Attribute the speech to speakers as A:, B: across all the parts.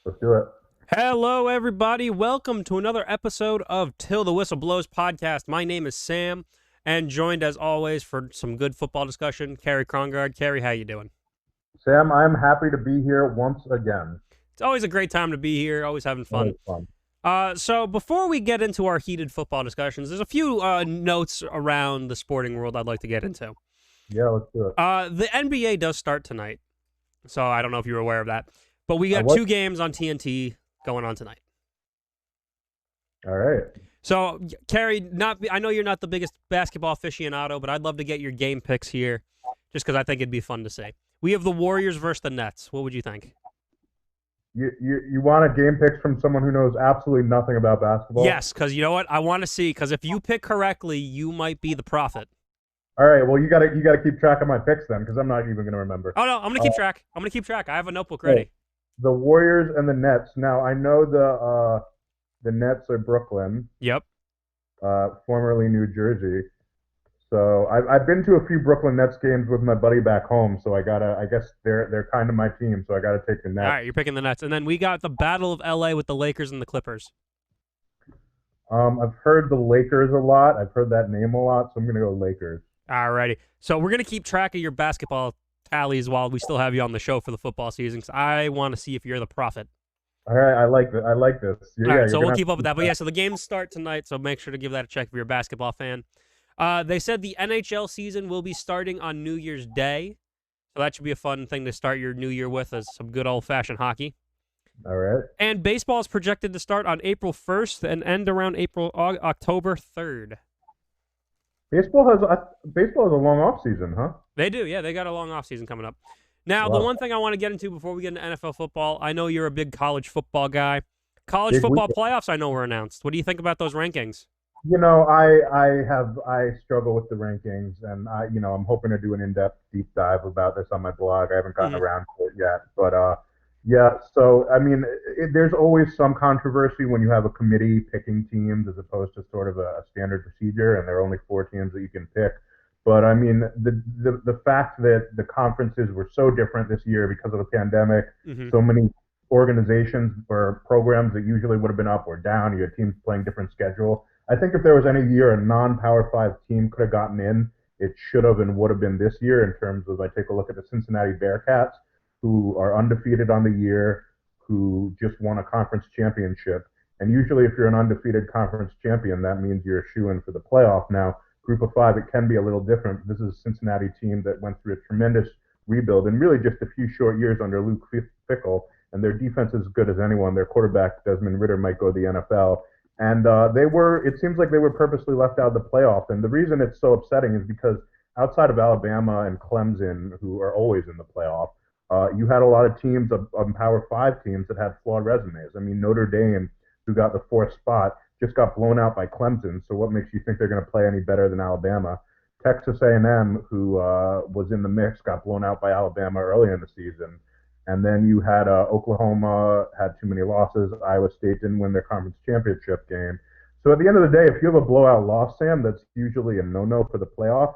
A: Let's do it.
B: Hello, everybody. Welcome to another episode of Till the Whistle Blows podcast. My name is Sam, and joined as always for some good football discussion, Cary Krongard. Cary, how you doing?
A: Sam, I'm happy to be here once again.
B: It's always a great time to be here. Always having fun.
A: Always fun.
B: So before we get into our heated football discussions, there's a few notes around the sporting world I'd like to get into.
A: Yeah, let's do it.
B: The NBA does start tonight, so I don't know if you were aware of that, but we got two games on TNT going on tonight.
A: All right.
B: So, Cary, I know you're not the biggest basketball aficionado, but I'd love to get your game picks here, just because I think it'd be fun to say. We have the Warriors versus the Nets. What would you think?
A: You want a game picks from someone who knows absolutely nothing about basketball?
B: Yes, because you know what? I want to see, because if you pick correctly, you might be the prophet.
A: All right. Well, you gotta keep track of my picks then, because I'm not even gonna remember.
B: Oh no, I'm gonna keep track. I'm gonna keep track. I have a notebook ready.
A: The Warriors and the Nets. Now I know the Nets are Brooklyn.
B: Yep.
A: Formerly New Jersey. So I've been to a few Brooklyn Nets games with my buddy back home. So I guess they're kind of my team. So I gotta take the Nets.
B: All right, you're picking the Nets, and then we got the Battle of LA with the Lakers and the Clippers.
A: I've heard the Lakers a lot. I've heard that name a lot. So I'm gonna go Lakers.
B: All righty. So we're gonna keep track of your basketball tallies while we still have you on the show for the football season, because I want to see if you're the prophet.
A: All right, I like this.
B: All right, so we'll keep up with that. But yeah, so the games start tonight, so make sure to give that a check if you're a basketball fan. They said the NHL season will be starting on New Year's Day, so that should be a fun thing to start your new year with, as some good old-fashioned hockey.
A: All right.
B: And baseball is projected to start on April 1st and end around October 3rd.
A: Baseball has a long off season, huh?
B: They do, yeah. They got a long off season coming up. Now,
A: Wow.
B: The one thing I want to get into before we get into NFL football, I know you're a big college football guy. College
A: Big
B: football
A: weekend.
B: playoffs, I know, were announced. What do you think about those rankings?
A: I struggle with the rankings, and I'm hoping to do an in-depth deep dive about this on my blog. I haven't gotten
B: Mhm.
A: around to it yet, but yeah. So I mean, there's always some controversy when you have a committee picking teams as opposed to sort of a standard procedure, and there are only four teams that you can pick. But I mean, the fact that the conferences were so different this year because of the pandemic,
B: Mhm.
A: so many organizations or programs that usually would have been up or down, you had teams playing different schedule. I think if there was any year a non-Power Five team could have gotten in, it should have and would have been this year. In terms of, I take a look at the Cincinnati Bearcats, who are undefeated on the year, who just won a conference championship. And usually, if you're an undefeated conference champion, that means you're a shoo-in for the playoff. Now, Group of Five, it can be a little different. This is a Cincinnati team that went through a tremendous rebuild in really just a few short years under Luke Fickell, and their defense is as good as anyone. Their quarterback, Desmond Ridder, might go to the NFL. And it seems like they were purposely left out of the playoff. And the reason it's so upsetting is because outside of Alabama and Clemson, who are always in the playoff, you had a lot of teams of Power Five teams that had flawed resumes. I mean, Notre Dame, who got the fourth spot, just got blown out by Clemson. So what makes you think they're going to play any better than Alabama? Texas A&M, who was in the mix, got blown out by Alabama early in the season. And then you had Oklahoma had too many losses. Iowa State didn't win their conference championship game. So at the end of the day, if you have a blowout loss, Sam, that's usually a no-no for the playoff.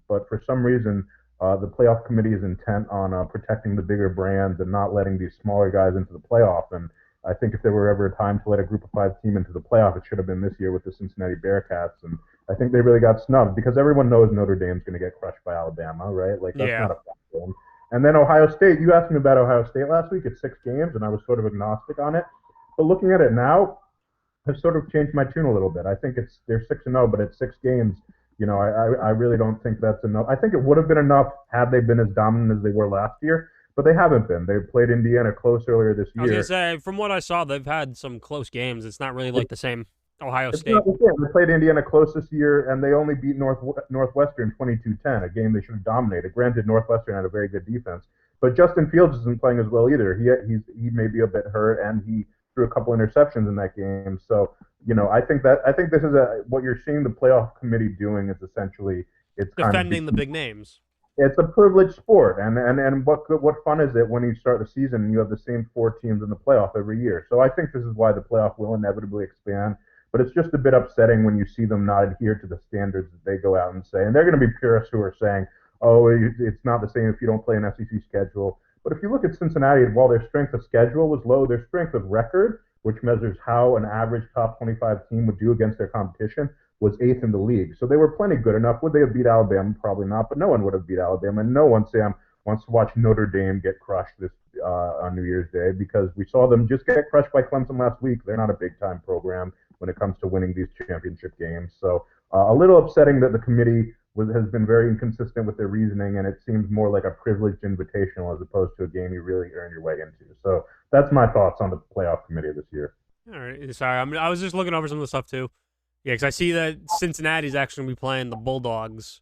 A: But for some reason, the playoff committee is intent on protecting the bigger brands and not letting these smaller guys into the playoff. And I think if there were ever a time to let a Group of Five team into the playoff, it should have been this year with the Cincinnati Bearcats. And I think they really got snubbed because everyone knows Notre Dame's going to get crushed by Alabama, right? Like, that's not a fun game. And then Ohio State, you asked me about Ohio State last week. It's 6 games, and I was sort of agnostic on it. But looking at it now, I've sort of changed my tune a little bit. I think they're 6-0, but it's 6 games. I really don't think that's enough. I think it would have been enough had they been as dominant as they were last year, but they haven't been. They played Indiana close earlier this year.
B: I was going to say, from what I saw, they've had some close games. It's not really like the same Ohio State.
A: They played Indiana close this year, and they only beat Northwestern 22-10, a game they should have dominated. Granted, Northwestern had a very good defense, but Justin Fields isn't playing as well either. He may be a bit hurt, and he threw a couple interceptions in that game. So, I think this is what you're seeing the playoff committee doing is essentially it's
B: defending the big names.
A: It's a privileged sport, and what fun is it when you start the season and you have the same 4 teams in the playoff every year? So I think this is why the playoff will inevitably expand. But it's just a bit upsetting when you see them not adhere to the standards that they go out and say. And they're going to be purists who are saying, oh, it's not the same if you don't play an SEC schedule. But if you look at Cincinnati, while their strength of schedule was low, their strength of record, which measures how an average top 25 team would do against their competition, was eighth in the league. So they were plenty good enough. Would they have beat Alabama? Probably not, but no one would have beat Alabama. And no one, Sam, wants to watch Notre Dame get crushed this on New Year's Day, because we saw them just get crushed by Clemson last week. They're not a big-time program when it comes to winning these championship games. So a little upsetting that the committee has been very inconsistent with their reasoning, and it seems more like a privileged invitational as opposed to a game you really earn your way into. So that's my thoughts on the playoff committee this year.
B: All right, sorry, I was just looking over some of the stuff too. Yeah, because I see that Cincinnati's actually going to be playing the Bulldogs.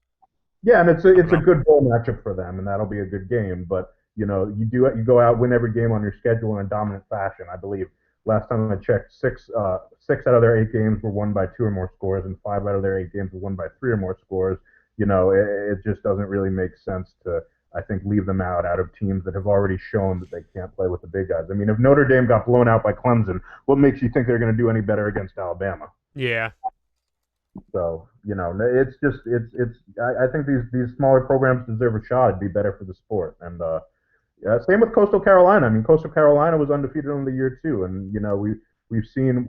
A: Yeah, and it's a good bowl matchup for them, and that'll be a good game. But you go out, win every game on your schedule in a dominant fashion. I believe last time I checked, six out of their 8 games were won by 2 or more scores, and 5 out of their 8 games were won by 3 or more scores. It just doesn't really make sense to, I think, leave them out of teams that have already shown that they can't play with the big guys. I mean, if Notre Dame got blown out by Clemson, what makes you think they're going to do any better against Alabama?
B: Yeah.
A: So, it's just, I think these smaller programs deserve a shot. It'd be better for the sport. And same with Coastal Carolina. I mean, Coastal Carolina was undefeated on the year too. And, we've seen,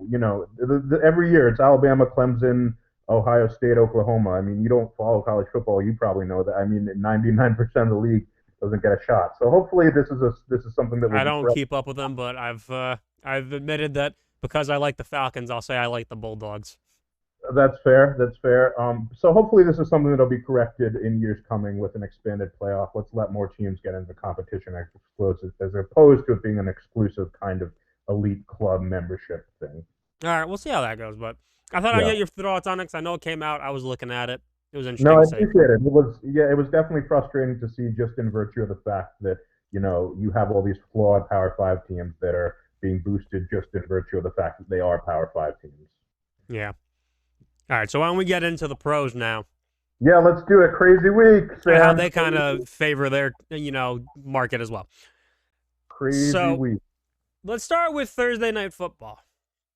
A: every year it's Alabama, Clemson, Ohio State, Oklahoma. I mean, you don't follow college football, you probably know that. I mean, 99% of the league doesn't get a shot. So hopefully this is something that
B: I don't keep up with them, but I've admitted that because I like the Falcons, I'll say I like the Bulldogs.
A: That's fair. So hopefully this is something that'll be corrected in years coming with an expanded playoff. Let's let more teams get into competition as opposed to it being an exclusive kind of elite club membership thing.
B: All right, we'll see how that goes. But I thought I'd get your thoughts on it because I know it came out. I was looking at it. It was interesting.
A: No, I appreciate it. It was definitely frustrating to see, just in virtue of the fact that you have all these flawed Power 5 teams that are being boosted just in virtue of the fact that they are Power 5 teams.
B: Yeah. All right, so why don't we get into the pros now?
A: Yeah, let's do it. Crazy week, Sam.
B: How they kind of favor their, market as well.
A: Crazy week.
B: Let's start with Thursday Night Football.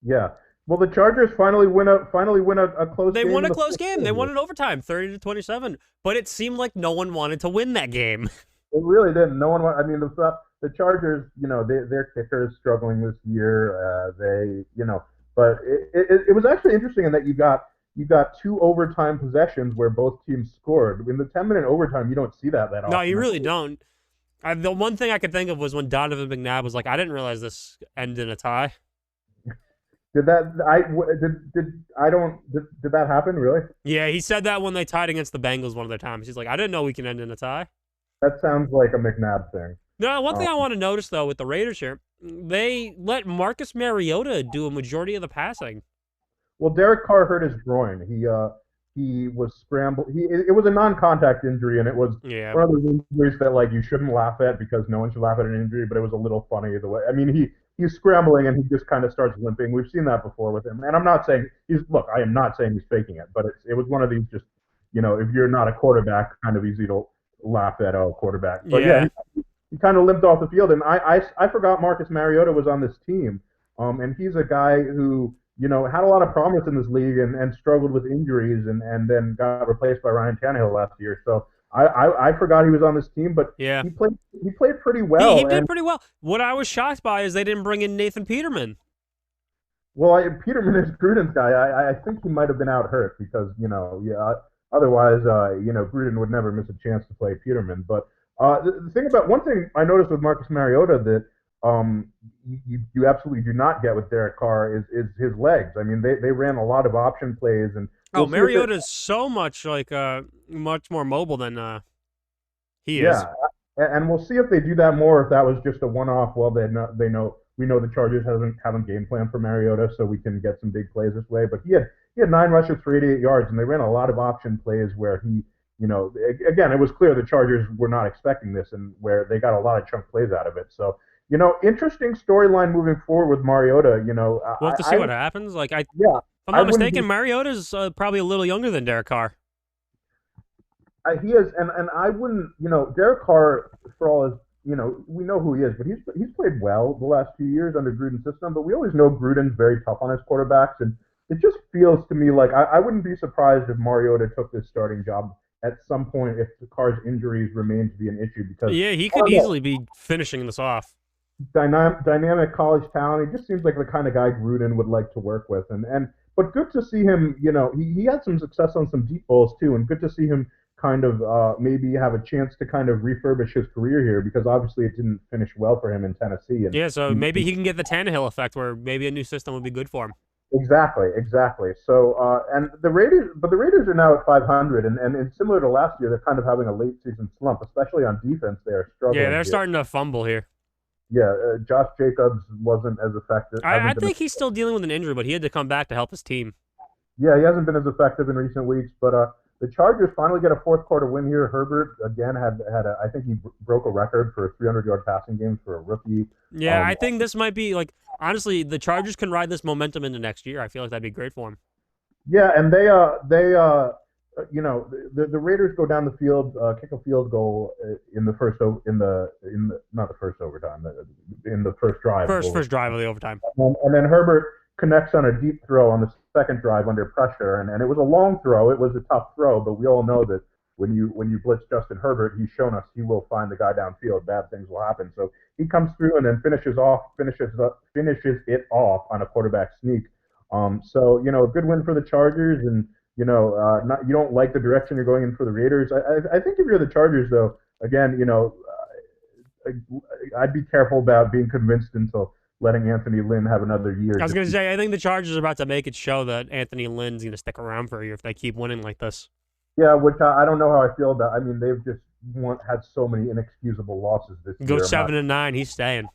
A: Yeah. Well, the Chargers finally win a close game.
B: They won a close game. They won in overtime, 30-27. But it seemed like no one wanted to win that game.
A: It really didn't. No one. I mean, the Chargers. Their kicker is struggling this year. But it was actually interesting in that you got 2 overtime possessions where both teams scored. In the 10-minute overtime, you don't see that often.
B: No, you really don't. The one thing I could think of was when Donovan McNabb was like, I didn't realize this ended in a tie.
A: Did that happen, really?
B: Yeah, he said that when they tied against the Bengals one of their times. He's like, I didn't know we can end in a tie.
A: That sounds like a McNabb thing.
B: No, one thing I want to notice, though, with the Raiders here, they let Marcus Mariota do a majority of the passing.
A: Well, Derek Carr hurt his groin. He was scrambled. It was a non-contact injury, and it was one of those injuries that you shouldn't laugh at because no one should laugh at an injury. But it was a little funny the way. I mean, he's scrambling and he just kind of starts limping. We've seen that before with him. And I'm not saying I am not saying he's faking it, but it was one of these just if you're not a quarterback, kind of easy to laugh at quarterback. But he kind of limped off the field, and I forgot Marcus Mariota was on this team. And he's a guy who had a lot of promise in this league and struggled with injuries and then got replaced by Ryan Tannehill last year. So I forgot he was on this team, but he played pretty well.
B: He did pretty well. What I was shocked by is they didn't bring in Nathan Peterman.
A: Well, Peterman is Gruden's guy. I think he might have been out hurt because otherwise Gruden would never miss a chance to play Peterman. But one thing I noticed with Marcus Mariota that you absolutely do not get with Derek Carr is his legs. I mean, they ran a lot of option plays and.
B: Mariota is so much much more mobile than he is.
A: Yeah, and we'll see if they do that more. If that was just a one-off. Well, we know the Chargers haven't game plan for Mariota, so we can get some big plays this way. But he had 9 rushes for 88 yards, and they ran a lot of option plays where he. Again, it was clear the Chargers were not expecting this, and where they got a lot of chunk plays out of it. So, interesting storyline moving forward with Mariota.
B: We'll have to see what happens. If I'm not mistaken, Mariota's probably a little younger than Derek Carr.
A: He is, and I wouldn't, Derek Carr, for all his, we know who he is, but he's played well the last few years under Gruden's system. But we always know Gruden's very tough on his quarterbacks, and it just feels to me like I wouldn't be surprised if Mariota took this starting job at some point if the Carr's injuries remain to be an issue because
B: Yeah, he
A: I
B: could
A: don't know,
B: easily be finishing this off.
A: dynamic college talent. He just seems like the kind of guy Gruden would like to work with, and but good to see him. He had some success on some deep balls too, and good to see him kind of maybe have a chance to kind of refurbish his career here because obviously it didn't finish well for him in Tennessee. And
B: Yeah, so maybe
A: he,
B: he can get the Tannehill effect where maybe a new system would be good for him.
A: exactly. So and the Raiders are now at 500, and similar to last year, they're kind of having a late season slump, especially on defense. They are
B: Yeah,
A: struggling
B: they're
A: here.
B: starting to fumble here.
A: Yeah, Josh Jacobs wasn't as effective.
B: I
A: Hasn't been
B: think he's still dealing with an injury, but he had to come back to help his team.
A: Yeah, he hasn't been as effective in recent weeks, but the Chargers finally get a fourth quarter win here. Herbert again had I think he broke a record for 300-yard passing games for a rookie.
B: Yeah, I think this might be like honestly, the Chargers can ride this momentum into next year. I feel like that'd be great for him.
A: Yeah, and the Raiders go down the field, kick a field goal in the not the first overtime, in the first drive.
B: First drive of the overtime.
A: And then Herbert connects on a deep throw on the second drive under pressure, and it was a long throw. It was a tough throw, but we all know that when you blitz Justin Herbert, he's shown us he will find the guy downfield. Bad things will happen. So he comes through and then finishes it off on a quarterback sneak. So a good win for the Chargers, and you don't like the direction you're going in for the Raiders. I think if you're the Chargers, though, again, I'd be careful about being convinced until letting Anthony Lynn have another year.
B: I was going to say, I think the Chargers are about to make it show that Anthony Lynn's going to stick around for a year if they keep winning like this.
A: Yeah, which I don't know how I feel about. I mean, they've just had so many inexcusable losses this year.
B: Go 7-9, he's staying.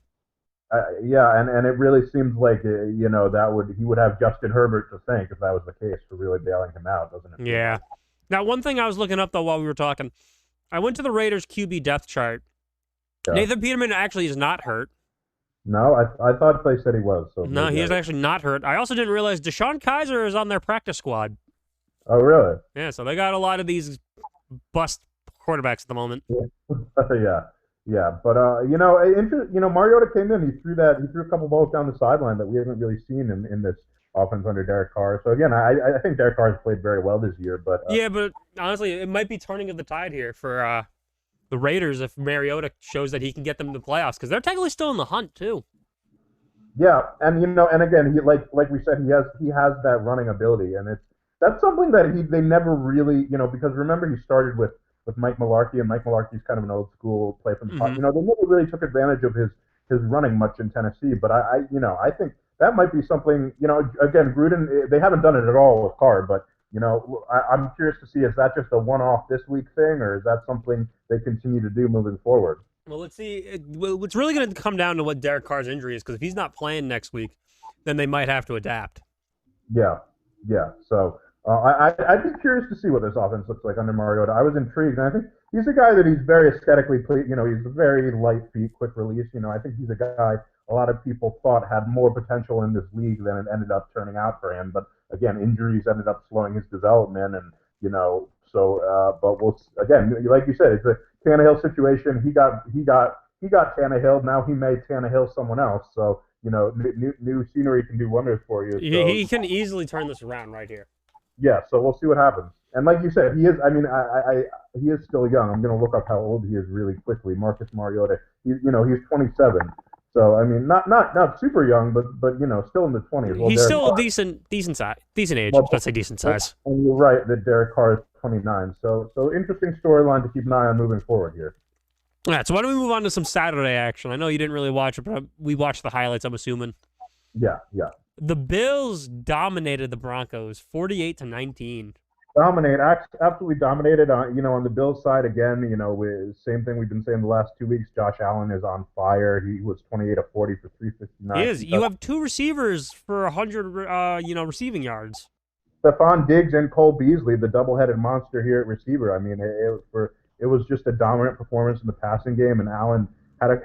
A: Yeah, and it really seems like he would have Justin Herbert to thank if that was the case for really bailing him out, doesn't it?
B: Yeah. Now, one thing I was looking up though while we were talking, I went to the Raiders QB depth chart. Yeah. Nathan Peterman actually is not hurt.
A: No, I thought they said he was. So
B: no, he is actually not hurt. I also didn't realize DeShone Kizer is on their practice squad.
A: Oh, really?
B: Yeah, so they got a lot of these bust quarterbacks at the moment.
A: Yeah. But Mariota came in. He threw a couple balls down the sideline that we haven't really seen in this offense under Derek Carr. So again, I think Derek Carr has played very well this year. But
B: yeah, but honestly, it might be turning of the tide here for the Raiders if Mariota shows that he can get them to the playoffs because they're technically still in the hunt too.
A: Yeah, and and again, he like we said, he has that running ability, and that's something that they never really because remember he started with Mike Mularkey, and Mike Mularkey's kind of an old school play from the pocket. They never really took advantage of his running much in Tennessee, but I think that might be something. Again, Gruden, they haven't done it at all with Carr, but I'm curious to see, is that just a one-off this week thing, or is that something they continue to do moving forward?
B: Well, let's see. It's really going to come down to what Derek Carr's injury is, because if he's not playing next week, then they might have to adapt.
A: Yeah. So I'd be curious to see what this offense looks like under Mariota. I was intrigued, and I think he's a guy that he's very aesthetically pleased. He's very light feet, quick release. I think he's a guy a lot of people thought had more potential in this league than it ended up turning out for him. But again, injuries ended up slowing his development, and but we'll again, like you said, it's a Tannehill situation. He got Tannehill. Now he made Tannehill someone else. So new scenery can do wonders for you. So.
B: He can easily turn this around right here.
A: Yeah, so we'll see what happens. And like you said, he is. I mean, he is still young. I'm going to look up how old he is really quickly. Marcus Mariota. He's 27. So I mean, not super young, but still in the 20s.
B: Well, he's still a decent size, decent age. Let's say decent size.
A: And you're right that Derek Carr is 29. So interesting storyline to keep an eye on moving forward here.
B: All right, so why don't we move on to some Saturday action? I know you didn't really watch it, but we watched the highlights, I'm assuming.
A: Yeah.
B: The Bills dominated the Broncos 48-19.
A: Absolutely dominated. On the Bills side again, same thing we've been saying the last 2 weeks. Josh Allen is on fire. He was 28 of 40 for 359.
B: He is. You have two receivers for 100, receiving yards.
A: Stephon Diggs and Cole Beasley, the double-headed monster here at receiver. I mean, it was just a dominant performance in the passing game, and Allen had a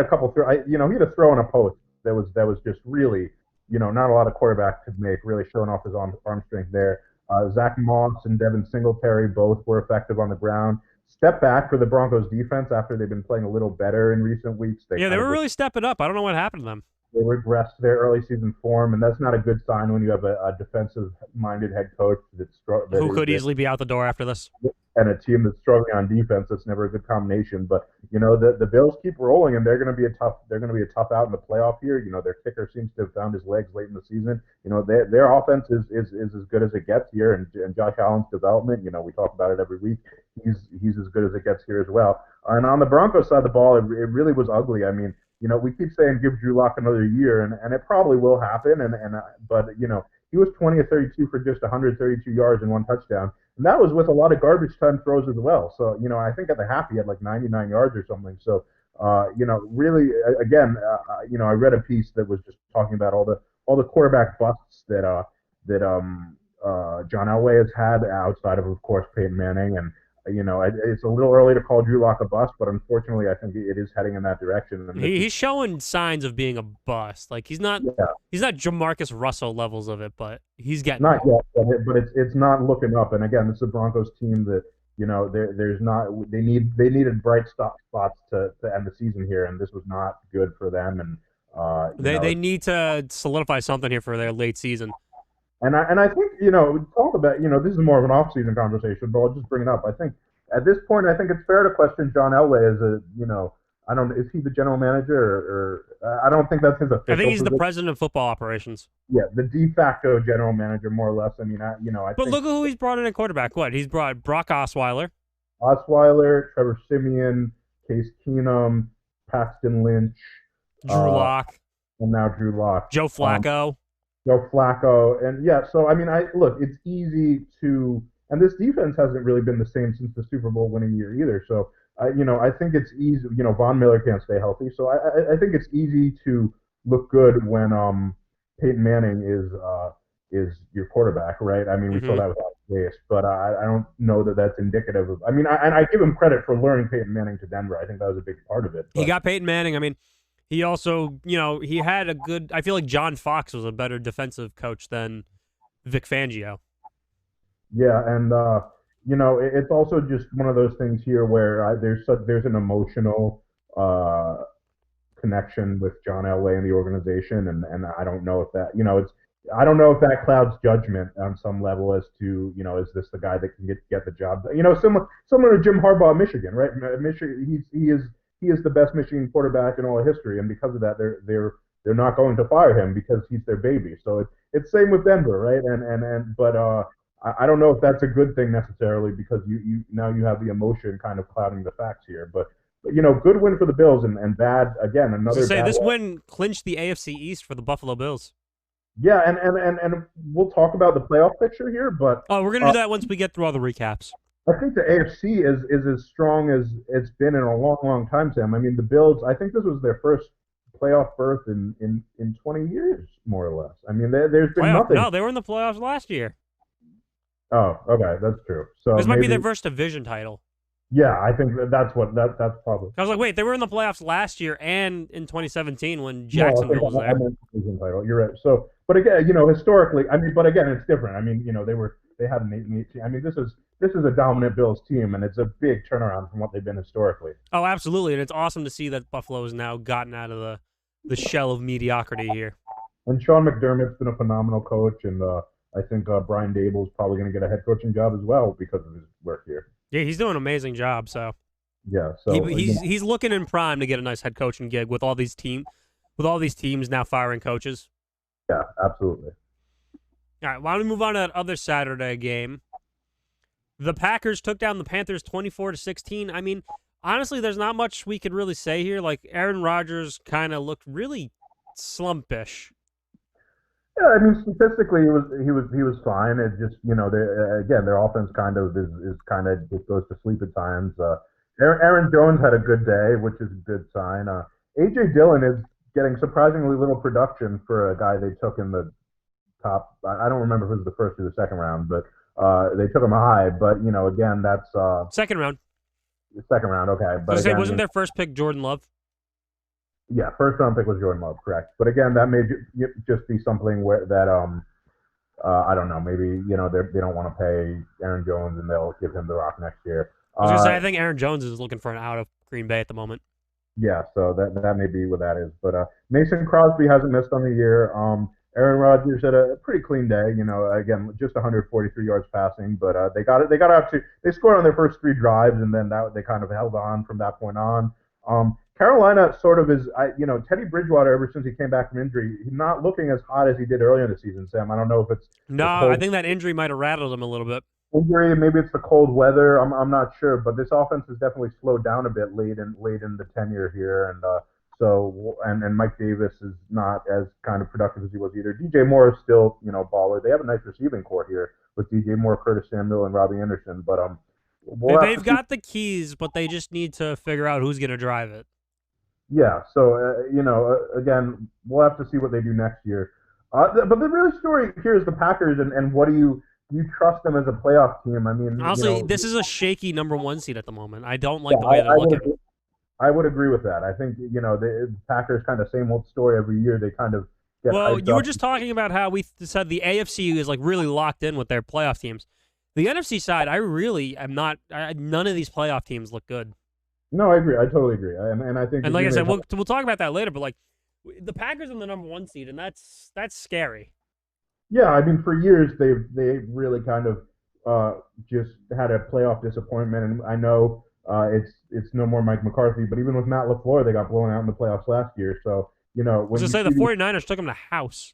A: couple throw. He had a throw on a post that was just really, not a lot of quarterbacks could make, really showing off his arm strength there. Zach Moss and Devin Singletary both were effective on the ground. Step back for the Broncos defense after they've been playing a little better in recent weeks.
B: They were really stepping up. I don't know what happened to them.
A: they regressed their early season form, and that's not a good sign when you have a defensive-minded head coach
B: Who could easily be out the door after this.
A: and a team that's struggling on defense. That's never a good combination. But the Bills keep rolling, and they're going to be a tough out in the playoff here. Their kicker seems to have found his legs late in the season. Their offense is as good as it gets here, and Josh Allen's development. We talk about it every week. He's as good as it gets here as well. And on the Broncos side of the ball, it really was ugly. I mean, we keep saying give Drew Lock another year, and it probably will happen. But he was 20 of 32 for just 132 yards and 1 touchdown. And that was with a lot of garbage time throws as well. So, I think at the half he had like 99 yards or something. So, really, again, I read a piece that was just talking about all the quarterback busts that John Elway has had outside of course, Peyton Manning. And, it's a little early to call Drew Lock a bust, but unfortunately, I think it is heading in that direction. And
B: he's showing signs of being a bust. Like he's not Jamarcus Russell levels of it, but he's getting
A: not yet. But it's not looking up. And again, this is a Broncos team that there's not they needed bright spots to end the season here, and this was not good for them. And
B: they need to solidify something here for their late season.
A: And I think, we talk about, this is more of an off-season conversation, but I'll just bring it up. I think at this point, I think it's fair to question John Elway as is he the general manager or I don't think that's his official
B: I think he's
A: position.
B: the president of football operations.
A: Yeah, the de facto general manager, more or less. I mean, I
B: But
A: think
B: look at who he's brought in at quarterback. What? He's brought Brock Osweiler,
A: Trevor Siemian, Case Keenum, Paxton Lynch,
B: Drew Lock,
A: and now Drew Lock.
B: Joe Flacco.
A: Joe Flacco, and so I mean, it's easy to, and this defense hasn't really been the same since the Super Bowl winning year either. So, I think it's easy. Von Miller can't stay healthy, so I think it's easy to look good when Peyton Manning is your quarterback, right? I mean, we saw that with Alex Case, but I don't know that that's indicative of. I mean, I give him credit for luring Peyton Manning to Denver. I think that was a big part of it.
B: But he got Peyton Manning. I mean. He also, he had a good. I feel like John Fox was a better defensive coach than Vic Fangio.
A: Yeah, and it's also just one of those things here where there's an emotional connection with John Elway and the organization, and I don't know if that I don't know if that clouds judgment on some level as to is this the guy that can get the job? Similar to Jim Harbaugh at Michigan, right? Michigan, he is the best Michigan quarterback in all of history, and because of that, they're not going to fire him because he's their baby. So it's same with Denver, right? But I don't know if that's a good thing necessarily because you now you have the emotion kind of clouding the facts here. But good win for the Bills and bad again another.
B: This win clinched the AFC East for the Buffalo Bills.
A: Yeah, and we'll talk about the playoff picture here, but
B: we're gonna do that once we get through all the recaps.
A: I think the AFC is as strong as it's been in a long, long time, Sam. I mean, the Bills, I think this was their first playoff berth in 20 years, more or less. I mean, there's been nothing.
B: No, they were in the playoffs last year.
A: Oh, okay, that's true. So
B: this might be their first division title.
A: Yeah, I think that's probably.
B: I was like, wait, they were in the playoffs last year and in 2017 when Jacksonville was there.
A: Division title. You're right. So, but again, historically, I mean, but again, it's different. I mean, they had an 8-8 team. I mean, this is a dominant Bills team, and it's a big turnaround from what they've been historically.
B: Oh, absolutely, and it's awesome to see that Buffalo has now gotten out of the shell of mediocrity here.
A: And Sean McDermott's been a phenomenal coach, and I think Brian Dable's probably going to get a head coaching job as well because of his work here.
B: Yeah, he's doing an amazing job. So
A: yeah, so
B: he's looking in prime to get a nice head coaching gig with all these teams now firing coaches.
A: Yeah, absolutely.
B: All right, why don't we move on to that other Saturday game? The Packers took down the Panthers 24-16. I mean, honestly, there's not much we could really say here. Like Aaron Rodgers kind of looked really slumpish.
A: Yeah, I mean, statistically, he was fine. It just their offense kind of is kind of just goes to sleep at times. Aaron Jones had a good day, which is a good sign. AJ Dillon is getting surprisingly little production for a guy they took in the top. I don't remember if it was the first or the second round, but they took him high. But again, that's
B: second round.
A: The second round, okay. But
B: wasn't their first pick Jordan Love?
A: Yeah, first round pick was Jordan Love, correct. But again, that may just be something where that I don't know. Maybe they don't want to pay Aaron Jones and they'll give him the rock next year.
B: I was gonna say I think Aaron Jones is looking for an out of Green Bay at the moment.
A: Yeah, so that may be what that is. But Mason Crosby hasn't missed on the year. Aaron Rodgers had a pretty clean day. Again, just 143 yards passing, but they got it. They got out to they scored on their first three drives, and then that they kind of held on from that point on. Carolina sort of is, Teddy Bridgewater ever since he came back from injury, he's not looking as hot as he did earlier in the season. Sam, I don't know if it's
B: No,
A: the
B: I
A: cold
B: think that injury might have rattled him a little bit.
A: injury. Maybe it's the cold weather. I'm not sure, but this offense has definitely slowed down a bit late in the tenure here, and Mike Davis is not as kind of productive as he was either. DJ Moore is still baller. They have a nice receiving core here with DJ Moore, Curtis Samuel, and Robbie Anderson, but we'll have
B: They've
A: to see.
B: got the keys, but they just need to figure out who's going to drive it.
A: Yeah, so again, we'll have to see what they do next year. But the real story here is the Packers, and what do you trust them as a playoff team? I mean,
B: Honestly, this is a shaky number one seed at the moment. I don't
A: yeah,
B: like the way they're looking.
A: I would agree with that. I think the Packers kind of same old story every year. They kind of get
B: Well,
A: hyped
B: you were
A: up.
B: just talking about how we said the AFC is like really locked in with their playoff teams. The NFC side, I really am not. None of these playoff teams look good.
A: No, I agree. I totally agree. And I think
B: And like I said, we'll talk about that later. But like the Packers are the number one seed, and that's scary.
A: yeah, I mean, for years they really kind of just had a playoff disappointment, and I know it's no more Mike McCarthy, but even with Matt LaFleur, they got blown out in the playoffs last year. So
B: I was
A: when
B: gonna
A: you
B: say the
A: see these
B: 49ers took them to house.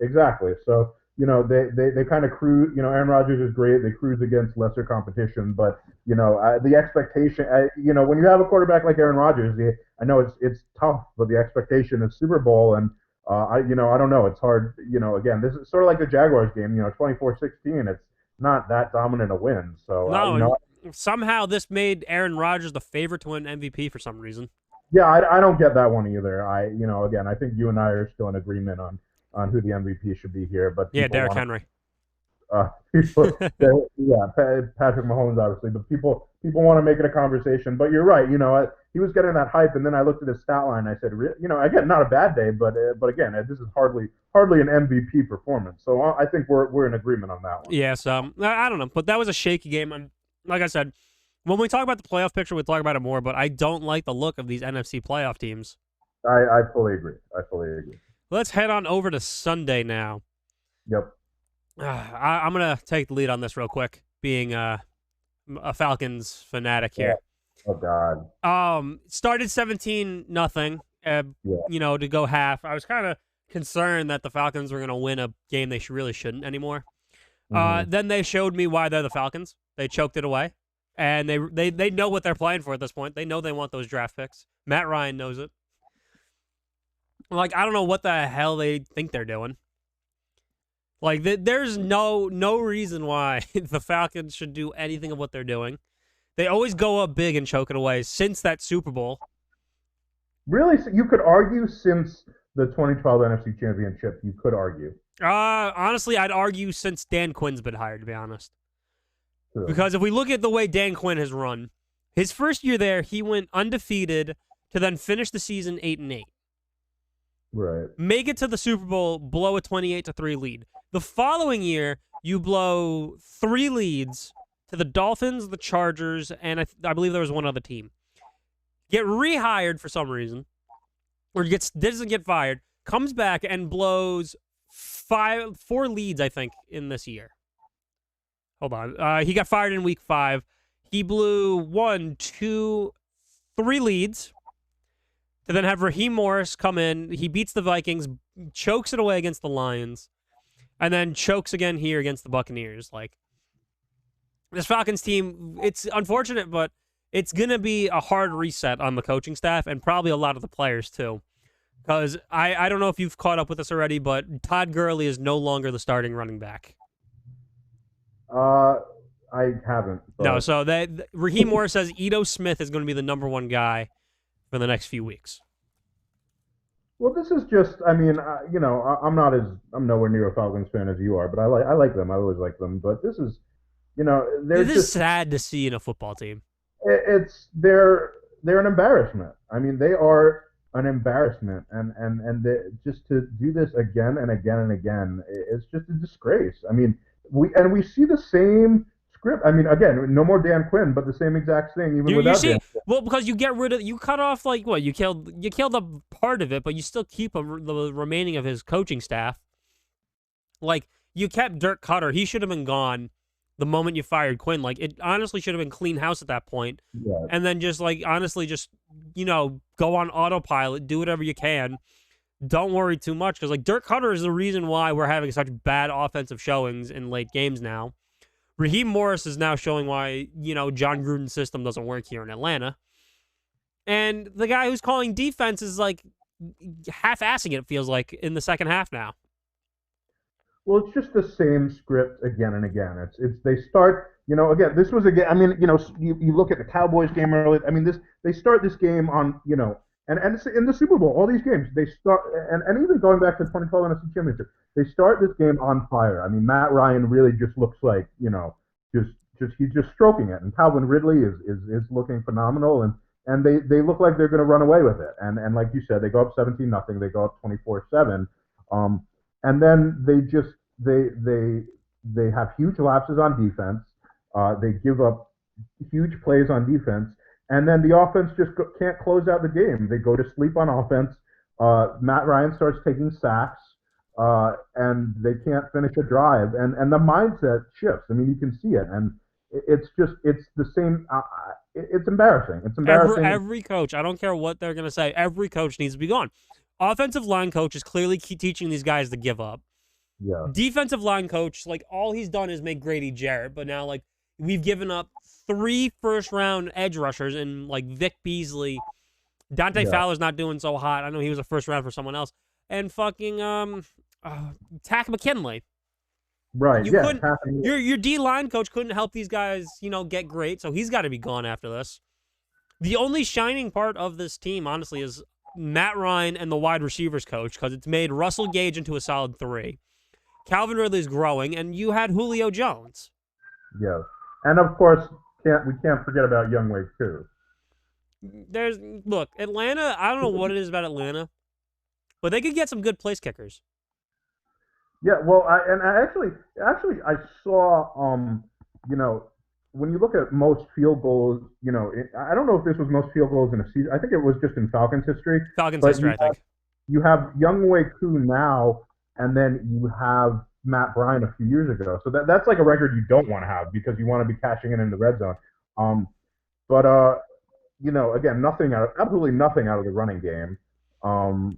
A: exactly, so they kind of cruise. Aaron Rodgers is great. They cruise against lesser competition, but the expectation. When you have a quarterback like Aaron Rodgers, I know it's tough, but the expectation is Super Bowl, and I don't know. It's hard. Again, this is sort of like the Jaguars game. 24-16. It's not that dominant a win. So
B: No, and somehow this made Aaron Rodgers the favorite to win MVP for some reason.
A: yeah, I don't get that one either. Again, I think you and I are still in agreement on who the MVP should be here, but
B: Yeah,
A: people
B: Derrick
A: want to
B: Henry.
A: People, yeah, Patrick Mahomes, obviously, but people want to make it a conversation. But you're right. He was getting that hype, and then I looked at his stat line. And I said, again, not a bad day, but again, this is hardly an MVP performance. So I think we're in agreement on that one.
B: Yeah, so I don't know, but that was a shaky game. And like I said, when we talk about the playoff picture, we'll talk about it more. But I don't like the look of these NFC playoff teams.
A: I fully agree. I fully agree.
B: Let's head on over to Sunday now.
A: Yep.
B: I'm gonna take the lead on this real quick, being a Falcons fanatic here.
A: Oh God.
B: Started 17-0.
A: Yeah.
B: To go half. I was kind of concerned that the Falcons were gonna win a game they really shouldn't anymore. Then they showed me why they're the Falcons. They choked it away, and they know what they're playing for at this point. They know they want those draft picks. Matt Ryan knows it. Like, I don't know what the hell they think they're doing. Like, there's no reason why the Falcons should do anything of what they're doing. They always go up big and choke it away since that Super Bowl.
A: Really, you could argue since the 2012 NFC Championship, you could argue.
B: Honestly, I'd argue since Dan Quinn's been hired, to be honest.
A: True.
B: Because if we look at the way Dan Quinn has run, his first year there, he went undefeated to then finish the season 8-8.
A: Right.
B: Make it to the Super Bowl, blow a 28-3 lead. The following year, you blow 3 leads to the Dolphins, the Chargers, and I believe there was one other team. Get rehired for some reason, or doesn't get fired, comes back and blows 4 leads, I think, in this year. Hold on. He got fired in week 5. He blew 1, 2, 3 leads to then have Raheem Morris come in. He beats the Vikings, chokes it away against the Lions, and then chokes again here against the Buccaneers. Like, this Falcons team, it's unfortunate, but it's going to be a hard reset on the coaching staff and probably a lot of the players, too. Because I don't know if you've caught up with this already, but Todd Gurley is no longer the starting running back.
A: I haven't. But...
B: No, so Raheem Morris says Ito Smith is going to be the number 1 guy for the next few weeks.
A: Well, this is just, I mean, I'm nowhere near a Falcons fan as you are, but I like them. I always like them. But this is,
B: this is sad to see in a football team.
A: They're an embarrassment. I mean, they are an embarrassment, and just to do this again and again and again, it's just a disgrace. I mean, we see the same script. I mean, again, no more Dan Quinn, but the same exact thing even
B: You
A: without
B: see,
A: Dan Quinn.
B: well, because you cut off like what you killed a part of it, but you still keep the remaining of his coaching staff. Like you kept Dirk Cutter, he should have been gone the moment you fired Quinn. Like it honestly should have been clean house at that point,
A: Yeah.
B: and then just like honestly just go on autopilot, do whatever you can. Don't worry too much because like Dirk Cutter is the reason why we're having such bad offensive showings in late games now. Raheem Morris is now showing why, John Gruden's system doesn't work here in Atlanta. And the guy who's calling defense is like half-assing it feels like in the second half now.
A: Well, it's just the same script again and again. It's they start, again, this was again. I mean, you look at the Cowboys game early. I mean, they start this game on, and it's in the Super Bowl, all these games they start, and even going back to the 2012 NFC Championship, they start this game on fire. I mean, Matt Ryan really just looks like, he's just stroking it, and Calvin Ridley is looking phenomenal, and they look like they're going to run away with it, and like you said, they go up 17-0, they go up 24-7. And then they have huge lapses on defense. They give up huge plays on defense, and then the offense just can't close out the game. They go to sleep on offense. Matt Ryan starts taking sacks, and they can't finish a drive. And the mindset shifts. I mean, you can see it, and it's the same. It's embarrassing. It's embarrassing.
B: Every coach, I don't care what they're going to say, every coach needs to be gone. Offensive line coach is clearly teaching these guys to give up.
A: Yeah.
B: Defensive line coach, like, all he's done is make Grady Jarrett, but now, like, we've given up 3 first-round edge rushers and, like, Vic Beasley. Dante Fowler's not doing so hot. I know he was a first round for someone else. And fucking Tack McKinley.
A: Right,
B: Your D-line coach couldn't help these guys, get great, so he's got to be gone after this. The only shining part of this team, honestly, is Matt Ryan and the wide receivers coach, because it's made Russell Gage into a solid 3. Calvin Ridley's growing, and you had Julio Jones.
A: Yes. And, of course, we can't forget about Youngway, too.
B: Look, Atlanta, I don't know what it is about Atlanta, but they could get some good place kickers.
A: Yeah, well, I saw, when you look at most field goals, I don't know if this was most field goals in a season. I think it was just in Falcons history.
B: I think.
A: You have Youngway Koo now, and then you have Matt Bryan a few years ago. So that's like a record you don't want to have because you want to be cashing in the red zone. Again, absolutely nothing out of the running game.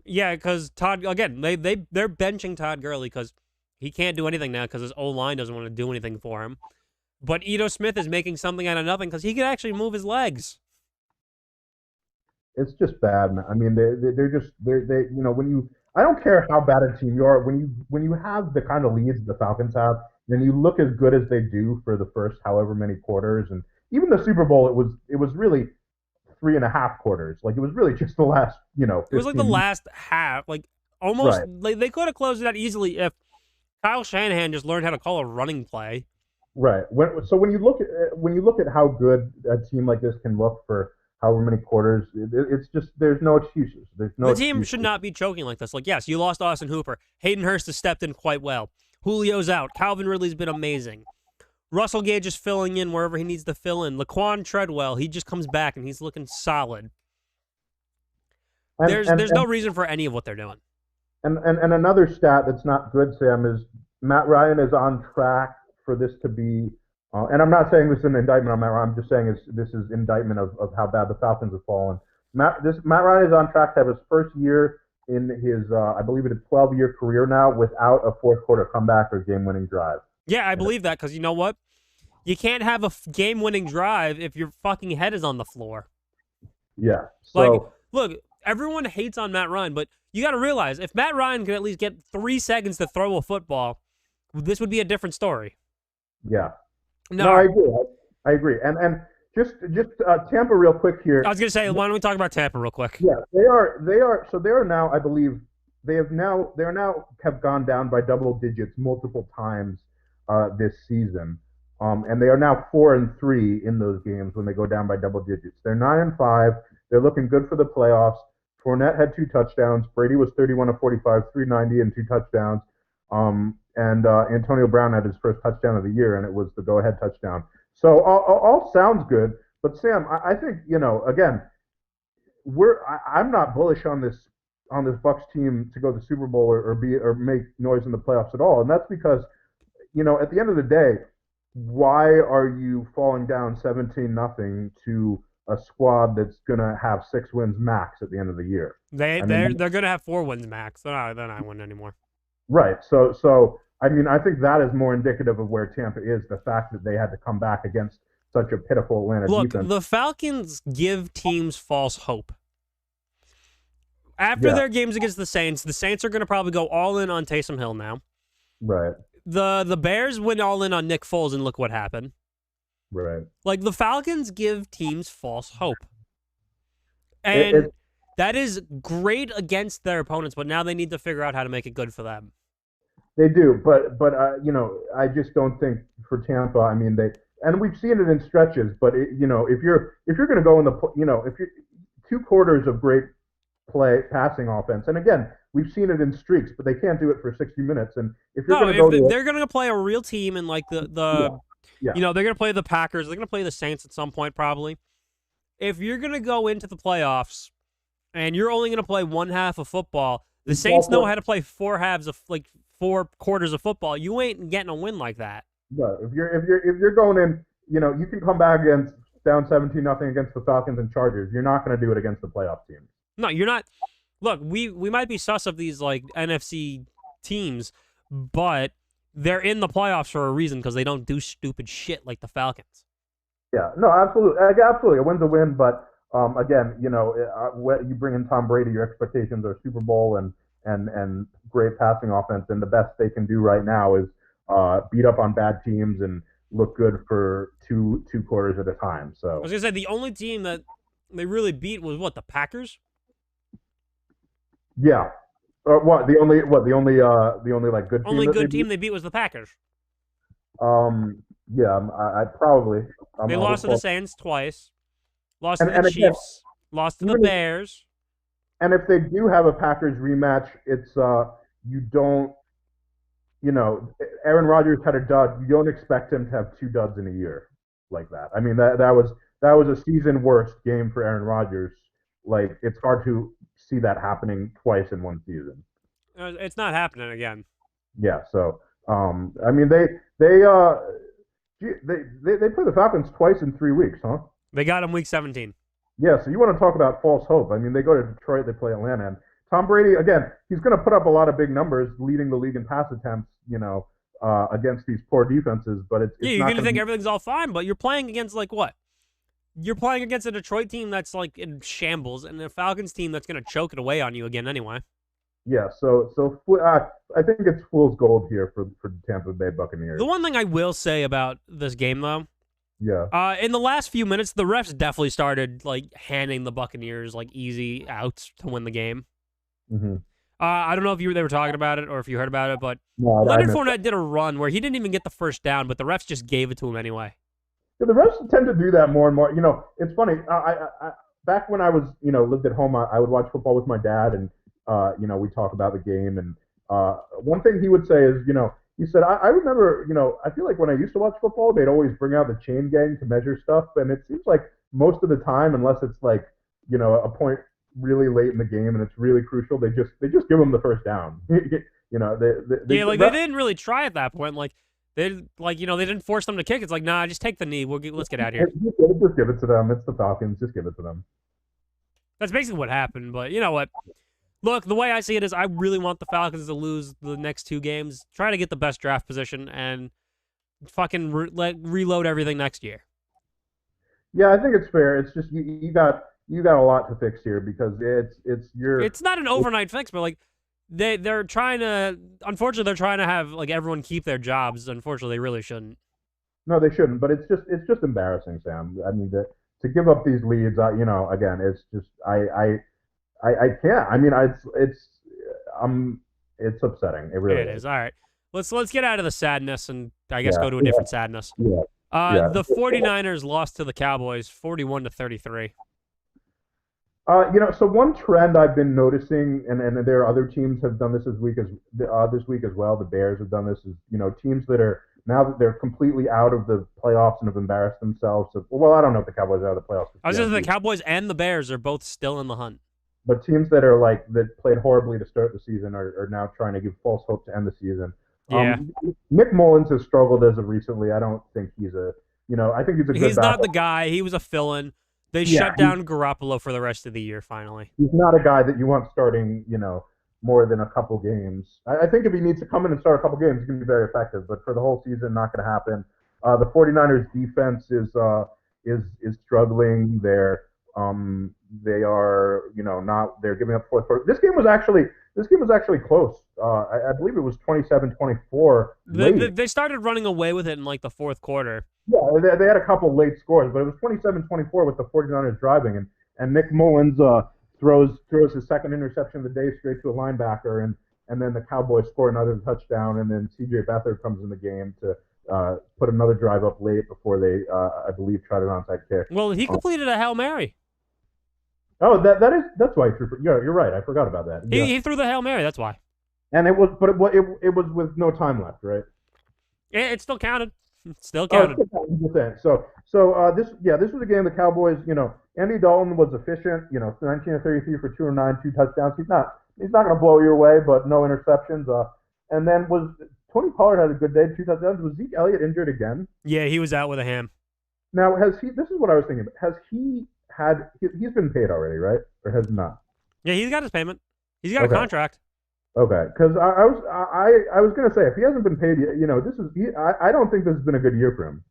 B: Yeah, because Todd, again, they're benching Todd Gurley because he can't do anything now because his O-line doesn't want to do anything for him. But Ito Smith is making something out of nothing because he can actually move his legs.
A: It's just bad, man. I mean, I don't care how bad a team you are, when you have the kind of leads the Falcons have, and you look as good as they do for the first however many quarters, and even the Super Bowl, it was really 3.5 quarters. Like, it was really just the last,
B: It was like the last half, like almost.
A: Right.
B: Like they could have closed it out easily if Kyle Shanahan just learned how to call a running play.
A: Right. So when you look at how good a team like this can look for however many quarters, it's just there's no excuses.
B: The team should not be choking like this. Like, yes, you lost Austin Hooper. Hayden Hurst has stepped in quite well. Julio's out. Calvin Ridley's been amazing. Russell Gage is filling in wherever he needs to fill in. Laquan Treadwell, he just comes back and he's looking solid. There's no reason for any of what they're doing.
A: And another stat that's not good, Sam, is Matt Ryan is on track for this to be, and I'm not saying this is an indictment on Matt Ryan, I'm just saying this is indictment of how bad the Falcons have fallen. Matt Ryan is on track to have his first year in his, I believe it's a 12-year career now, without a fourth quarter comeback or game-winning drive.
B: Yeah, I believe that, because you know what? You can't have a game-winning drive if your fucking head is on the floor.
A: Yeah.
B: So, look, everyone hates on Matt Ryan, but you got to realize, if Matt Ryan could at least get 3 seconds to throw a football, this would be a different story.
A: Yeah. No, I agree. And just Tampa real quick here.
B: I was going to say, why don't we talk about Tampa real quick?
A: Yeah, they are now, I believe, they have gone down by double digits multiple times this season. And they are now 4-3 in those games when they go down by double digits. They're 9-5. They're looking good for the playoffs. Fournette had 2 touchdowns. Brady was 31 of 45, 390 and 2 touchdowns. And Antonio Brown had his first touchdown of the year, and it was the go-ahead touchdown. So all sounds good, but Sam, I think again, I'm not bullish on this Bucks team to go to the Super Bowl or make noise in the playoffs at all, and that's because at the end of the day, why are you falling down 17-0 to a squad that's gonna have 6 wins max at the end of the year?
B: They're gonna have 4 wins max. They're not winning anymore.
A: Right. So I think that is more indicative of where Tampa is. The fact that they had to come back against such a pitiful Atlanta defense.
B: The Falcons give teams false hope. After their games against the Saints are going to probably go all in on Taysom Hill now.
A: Right.
B: The Bears went all in on Nick Foles, and look what happened.
A: Right.
B: Like, the Falcons give teams false hope. And that is great against their opponents, but now they need to figure out how to make it good for them.
A: They do, but I just don't think for Tampa. I mean, and we've seen it in stretches. But if you're going to go in if you're 2 quarters of great passing offense, and again, we've seen it in streaks, but they can't do it for 60 minutes. And if you're
B: they're going to play a real team, and like they're going to play the Packers, they're going to play the Saints at some point probably. If you're going to go into the playoffs and you're only going to play one half of football, the Saints know how to play 4 halves of 4 quarters of football. You ain't getting a win like that.
A: No, if you're going in, you can come back against down 17-0 against the Falcons and Chargers. You're not going to do it against the playoff teams.
B: No, you're not. Look, we might be sus of these like NFC teams, but they're in the playoffs for a reason because they don't do stupid shit like the Falcons.
A: Yeah, no, absolutely, absolutely. A win's a win, but again, you bring in Tom Brady, your expectations are Super Bowl and great passing offense, and the best they can do right now is beat up on bad teams and look good for two quarters at a time. So
B: I was gonna say the only team that they really beat was the Packers.
A: Yeah. The only like good team.
B: Only good team they beat was the Packers.
A: Yeah. I probably.
B: They lost to the Saints twice. Lost to the Chiefs. Lost to the Bears.
A: And if they do have a Packers rematch, it's you don't. Aaron Rodgers had a dud. You don't expect him to have 2 duds in a year like that. I mean, that was a season worst game for Aaron Rodgers. Like, it's hard to see that happening twice in one season.
B: It's not happening again.
A: Yeah. So, I mean, they play the Falcons twice in 3 weeks, huh?
B: They got them week 17.
A: Yeah. So you want to talk about false hope? I mean, they go to Detroit, they play Atlanta, and Tom Brady again. He's going to put up a lot of big numbers, leading the league in pass attempts. Against these poor defenses, but it's
B: you're going to think everything's all fine, but you're playing against what? You're playing against a Detroit team that's like in shambles, and a Falcons team that's going to choke it away on you again anyway.
A: Yeah, so I think it's fool's gold here for the Tampa Bay Buccaneers.
B: The one thing I will say about this game, though, in the last few minutes, the refs definitely started like handing the Buccaneers like easy outs to win the game.
A: Mm-hmm.
B: I don't know if they were talking about it or if you heard about it, but Leonard Fournette did a run where he didn't even get the first down, but the refs just gave it to him anyway.
A: Yeah, the refs tend to do that more and more. It's funny. I back when I was lived at home, I would watch football with my dad, and we talk about the game. And one thing he would say is, he said, I remember, I feel like when I used to watch football, they'd always bring out the chain gang to measure stuff, and it seems like most of the time, unless it's like a point really late in the game and it's really crucial, they just give them the first down. They
B: didn't really try at that point. Like they didn't force them to kick. It's like, nah, just take the knee. Let's get out of here.
A: Just give it to them. It's the Falcons. Just give it to them.
B: That's basically what happened. But you know what? Look, the way I see it is, I really want the Falcons to lose the next 2 games. Try to get the best draft position and fucking reload everything next year.
A: Yeah, I think it's fair. It's just you got a lot to fix here because it's
B: not an overnight fix, but like they're trying to, unfortunately they're trying to have like everyone keep their jobs. Unfortunately, they really shouldn't.
A: No, they shouldn't, but it's just embarrassing, Sam. I mean, to give up these leads, again, it's just I can't. I mean, it's upsetting. It really
B: is. All right. Let's get out of the sadness and I guess go to a different sadness.
A: Yeah.
B: The 49ers lost to the Cowboys 41-33.
A: So one trend I've been noticing, and there are other teams have done this this week as well. The Bears have done this. Is teams that are now that they're completely out of the playoffs and have embarrassed themselves. Well, I don't know if the Cowboys are out of the playoffs.
B: I was just saying the Cowboys and the Bears are both still in the hunt.
A: But teams that are that played horribly to start the season are now trying to give false hope to end the season.
B: Yeah.
A: Nick Mullins has struggled as of recently. I don't think he's I think he's a good
B: He's not
A: backup.
B: the guy. He was a fill-in. They shut down Garoppolo for the rest of the year, finally.
A: He's not a guy that you want starting, more than a couple games. I think if he needs to come in and start a couple games, he's going to be very effective. But for the whole season, not going to happen. The 49ers defense is struggling. They are, not. They're giving up fourth quarter. This game was actually close. I believe it was 27-24.
B: They started running away with it in the fourth quarter.
A: Yeah, they had a couple late scores, but it was 27-24 with the 49ers driving, and Nick Mullins throws his second interception of the day straight to a linebacker, and then the Cowboys score another touchdown, and then C.J. Beathard comes in the game to put another drive up late before they, I believe, tried an onside kick.
B: Well, he completed a Hail Mary.
A: Oh, that's why he threw. Yeah, you're right. I forgot about that.
B: He threw the Hail Mary. That's why.
A: And it was with no time left, right?
B: It still counted. Still counted.
A: So this was a game the Cowboys. Andy Dalton was efficient. 19 of 33 for 209, 2 touchdowns. He's not going to blow you away, but no interceptions. And then Tony Pollard had a good day, 2 touchdowns. Was Zeke Elliott injured again?
B: Yeah, he was out with a ham.
A: Now has he? This is what I was thinking. Has he had? He's been paid already, right? Or has he not?
B: Yeah, he's got his payment. He's got a contract.
A: Okay, because I was gonna say if he hasn't been paid, I don't think this has been a good year for him.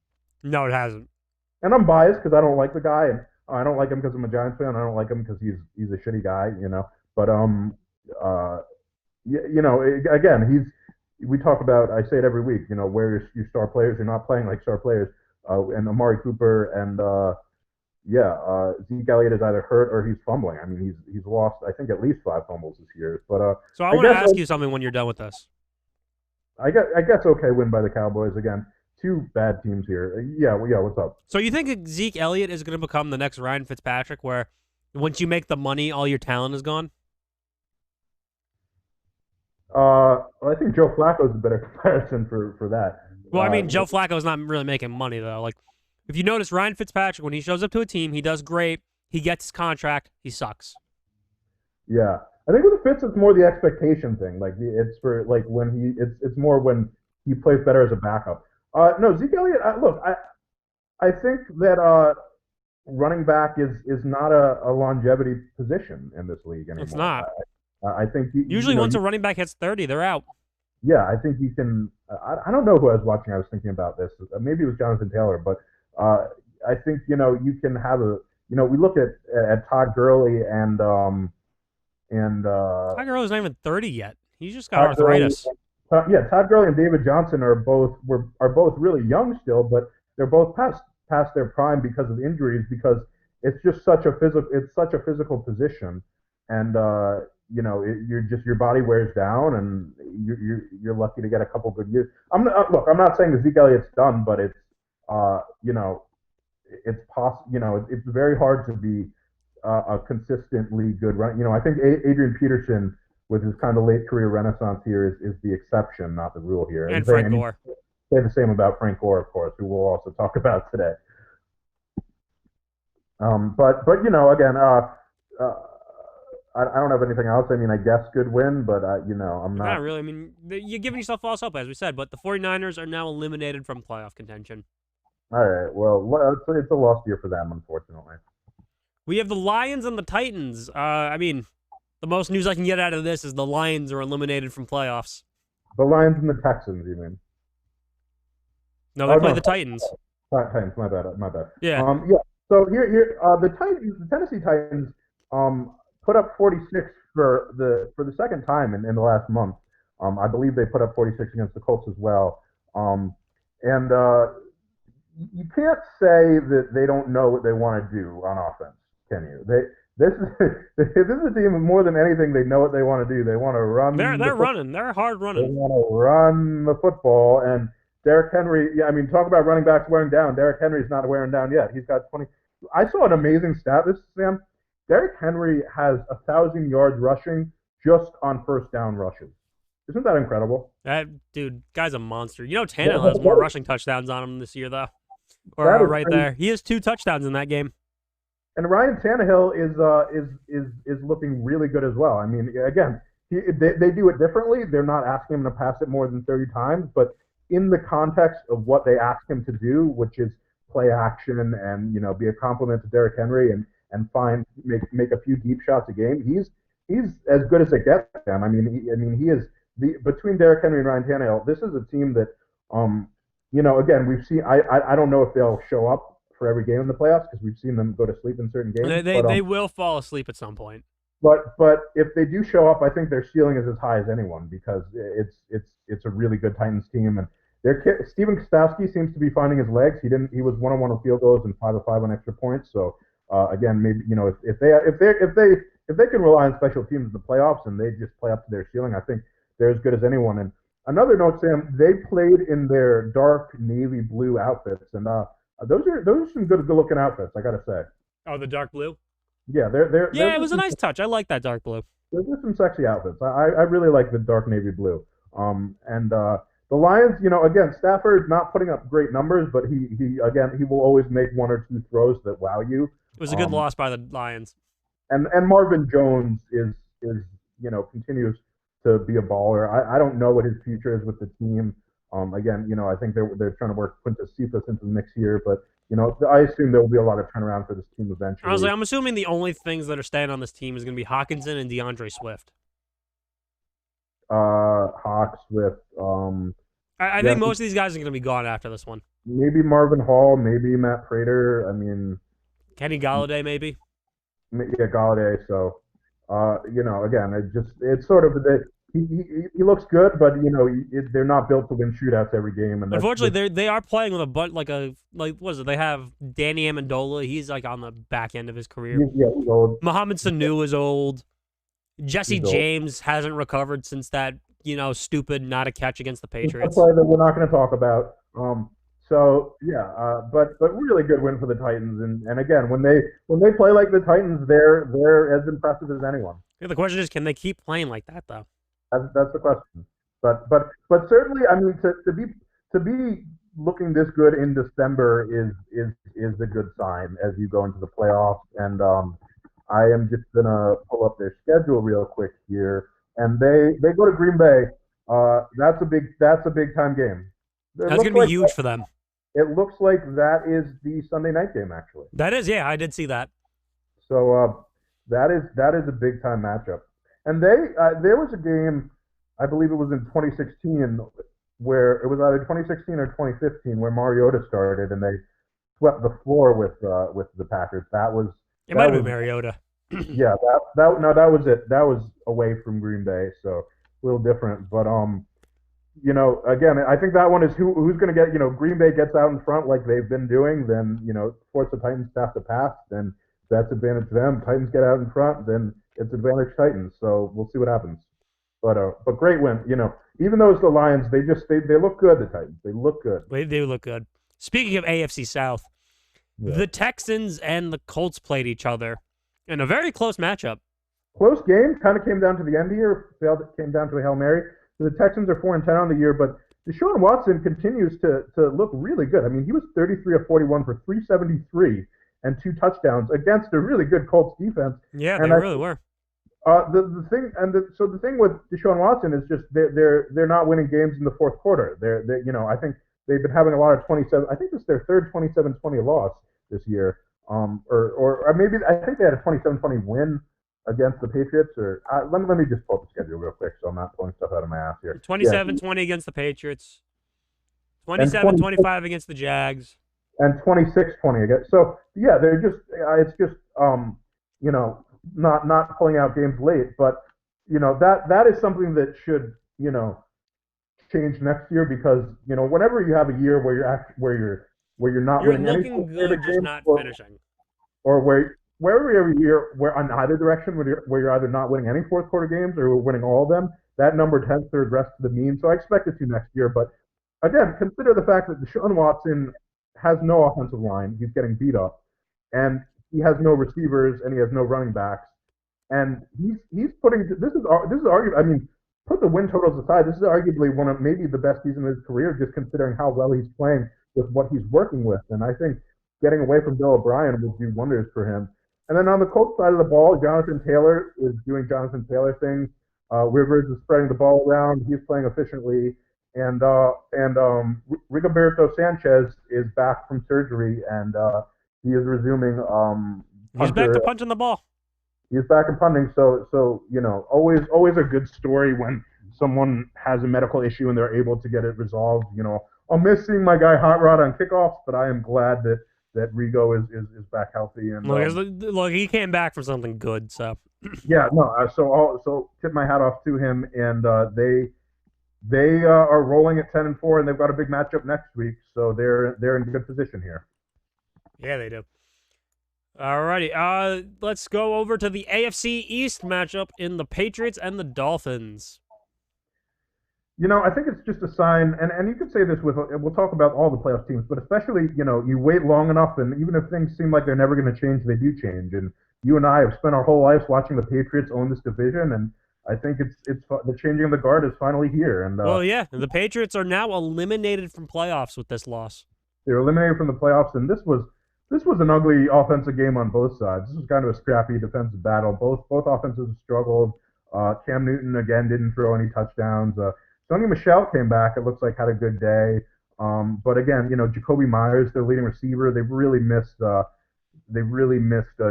B: No, it hasn't.
A: And I'm biased because I don't like the guy, and I don't like him because I'm a Giants fan. I don't like him because he's a shitty guy, But again, we talk about. I say it every week. Where your star players are not playing like star players, and Amari Cooper and Zeke Elliott is either hurt or he's fumbling. I mean, he's lost, I think, at least 5 fumbles this year. But
B: so I want to ask you something when you're done with this.
A: I guess okay win by the Cowboys again. 2 bad teams here. Yeah, what's up?
B: So you think Zeke Elliott is going to become the next Ryan Fitzpatrick, where once you make the money, all your talent is gone?
A: Well, I think Joe Flacco is a better comparison for that.
B: Well, I mean, Joe Flacco's not really making money though. If you notice, Ryan Fitzpatrick, when he shows up to a team, he does great. He gets his contract. He sucks.
A: Yeah, I think with the Fitz, it's more the expectation thing. It's for when it's more when he plays better as a backup. No, Zeke Elliott. Look, I think that running back is not a longevity position in this league anymore.
B: It's not.
A: I think
B: usually once a running back hits 30, they're out.
A: Yeah, I think you can. I don't know who I was watching. I was thinking about this. Maybe it was Jonathan Taylor, but I think you can have we look at Todd Gurley and Todd
B: Gurley's not even 30 yet. He's just got arthritis.
A: Todd Gurley and David Johnson are both really young still, but they're both past their prime because of injuries. Because it's just such a physical position, and your body wears down, and you're lucky to get a couple good years. I'm not saying that Zeke Elliott's done, but it's it's possible. It's very hard to be a consistently good run. I think Adrian Peterson, with his kind of late career renaissance here, is the exception, not the rule here.
B: And Frank Gore.
A: Say the same about Frank Gore, of course, who we'll also talk about today. But again, I don't have anything else. I mean, I guess good win, but I'm not.
B: Not really. I mean, you're giving yourself false hope, as we said. But the 49ers are now eliminated from playoff contention.
A: All right. Well, it's a lost year for them, unfortunately.
B: We have the Lions and the Titans. I mean, the most news I can get out of this is the Lions are eliminated from playoffs.
A: The Lions and the Texans, you mean?
B: No, they play the Titans.
A: Titans, my bad.
B: Yeah.
A: So here, the Tennessee Titans, put up 46 for the second time in the last month. I believe they put up 46 against the Colts as well. And you can't say that they don't know what they want to do on offense, can you? This is a team more than anything. They know what they want to do. They want to run.
B: They're running. They're hard running.
A: They want to run the football. And Derrick Henry. Yeah, I mean, talk about running backs wearing down. Derrick Henry's not wearing down yet. He's got 20. I saw an amazing stat. Sam. Derrick Henry has 1,000 yards rushing just on first down rushes. Isn't that incredible?
B: That dude, guy's a monster. You know,
A: That,
B: Tannehill has more
A: that,
B: rushing touchdowns on him this year, though. Or
A: that is
B: right
A: crazy.
B: there, he has 2 touchdowns in that game.
A: And Ryan Tannehill is looking really good as well. I mean, again, they do it differently. They're not asking him to pass it more than 30 times, but in the context of what they ask him to do, which is play action and be a compliment to Derrick Henry and find make a few deep shots a game. He's as good as it gets them. He is between Derrick Henry and Ryan Tannehill. This is a team that again, we've seen. I don't know if they'll show up for every game in the playoffs because we've seen them go to sleep in certain
B: They,
A: games.
B: they they will fall asleep at some point.
A: But if they do show up, I think their ceiling is as high as anyone because it's a really good Titans team and Steven Kostowski seems to be finding his legs. He was 1-on-1 on field goals and 5-of-5 on extra points. So again, maybe if they can rely on special teams in the playoffs and they just play up to their ceiling, I think they're as good as anyone. And another note, Sam, they played in their dark navy blue outfits, and those are some good looking outfits, I gotta say.
B: Oh, the dark blue.
A: Yeah, they're
B: Yeah, it was a nice touch. I like that dark blue.
A: there's just some sexy outfits. I really like the dark navy blue. And the Lions, again, Stafford not putting up great numbers, but he will always make one or two throws that wow you.
B: It was a good loss by the Lions.
A: And Marvin Jones is continues to be a baller. I don't know what his future is with the team. Again, I think they're trying to work Quintus Cephas into the mix here, but I assume there will be a lot of turnaround for this team eventually.
B: Honestly, I'm assuming the only things that are staying on this team is going to be Hawkinson and DeAndre Swift.
A: Hawk, Swift.
B: I think most of these guys are going to be gone after this one.
A: Maybe Marvin Hall, maybe Matt Prater. I mean,
B: Kenny Galladay, maybe.
A: Yeah, Galladay. So, again, it's sort of he looks good, but they're not built to win shootouts every game. And
B: unfortunately, they are playing with a butt like what is it? They have Danny Amendola. He's like on the back end of his career.
A: He's old.
B: Mohamed Sanu is old. Jesse
A: He's old.
B: James hasn't recovered since that stupid not a catch against the Patriots.
A: That's a play that we're not going to talk about. So yeah, but really good win for the Titans, and again when they play like the Titans, they're as impressive as anyone.
B: Yeah, the question is, can they keep playing like that though?
A: That's the question. But certainly, I mean, to be looking this good in December is a good sign as you go into the playoffs. And I am just gonna pull up their schedule real quick here, and they go to Green Bay. That's a big time game.
B: That's gonna be huge for them.
A: It looks like that is the Sunday night game, actually.
B: That is, yeah, I did see that.
A: So that is a big time matchup. And there was a game, I believe it was in 2016, where it was either 2016 or 2015, where Mariota started and they swept the floor with the Packers.
B: It might have been Mariota.
A: Yeah, that was it. That was away from Green Bay, so a little different. But again, I think that one is who's going to get, Green Bay gets out in front like they've been doing, then, force the Titans to have to pass, then that's advantage to them. Titans get out in front, then it's advantage Titans. So we'll see what happens. But great win. Even though it's the Lions, they look good, the Titans. They look good.
B: They do look good. Speaking of AFC South, the Texans and the Colts played each other in a very close matchup.
A: Close game, kind of came down to the end here. Came down to a Hail Mary. The Texans are 4-10 on the year, but Deshaun Watson continues to look really good. I mean, he was 33 of 41 for 373 and 2 touchdowns against a really good Colts defense.
B: Yeah, they really were.
A: The thing with Deshaun Watson is just they're not winning games in the fourth quarter. I think they've been having a lot of 27. I think this is their third 27-20 loss this year. Or maybe I think they had a 27-20 win against the Patriots. Let me just pull up the schedule real quick so I'm not pulling stuff out of my ass here.
B: 27-20 against the Patriots. 27-25 against the Jags.
A: And 26-20 against. So yeah, they're just it's just not pulling out games late, but that is something that should change next year because whenever you have a year where you're not winning
B: looking good, just not finishing,
A: or wherever every year where on either direction where you're either not winning any fourth quarter games or winning all of them, that number tends to regress to the mean. So I expect it to next year, but again, consider the fact that Deshaun Watson has no offensive line; he's getting beat up, and he has no receivers and he has no running backs, and he's putting this is argued. I mean, put the win totals aside, this is arguably one of maybe the best seasons of his career, just considering how well he's playing with what he's working with. And I think getting away from Bill O'Brien would do wonders for him. And then on the Colts side of the ball, Jonathan Taylor is doing Jonathan Taylor things. Rivers is spreading the ball around. He's playing efficiently. And Rigoberto Sanchez is back from surgery, and he is resuming.
B: He's back to punching the ball.
A: He's back in punting, so always a good story when someone has a medical issue and they're able to get it resolved. I'll miss seeing my guy Hot Rod on kickoffs, but I am glad that Rigo is back healthy. And
B: look, he came back for something good. So
A: yeah, no. So tip my hat off to him, and they are rolling at 10-4, and they've got a big matchup next week, so they're in good position here.
B: Yeah, they do. Alrighty, let's go over to the AFC East matchup in the Patriots and the Dolphins.
A: I think it's just a sign, and you could say this we'll talk about all the playoff teams, but especially, you wait long enough, and even if things seem like they're never going to change, they do change. And you and I have spent our whole lives watching the Patriots own this division, and I think it's the changing of the guard is finally here. And
B: well, yeah, the Patriots are now eliminated from playoffs with this loss.
A: They were eliminated from the playoffs, and this was an ugly offensive game on both sides. This was kind of a scrappy defensive battle. Both offenses struggled. Cam Newton again didn't throw any touchdowns. Sonny Michel came back. It looks like had a good day. But again, Jacoby Myers, their leading receiver, they really missed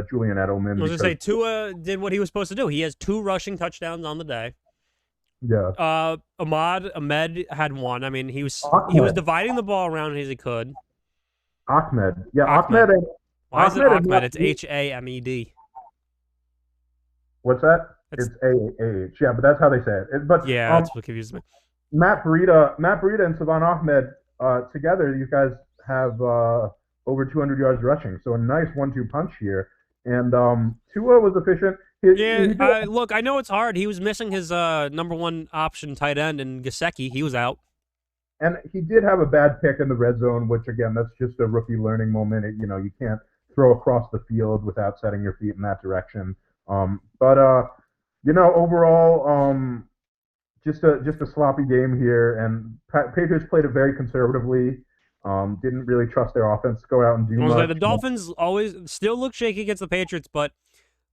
A: Julian Edelman.
B: I was going to say, Tua did what he was supposed to do. He has 2 rushing touchdowns on the day.
A: Yeah.
B: Ahmed had 1. I mean, he was dividing the ball around as he could.
A: Ahmed. Yeah, Ahmed.
B: Why is it Ahmed? It's H-A-M-E-D.
A: What's that? It's A-H. Yeah, but that's how they say it. But
B: yeah, that's what confuses me.
A: Matt Breida and Savon Ahmed together, these guys have over 200 yards rushing. So a nice 1-2 punch here. And Tua was efficient.
B: Look, I know it's hard. He was missing his number 1 option tight end in Gesicki. He was out.
A: And he did have a bad pick in the red zone, which, again, that's just a rookie learning moment. You can't throw across the field without setting your feet in that direction. Overall, just a sloppy game here. And Patriots played it very conservatively. Didn't really trust their offense to go out and do much.
B: The Dolphins always still look shaky against the Patriots, but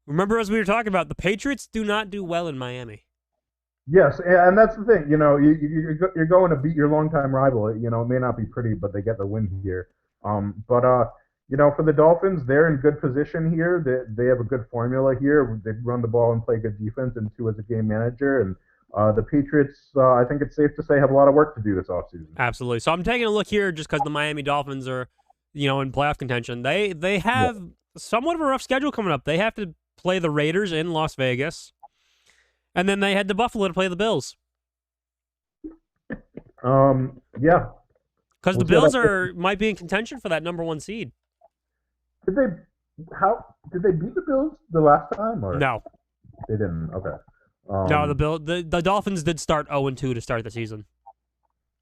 B: remember, as we were talking about, the Patriots do not do well in Miami.
A: Yes, and that's the thing. You're going to beat your longtime rival. It may not be pretty, but they get the win here. For the Dolphins, they're in good position here. They have a good formula here. They run the ball and play good defense, and Tua as a game manager. And the Patriots, I think it's safe to say, have a lot of work to do this offseason.
B: Absolutely. So I'm taking a look here just because the Miami Dolphins are, in playoff contention. They have somewhat of a rough schedule coming up. They have to play the Raiders in Las Vegas. And then they head to Buffalo to play the Bills.
A: Yeah.
B: Because the Bills might be in contention for that number 1 seed.
A: Did they beat the Bills the last time? Or?
B: No.
A: They didn't. Okay.
B: No, the Dolphins did start 0-2 to start the season.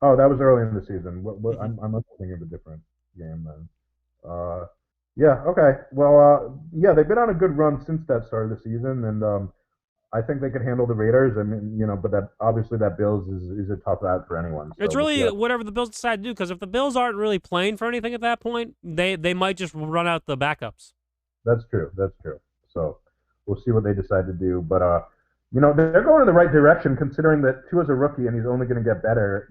A: Oh, that was early in the season. I'm thinking of a different game then. Yeah. Okay. Well, they've been on a good run since that start of the season, and I think they could handle the Raiders. I mean, but that Bills is a tough out for anyone. So
B: it's really whatever the Bills decide to do, because if the Bills aren't really playing for anything at that point, they might just run out the backups.
A: That's true. So we'll see what they decide to do. But they're going in the right direction, considering that Tua's a rookie and he's only going to get better.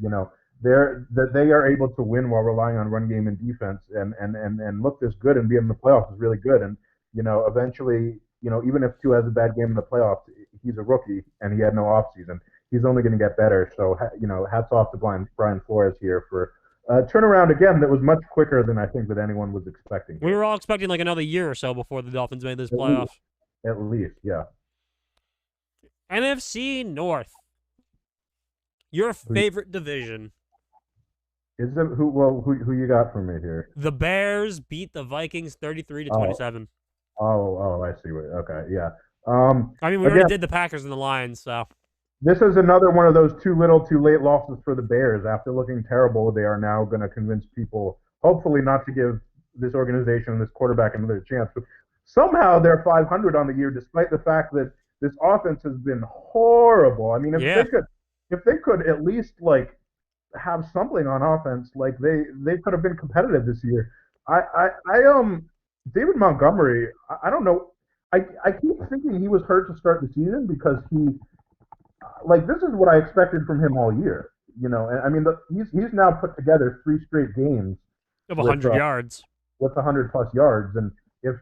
A: They are able to win while relying on run game and defense, and look this good and be in the playoffs is really good. And eventually, even if Tua has a bad game in the playoffs, he's a rookie and he had no offseason. He's only going to get better. So, hats off to Brian Flores here for a turnaround again that was much quicker than I think that anyone was expecting.
B: We were all expecting like another year or so before the Dolphins made this playoff.
A: At least, yeah.
B: NFC North. Your favorite division.
A: Is it who you got for me here?
B: The Bears beat the Vikings 33-27.
A: Oh, I see. Okay, yeah.
B: I mean, we already did the Packers and the Lions, so.
A: This is another one of those too little, too late losses for the Bears. After looking terrible, they are now going to convince people, hopefully not to give this organization and this quarterback another chance. But somehow they're 500 on the year, despite the fact that this offense has been horrible. I mean, if if they could at least like have something on offense, like they could have been competitive this year. David Montgomery, I don't know. I keep thinking he was hurt to start the season because he like this is what I expected from him all year. And I mean he's now put together 3 straight games
B: Of
A: with
B: 100 yards.
A: 100 plus yards, and if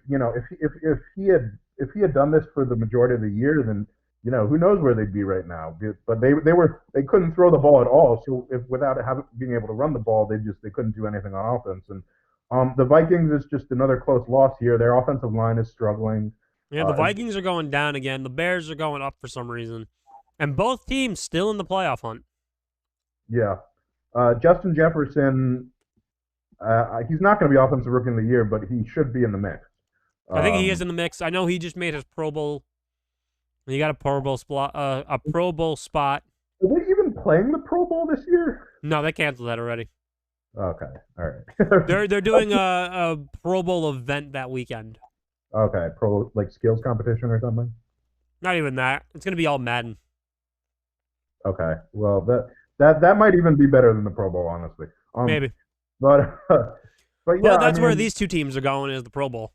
A: he had done this for the majority of the year, then who knows where they'd be right now. But they couldn't throw the ball at all. So if without being able to run the ball, they couldn't do anything on offense. And the Vikings is just another close loss here. Their offensive line is struggling.
B: Yeah, the Vikings are going down again. The Bears are going up for some reason, and both teams still in the playoff hunt.
A: Yeah, Justin Jefferson. He's not going to be offensive rookie of the year, but he should be in the mix.
B: I think he is in the mix. I know he just made his Pro Bowl. He got a Pro Bowl spot. A Pro Bowl spot.
A: Are they even playing the Pro Bowl this year?
B: No, they canceled that already.
A: Okay, all right.
B: They're doing a Pro Bowl event that weekend.
A: Okay, like skills competition or something.
B: Not even that. It's gonna be all Madden.
A: Okay, well that might even be better than the Pro Bowl, honestly.
B: Maybe.
A: But yeah,
B: well, that's where these two teams are going is the Pro Bowl.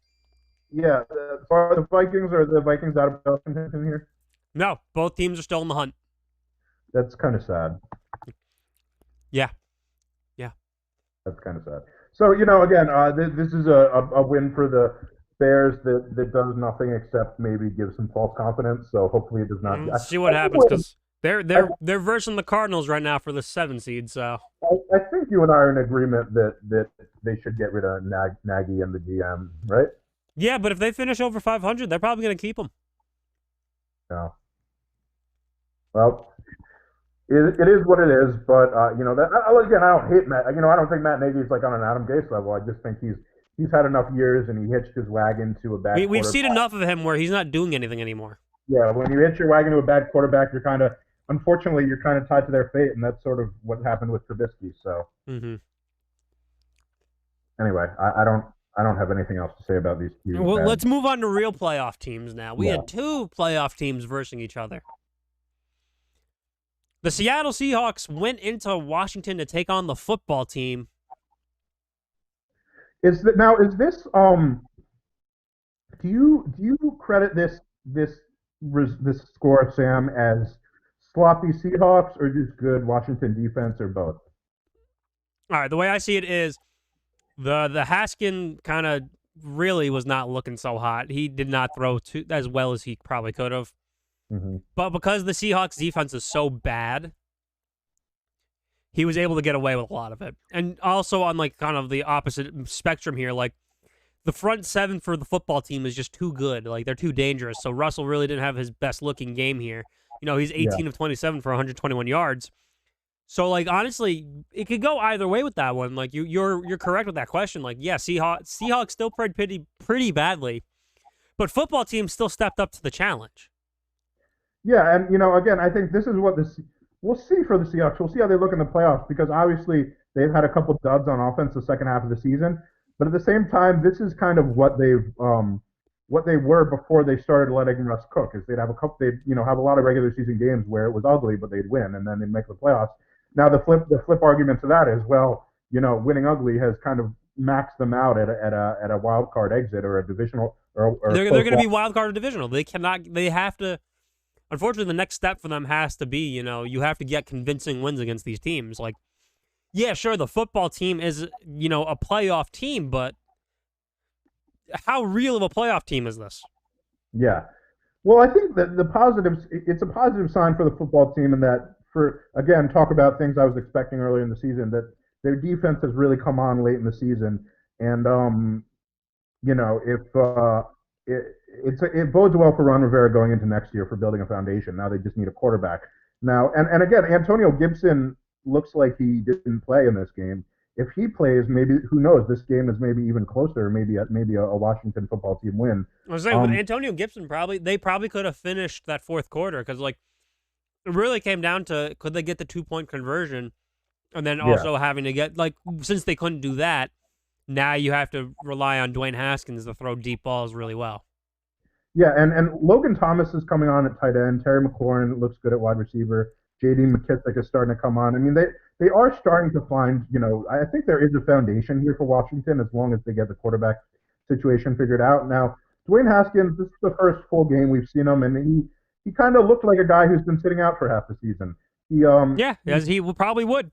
A: Yeah, are the Vikings out of playoff contention here?
B: No, both teams are still in the hunt.
A: That's kind of sad.
B: Yeah.
A: That's kind of sad. So again, this is a win for the Bears that does nothing except maybe give some false confidence. So hopefully it does not.
B: Let's see what happens because they're versing the Cardinals right now for the 7 seed. So
A: I think you and I are in agreement that they should get rid of Nagy and the GM, right?
B: Yeah, but if they finish over 500, they're probably going to keep him.
A: No. Well, it is what it is. But again, I don't hate Matt. I don't think Matt Nagy's like on an Adam Gase level. I just think he's had enough years and he hitched his wagon to a bad.
B: We've seen enough of him where he's not doing anything anymore.
A: Yeah, when you hitch your wagon to a bad quarterback, unfortunately, you're kind of tied to their fate, and that's sort of what happened with Trubisky. So, Anyway, I don't have anything else to say about these two.
B: Well, let's move on to real playoff teams now. We had 2 playoff teams versing each other. The Seattle Seahawks went into Washington to take on the football team.
A: Is this do you credit this score, Sam, as sloppy Seahawks or just good Washington defense or both?
B: All right, the way I see it is the Haskin kind of really was not looking so hot. He did not throw as well as he probably could have. But because the Seahawks defense is so bad, he was able to get away with a lot of it. And also on like kind of the opposite spectrum here, like the front 7 for the football team is just too good. Like they're too dangerous. So Russell really didn't have his best looking game here. He's 18 of 27 for 121 yards. So like honestly, it could go either way with that one. Like you're correct with that question. Like yeah, Seahawks still played pretty badly, but football team still stepped up to the challenge.
A: Yeah, and again, I think this is what we'll see for the Seahawks. We'll see how they look in the playoffs because obviously they've had a couple duds on offense the second half of the season, but at the same time, this is kind of what they were before they started letting Russ cook. Is they'd have have a lot of regular season games where it was ugly, but they'd win and then they'd make the playoffs. Now the flip argument to that is winning ugly has kind of maxed them out at a wild card exit or a divisional or
B: they're going to be wild card or divisional. They have to. Unfortunately, the next step for them has to be, you have to get convincing wins against these teams. Like, yeah, sure, the football team is, a playoff team, but how real of a playoff team is this?
A: Yeah. Well, I think that it's a positive sign for the football team in that, talk about things I was expecting earlier in the season, that their defense has really come on late in the season. And, it bodes well for Ron Rivera going into next year for building a foundation. Now they just need a quarterback. Now, and again, Antonio Gibson looks like he didn't play in this game. If he plays, maybe who knows? This game is maybe even closer. Maybe a Washington football team win.
B: I was saying with Antonio Gibson, they probably could have finished that fourth quarter because it really came down to could they get the 2-point conversion, and then also having to get since they couldn't do that. Now you have to rely on Dwayne Haskins to throw deep balls really well.
A: Yeah, and Logan Thomas is coming on at tight end. Terry McLaurin looks good at wide receiver. J.D. McKissick is starting to come on. I mean, they are starting to find, I think there is a foundation here for Washington as long as they get the quarterback situation figured out. Now, Dwayne Haskins, this is the first full game we've seen him, and he kind of looked like a guy who's been sitting out for half the season.
B: As he probably would.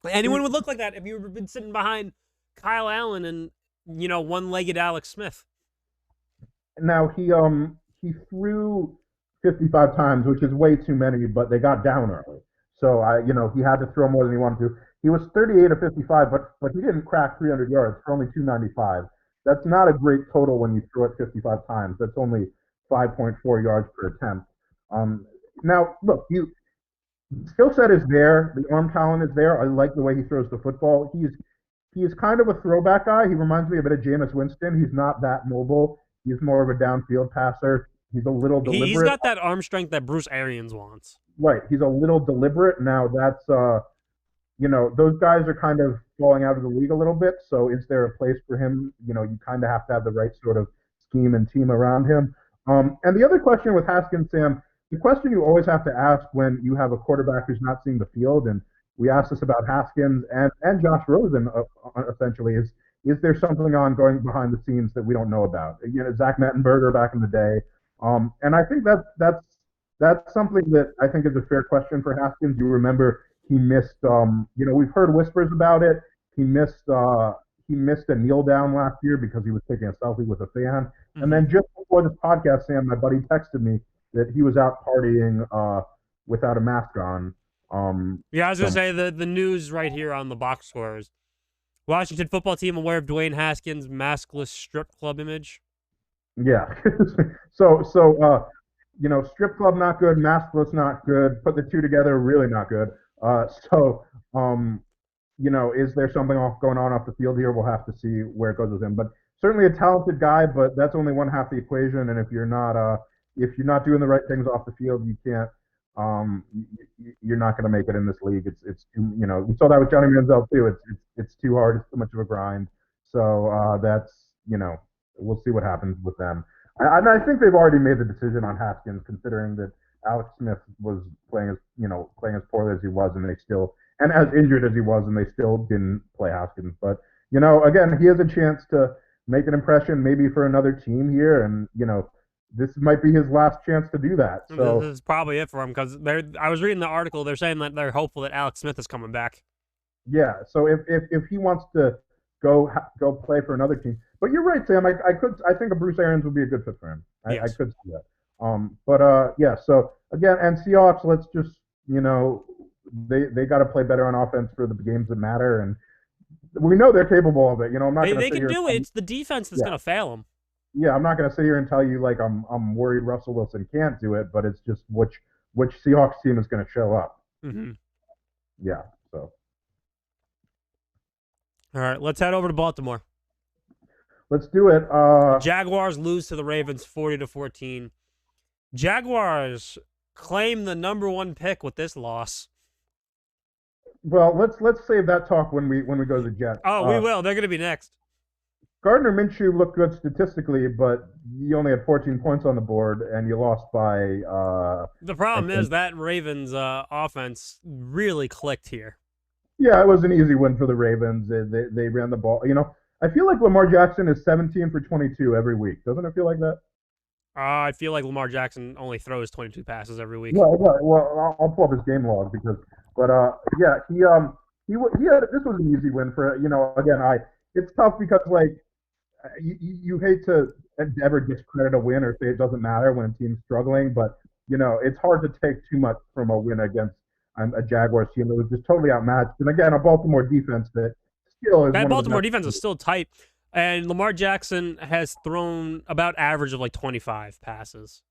B: Anyone would look like that if you've been sitting behind Kyle Allen and one-legged Alex Smith.
A: Now he threw 55 times, which is way too many, but they got down early. So he had to throw more than he wanted to. He was 38 of 55, but he didn't crack 300 yards for only 295. That's not a great total when you throw it 55 times. That's only 5.4 yards per attempt. Now look, skill set is there. The arm talent is there. I like the way he throws the football. He's kind of a throwback guy. He reminds me a bit of Jameis Winston. He's not that mobile. He's more of a downfield passer. He's a little deliberate.
B: He's got that arm strength that Bruce Arians wants.
A: Right. He's a little deliberate. Now that's those guys are kind of falling out of the league a little bit. So is there a place for him? You kind of have to have the right sort of scheme and team around him. And the other question with Haskins, Sam, the question you always have to ask when you have a quarterback who's not seeing the field, and we asked this about Haskins and Josh Rosen essentially, is there something ongoing behind the scenes that we don't know about? Zach Mettenberger back in the day. And I think that's something that I think is a fair question for Haskins. You remember he missed, we've heard whispers about it. He missed a kneel down last year because he was taking a selfie with a fan. Mm-hmm. And then just before this podcast, Sam, my buddy texted me that he was out partying without a mask on.
B: I was going to say the news right here on the box scores. Washington football team aware of Dwayne Haskins' maskless strip club image.
A: Yeah. So strip club not good, maskless not good. Put the two together, really not good. Is there something going on off the field here? We'll have to see where it goes with him. But certainly a talented guy, but that's only one half the equation. And if you're not doing the right things off the field, you can't. You're not going to make it in this league. It's too, we saw that with Johnny Manziel too. It's too hard. It's too much of a grind. So that's, we'll see what happens with them. I think they've already made the decision on Haskins, considering that Alex Smith was playing as poorly as he was, and as injured as he was, and they still didn't play Haskins. But again, he has a chance to make an impression, maybe for another team here, and this might be his last chance to do that. So
B: this is probably it for him, because I was reading the article. They're saying that they're hopeful that Alex Smith is coming back.
A: Yeah. So if he wants to go play for another team, but you're right, Sam. I think a Bruce Arians would be a good fit for him. I could see that. Yeah. So again, and Seahawks, let's just they got to play better on offense for the games that matter, and we know they're capable of it. I'm not.
B: They can do it. It's the defense that's going to fail them.
A: Yeah, I'm not going to sit here and tell you like I'm worried Russell Wilson can't do it, but it's just which Seahawks team is going to show up.
B: Mm-hmm.
A: Yeah. So.
B: All right, let's head over to Baltimore.
A: Let's do it.
B: Jaguars lose to the Ravens 40-14. Jaguars claim the number one pick with this loss.
A: Well, let's save that talk when we go to the Jets.
B: Oh, we will. They're going to be next.
A: Gardner Minshew looked good statistically, but you only had 14 points on the board, and you lost by.
B: The problem is that Ravens offense really clicked here.
A: Yeah, it was an easy win for the Ravens. They ran the ball. I feel like Lamar Jackson is 17 for 22 every week. Doesn't it feel like that?
B: I feel like Lamar Jackson only throws 22 passes every week.
A: Well, I'll pull up his game log he had. This was an easy win for again. It's tough because you hate to ever discredit a win or say it doesn't matter when a team's struggling, but it's hard to take too much from a win against a Jaguars team that was just totally outmatched. And again, a Baltimore defense that still is.
B: That Baltimore defense is still tight, and Lamar Jackson has thrown about average of 25 passes.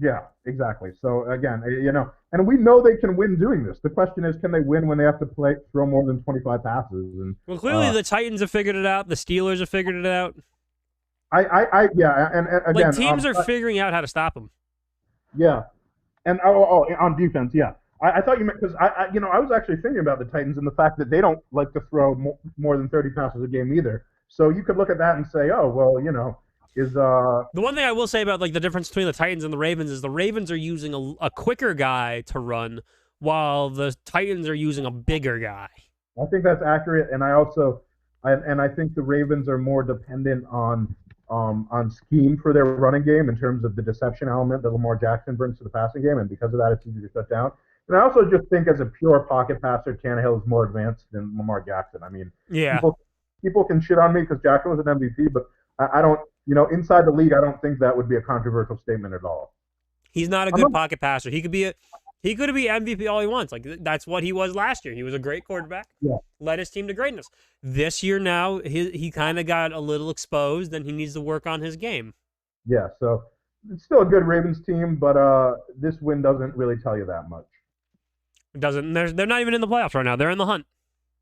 A: Yeah, exactly. So again, and we know they can win doing this. The question is, can they win when they have to throw more than 25 passes? And
B: well, clearly the Titans have figured it out. The Steelers have figured it out.
A: And again,
B: teams are figuring out how to stop them.
A: Yeah, and on defense, yeah. I thought you meant because I was actually thinking about the Titans and the fact that they don't like to throw more than 30 passes a game either. So you could look at that and say, oh well,
B: The one thing I will say about like the difference between the Titans and the Ravens is the Ravens are using a quicker guy to run, while the Titans are using a bigger guy.
A: I think that's accurate, and I think the Ravens are more dependent on scheme for their running game in terms of the deception element that Lamar Jackson brings to the passing game, and because of that, it's easy to shut down. And I also just think as a pure pocket passer, Tannehill is more advanced than Lamar Jackson. I mean,
B: Yeah.
A: people can shit on me because Jackson was an MVP, but I don't, inside the league, I don't think that would be a controversial statement at all.
B: He's not a good pocket passer. He could be MVP all he wants. Like that's what he was last year. He was a great quarterback.
A: Yeah.
B: Led his team to greatness. This year now, he kind of got a little exposed, and he needs to work on his game.
A: Yeah, so it's still a good Ravens team, but this win doesn't really tell you that much.
B: It doesn't. They're not even in the playoffs right now. They're in the hunt.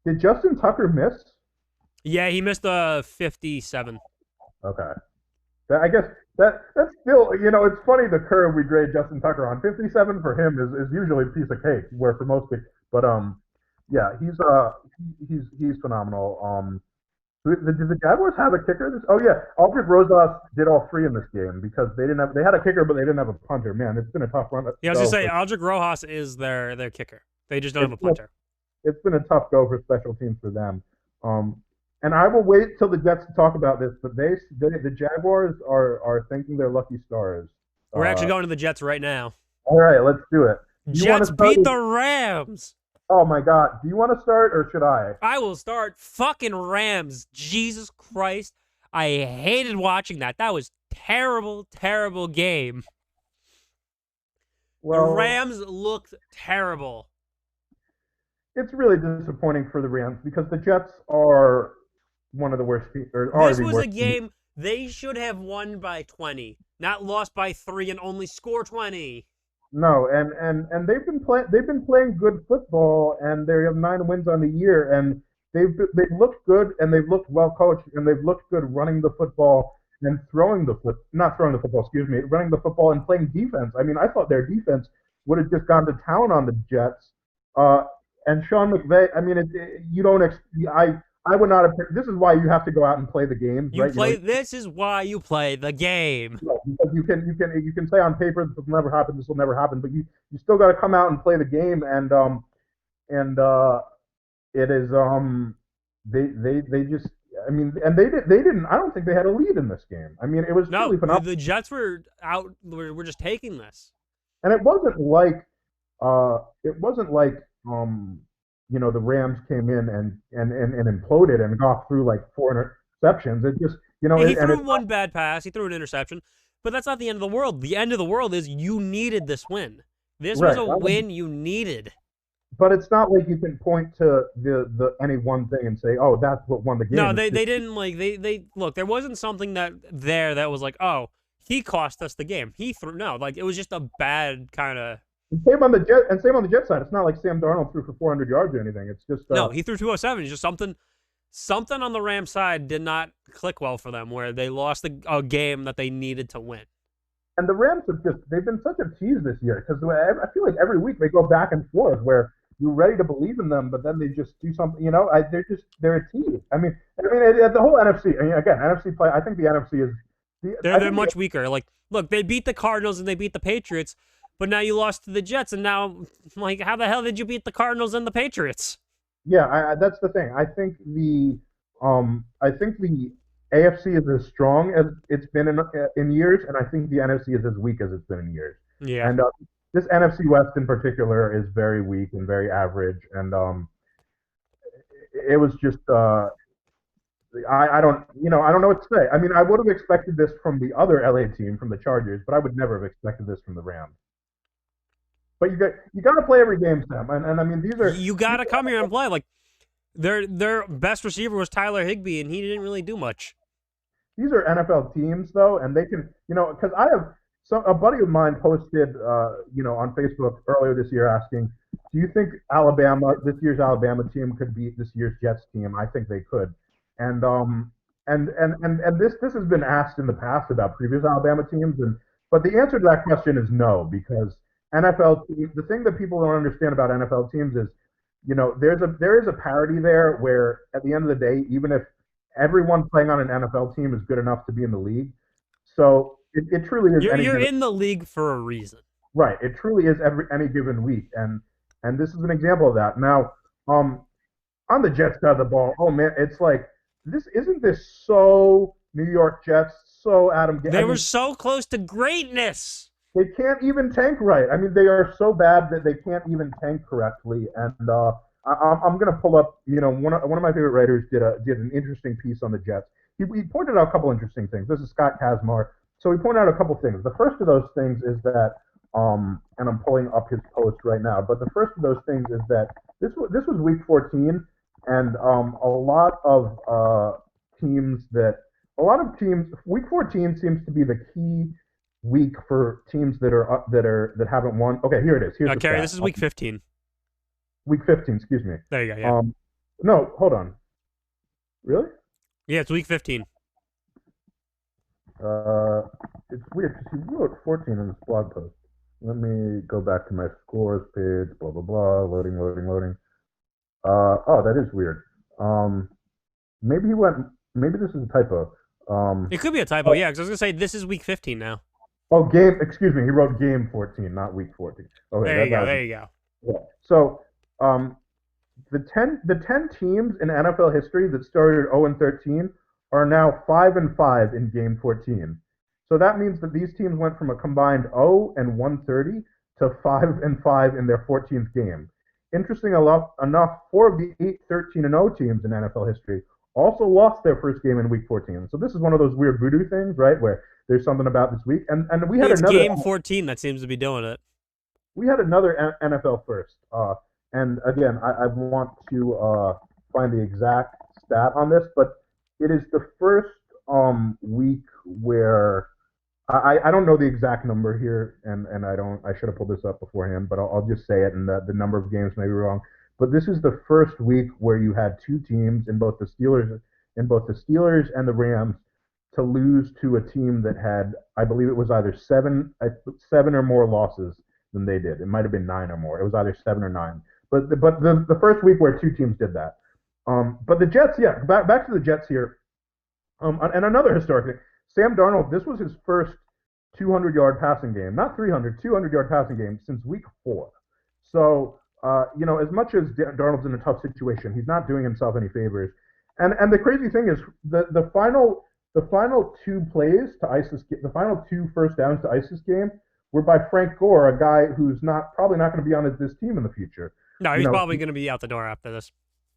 A: Did Justin Tucker miss?
B: Yeah, he missed a 57.
A: Okay. I guess that's still, it's funny the curve we grade Justin Tucker on. 57 for him is usually a piece of cake, where for most people, but yeah, he's phenomenal. Did the Jaguars have a kicker? Oh yeah, Aldrich Rosas did all three in this game because they had a kicker, but they didn't have a punter. Man, it's been a tough run.
B: Yeah, I was gonna say Aldrich Rojas is their kicker. They just don't have a punter.
A: It's been a tough go for special teams for them. And I will wait till the Jets to talk about this, but the Jaguars are thinking they're lucky stars.
B: We're actually going to the Jets right now.
A: All right, let's do it.
B: Jets beat the Rams.
A: Oh my God! Do you want to start or should I?
B: I will start. Fucking Rams. Jesus Christ! I hated watching that. That was terrible, terrible game. Well, the Rams looked terrible.
A: It's really disappointing for the Rams because the Jets are one of the worst teams.
B: This was a game they should have won by 20, not lost by 3 and only score 20.
A: No, and they've been playing good football, and they have 9 wins on the year, and they've looked good, and they've looked well coached, and they've looked good running the football and running the football and playing defense. I mean, I thought their defense would have just gone to town on the Jets. And Sean McVay, I mean, I would not have. This is why you have to go out and play the games.
B: This is why you play the game.
A: Because you can say on paper this will never happen, this will never happen, but you still got to come out and play the game, and it is they just. I mean, and they didn't. I don't think they had a lead in this game. I mean, it was really phenomenal.
B: The Jets were out. We're just taking this,
A: and it wasn't like the Rams came in and imploded and got through like 4 interceptions. It just,
B: he threw one bad pass. He threw an interception, but that's not the end of the world. The end of the world is you needed this win. This was a win you needed.
A: But it's not like you can point to the any one thing and say, oh, that's what won the game.
B: No, they didn't they look. There wasn't something that was like, oh, he cost us the game. He threw it was just a bad kind of.
A: Same on the Jet side. It's not like Sam Darnold threw for 400 yards or anything. It's just
B: no. He threw 207. It's just something on the Rams side did not click well for them, where they lost a game that they needed to win.
A: And the Rams they've been such a tease this year because I feel like every week they go back and forth where you're ready to believe in them, but then they just do something. They're a tease. I mean, the whole NFC. I mean, again, NFC play. I think the NFC is.
B: They're much weaker. Like, look, they beat the Cardinals and they beat the Patriots. But now you lost to the Jets, and now, how the hell did you beat the Cardinals and the Patriots?
A: Yeah, that's the thing. I think the AFC is as strong as it's been in years, and I think the NFC is as weak as it's been in years.
B: Yeah.
A: And this NFC West in particular is very weak and very average, and it was just I don't know what to say. I mean, I would have expected this from the other LA team, from the Chargers, but I would never have expected this from the Rams. But you got to play every game, Sam. And I mean,
B: you got to come here and play. Like their best receiver was Tyler Higbee, and he didn't really do much.
A: These are NFL teams, though, and they can, because I have a buddy of mine posted, on Facebook earlier this year asking, do you think this year's Alabama team could beat this year's Jets team? I think they could. And this has been asked in the past about previous Alabama teams, but the answer to that question is no, because the thing that people don't understand about NFL teams is, there is a parity there where at the end of the day, even if everyone playing on an NFL team is good enough to be in the league, So it truly is any
B: You're
A: given.
B: in the league for a reason.
A: Right. It truly is any given week, and this is an example of that. Now, um, on the Jets side of the ball, oh man, it's like this isn't this so New York Jets, so Adam. I
B: They were
A: mean,
B: so close to greatness.
A: they can't even tank right. I mean, they are so bad that they can't even tank correctly. And I'm going to pull up. One of my favorite writers did an interesting piece on the Jets. He pointed out a couple interesting things. This is Scott Kazmar. So he pointed out a couple things. The first of those things is that, and I'm pulling up his post right now. But the first of those things is that this was week 14, and a lot of teams week 14 seems to be the key week for teams that haven't won. Okay, here it is. Here's the
B: Cary,
A: stat.
B: this is week 15.
A: Week 15, excuse me.
B: There you go. Yeah.
A: No, hold on. Really?
B: Yeah, it's week 15.
A: It's weird because he wrote 14 in his blog post. Let me go back to my scores page. Blah blah blah. Loading, loading, loading. Oh, that is weird. Maybe he went. Maybe this is a typo.
B: It could be a typo, yeah, because I was going to say this is week 15 now.
A: Oh, game. Excuse me. He wrote game 14, not week 14. Okay,
B: There you go. There you go.
A: Yeah. So, the 10 teams in NFL history that started 0-13 are now 5-5 in game 14. So that means that these teams went from a combined 0-130 to 5-5 in their 14th game. Interesting enough, 4 of the 8 13-0 teams in NFL history also lost their first game in week 14. So this is one of those weird voodoo things, right, where there's something about this week. And we had another
B: game 14 that seems to be doing it.
A: We had another NFL first. And again, I want to find the exact stat on this, but it is the first week where I don't know the exact number here, and I should have pulled this up beforehand, but I'll just say it, and the number of games may be wrong. But this is the first week where you had two teams in both the Steelers and the Rams to lose to a team that had, I believe it was either seven or more losses than they did. It might have been 9 or more. It was either 7 or 9. But the first week where two teams did that. But the Jets, yeah, back to the Jets here. And another historic thing, Sam Darnold, this was his first 200-yard passing game, not 300, 200-yard passing game since week 4. So, as much as Darnold's in a tough situation, he's not doing himself any favors. And the crazy thing is the final 2 plays to ice this, the final 2 first downs to ice this game were by Frank Gore, a guy who's probably not going to be on this team in the future.
B: No, he's probably going to be out the door after this.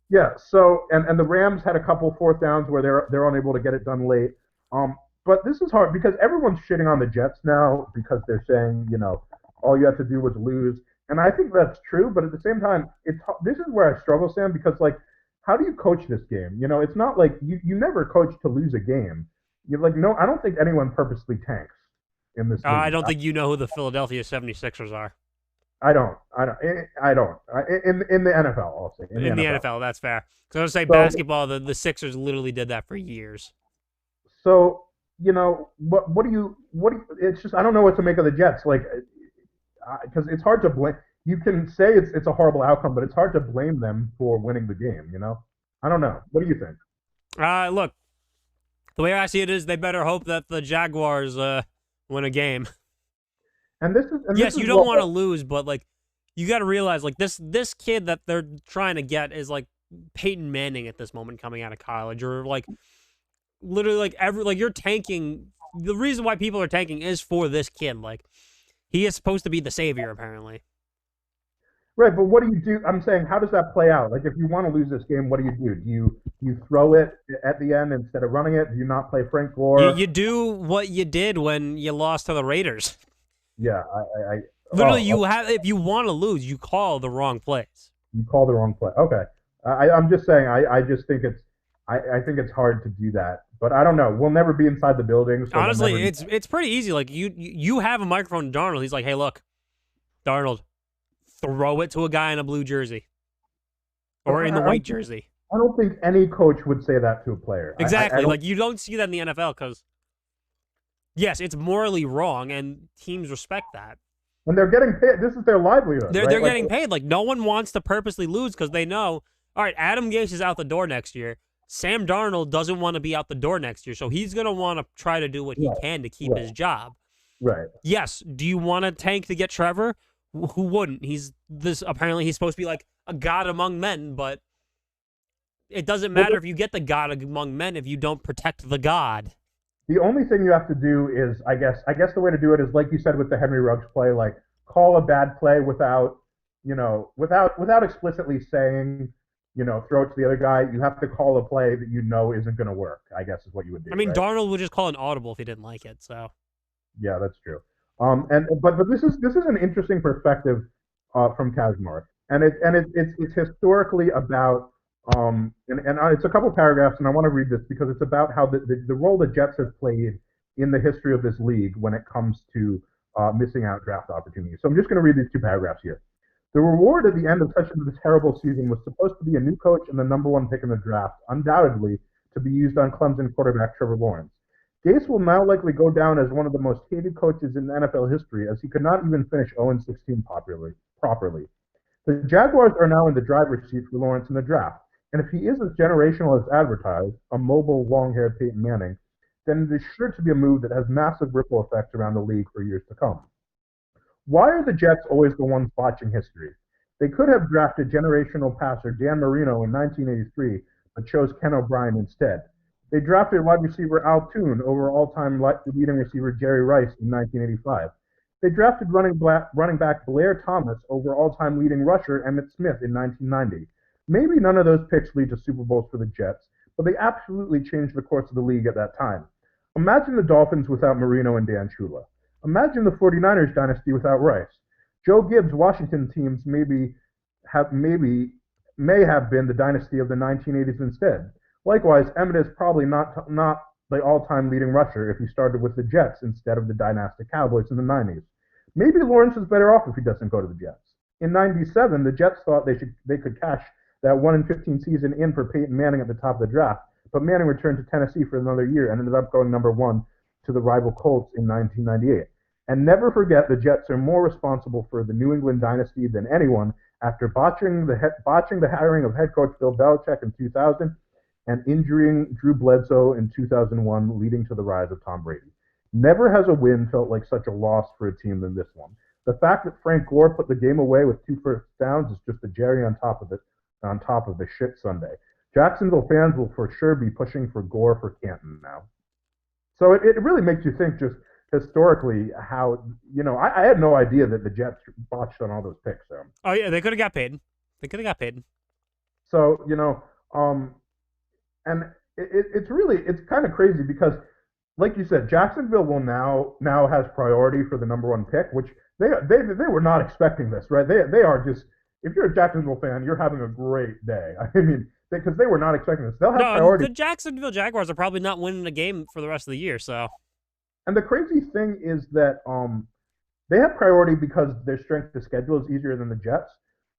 A: Yeah. So, and the Rams had a couple fourth downs where they're unable to get it done late. But this is hard because everyone's shitting on the Jets now because they're saying, all you have to do was lose. And I think that's true, but at the same time, this is where I struggle, Sam, because how do you coach this game? It's not like you never coach to lose a game. No, I don't think anyone purposely tanks in this league.
B: I don't think you know who the Philadelphia 76ers are.
A: I don't. In the NFL, I'll say.
B: In the NFL, that's fair. Because I was going to say basketball, the Sixers literally did that for years.
A: So, what do you, it's just, I don't know what to make of the Jets. Because it's hard to blame. You can say it's a horrible outcome, but it's hard to blame them for winning the game, I don't know. What do you think?
B: Look, the way I see it is they better hope that the Jaguars win a game.
A: And
B: yes, you don't want to lose, but you got to realize this kid that they're trying to get is Peyton Manning at this moment coming out of college, or literally you're tanking. The reason why people are tanking is for this kid. He is supposed to be the savior, apparently.
A: Right, but what do you do? I'm saying, how does that play out? If you want to lose this game, what do? Do you throw it at the end instead of running it? Do you not play Frank Gore?
B: You do what you did when you lost to the Raiders.
A: Yeah,
B: literally, if you want to lose, you call the wrong plays.
A: You call the wrong play. Okay, I'm just saying. I just think I think it's hard to do that, but I don't know. We'll never be inside the building. So
B: honestly, it's pretty easy. You have a microphone to Darnold. He's like, hey, look, Darnold, throw it to a guy in a blue jersey or in the white jersey.
A: I don't think any coach would say that to a player.
B: Exactly. You don't see that in the NFL because, yes, it's morally wrong, and teams respect that.
A: And they're getting paid. This is their livelihood.
B: They're getting paid. No one wants to purposely lose because they know, all right, Adam Gase is out the door next year, Sam Darnold doesn't want to be out the door next year, so he's going to want to try to do what he can to keep his job.
A: Right.
B: Yes. Do you want to tank to get Trevor? Who wouldn't? Apparently he's supposed to be like a god among men, but it doesn't matter if you get the god among men if you don't protect the god.
A: The only thing you have to do is, I guess the way to do it is like you said with the Henry Ruggs play, like call a bad play without explicitly saying, throw it to the other guy. You have to call a play that isn't going to work, I guess is what you would do.
B: I mean,
A: right?
B: Darnold would just call an audible if he didn't like it. So.
A: Yeah, that's true. But this is an interesting perspective from Kazmar, and it's historically about and it's a couple paragraphs, and I want to read this because it's about how the role the Jets have played in the history of this league when it comes to missing out draft opportunities. So I'm just going to read these two paragraphs here. The reward at the end of such a terrible season was supposed to be a new coach and the number one pick in the draft, undoubtedly to be used on Clemson quarterback Trevor Lawrence. Gase will now likely go down as one of the most hated coaches in NFL history, as he could not even finish 0-16 properly. The Jaguars are now in the driver's seat for Lawrence in the draft, and if he is as generational as advertised, a mobile, long-haired Peyton Manning, then it is sure to be a move that has massive ripple effects around the league for years to come. Why are the Jets always the ones botching history? They could have drafted generational passer Dan Marino in 1983, but chose Ken O'Brien instead. They drafted wide receiver Al Toon over all-time leading receiver Jerry Rice in 1985. They drafted running back Blair Thomas over all-time leading rusher Emmitt Smith in 1990. Maybe none of those picks lead to Super Bowls for the Jets, but they absolutely changed the course of the league at that time. Imagine the Dolphins without Marino and Dan Shula. Imagine the 49ers dynasty without Rice. Joe Gibbs' Washington teams may have been the dynasty of the 1980s instead. Likewise, Emmitt is probably not the all-time leading rusher if he started with the Jets instead of the dynastic Cowboys in the 90s. Maybe Lawrence is better off if he doesn't go to the Jets. In 97, the Jets thought they could cash that 1-15 season in for Peyton Manning at the top of the draft, but Manning returned to Tennessee for another year and ended up going number one to the rival Colts in 1998. And never forget, the Jets are more responsible for the New England dynasty than anyone after botching the hiring of head coach Bill Belichick in 2000 and injuring Drew Bledsoe in 2001, leading to the rise of Tom Brady. Never has a win felt like such a loss for a team than this one. The fact that Frank Gore put the game away with 2 first downs is just a cherry on top of the shit Sunday. Jacksonville fans will for sure be pushing for Gore for Canton now. So it really makes you think just historically how, I had no idea that the Jets botched on all those picks. So.
B: Oh, yeah, they could have got paid.
A: So, and it's kind of crazy because, like you said, Jacksonville will now has priority for the number one pick, which they were not expecting this, right? They are just, if you're a Jacksonville fan, you're having a great day. I mean, because they were not expecting this. They'll have priority.
B: The Jacksonville Jaguars are probably not winning a game for the rest of the year. So,
A: and the crazy thing is that they have priority because their strength of schedule is easier than the Jets,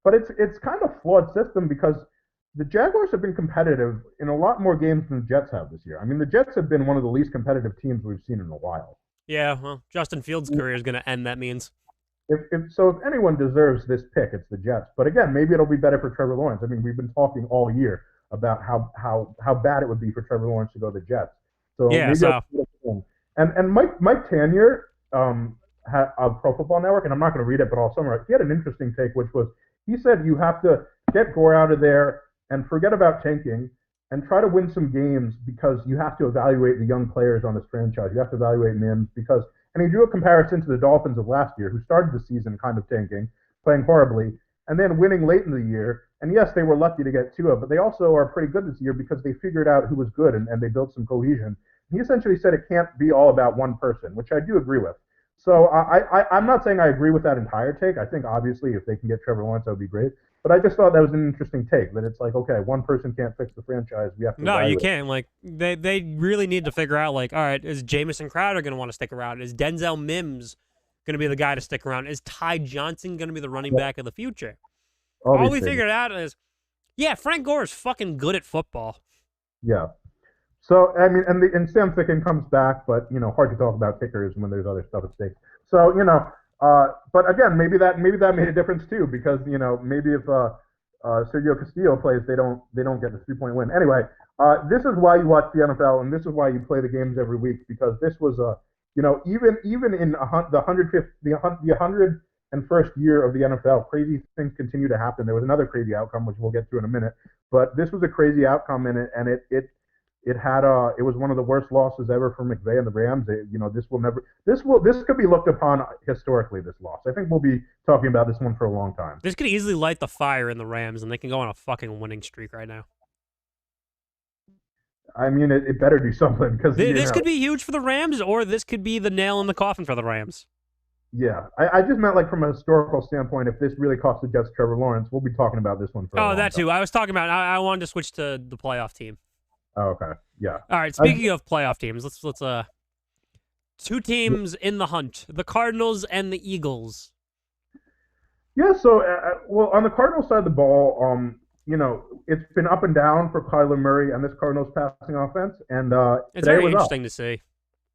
A: but it's kind of a flawed system because the Jaguars have been competitive in a lot more games than the Jets have this year. I mean, the Jets have been one of the least competitive teams we've seen in a while.
B: Yeah, well, Justin Fields' career is going to end, that means.
A: If anyone deserves this pick, it's the Jets. But again, maybe it'll be better for Trevor Lawrence. I mean, we've been talking all year about how bad it would be for Trevor Lawrence to go to the Jets. So
B: yeah,
A: maybe and Mike Tanier of Pro Football Network, and I'm not going to read it, but I'll summarize. He had an interesting take, which was he said you have to get Gore out of there and forget about tanking and try to win some games because you have to evaluate the young players on this franchise. You have to evaluate Mims because, and he drew a comparison to the Dolphins of last year, who started the season kind of tanking, playing horribly, and then winning late in the year. And yes, they were lucky to get Tua, but they also are pretty good this year because they figured out who was good and they built some cohesion. He essentially said it can't be all about one person, which I do agree with. So I'm not saying I agree with that entire take. I think obviously if they can get Trevor Lawrence, that would be great. But I just thought that was an interesting take, that it's like, okay, one person can't fix the franchise. We have to
B: No, you can't. Like, they really need to figure out, like, all right, is Jamison Crowder going to want to stick around? Is Denzel Mims going to be the guy to stick around? Is Ty Johnson going to be the running back of the future? All we figured out is, yeah, Frank Gore is fucking good at football.
A: Yeah. So, I mean, and Sam Ficken comes back, but, hard to talk about kickers when there's other stuff at stake. So, but again, maybe that made a difference too, because maybe if Sergio Castillo plays, they don't get the 3-point win. Anyway, this is why you watch the NFL, and this is why you play the games every week, because this was a even in the 101st year of the NFL, crazy things continue to happen. There was another crazy outcome, which we'll get to in a minute, but this was a crazy outcome, and it was one of the worst losses ever for McVay and the Rams. This could be looked upon historically, this loss. I think we'll be talking about this one for a long time.
B: This could easily light the fire in the Rams, and they can go on a fucking winning streak right now.
A: I mean, it better do something, because
B: this could be huge for the Rams, or this could be the nail in the coffin for the Rams.
A: Yeah, I just meant, like, from a historical standpoint, if this really cost the Jets Trevor Lawrence, we'll be talking about this one for a long
B: that
A: time.
B: too. I was talking about, I wanted to switch to the playoff team.
A: Oh, okay. Yeah.
B: All right, speaking of playoff teams, let's two teams in the hunt, the Cardinals and the Eagles.
A: Yeah, so well, on the Cardinals side of the ball, it's been up and down for Kyler Murray and this Cardinals passing offense, and
B: it's very interesting to see.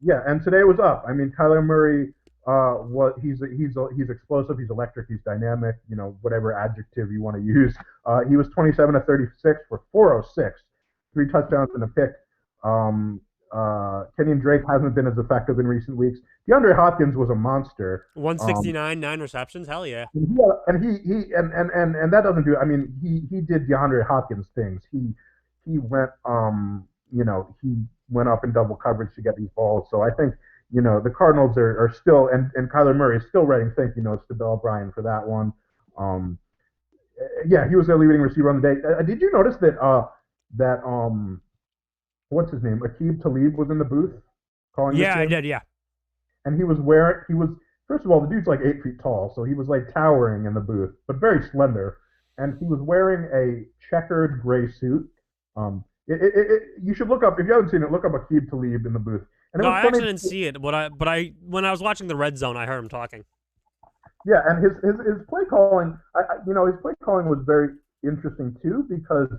A: Yeah, and today it was up. I mean, Kyler Murray, he's explosive, he's electric, he's dynamic, whatever adjective you want to use. He was 27 of 36 for 406, 3 touchdowns and a pick. Kenyon Drake hasn't been as effective in recent weeks. DeAndre Hopkins was a monster.
B: 169, 9 receptions. Hell yeah.
A: And that doesn't do. I mean, he did DeAndre Hopkins things. He went he went up in double coverage to get these balls. So I think the Cardinals are still, and Kyler Murray is still writing thank you notes to Bill O'Brien for that one. Yeah, he was their leading receiver on the day. Did you notice that what's his name? Aqib Talib was in the booth calling.
B: Yeah, I did. Yeah.
A: And first of all, the dude's like 8 feet tall, so he was like towering in the booth, but very slender. And he was wearing a checkered gray suit. You should look up, if you haven't seen it, look up Aqib Talib in the booth. And
B: I actually didn't see it, but when I was watching the Red Zone, I heard him talking.
A: Yeah, and his play calling, his play calling was very interesting too, because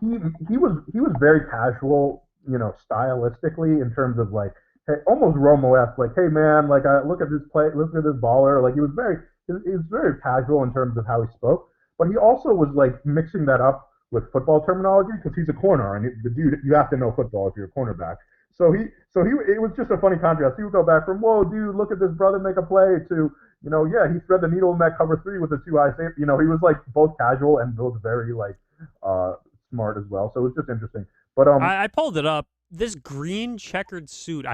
A: he was very casual, stylistically, in terms of like, hey, almost Romo-esque, like, hey man, like, look at this play, look at this baller. Like, he was very casual in terms of how he spoke, but he also was like mixing that up with football terminology, because he's a corner, and the dude, you have to know football if you're a cornerback. So it was just a funny contrast. He would go back from, whoa, dude, look at this brother make a play, to, yeah, he thread the needle in that cover 3 with the 2 eyes. He was like both casual and both very like smart as well. So it was just interesting. But
B: I pulled it up. This green checkered suit.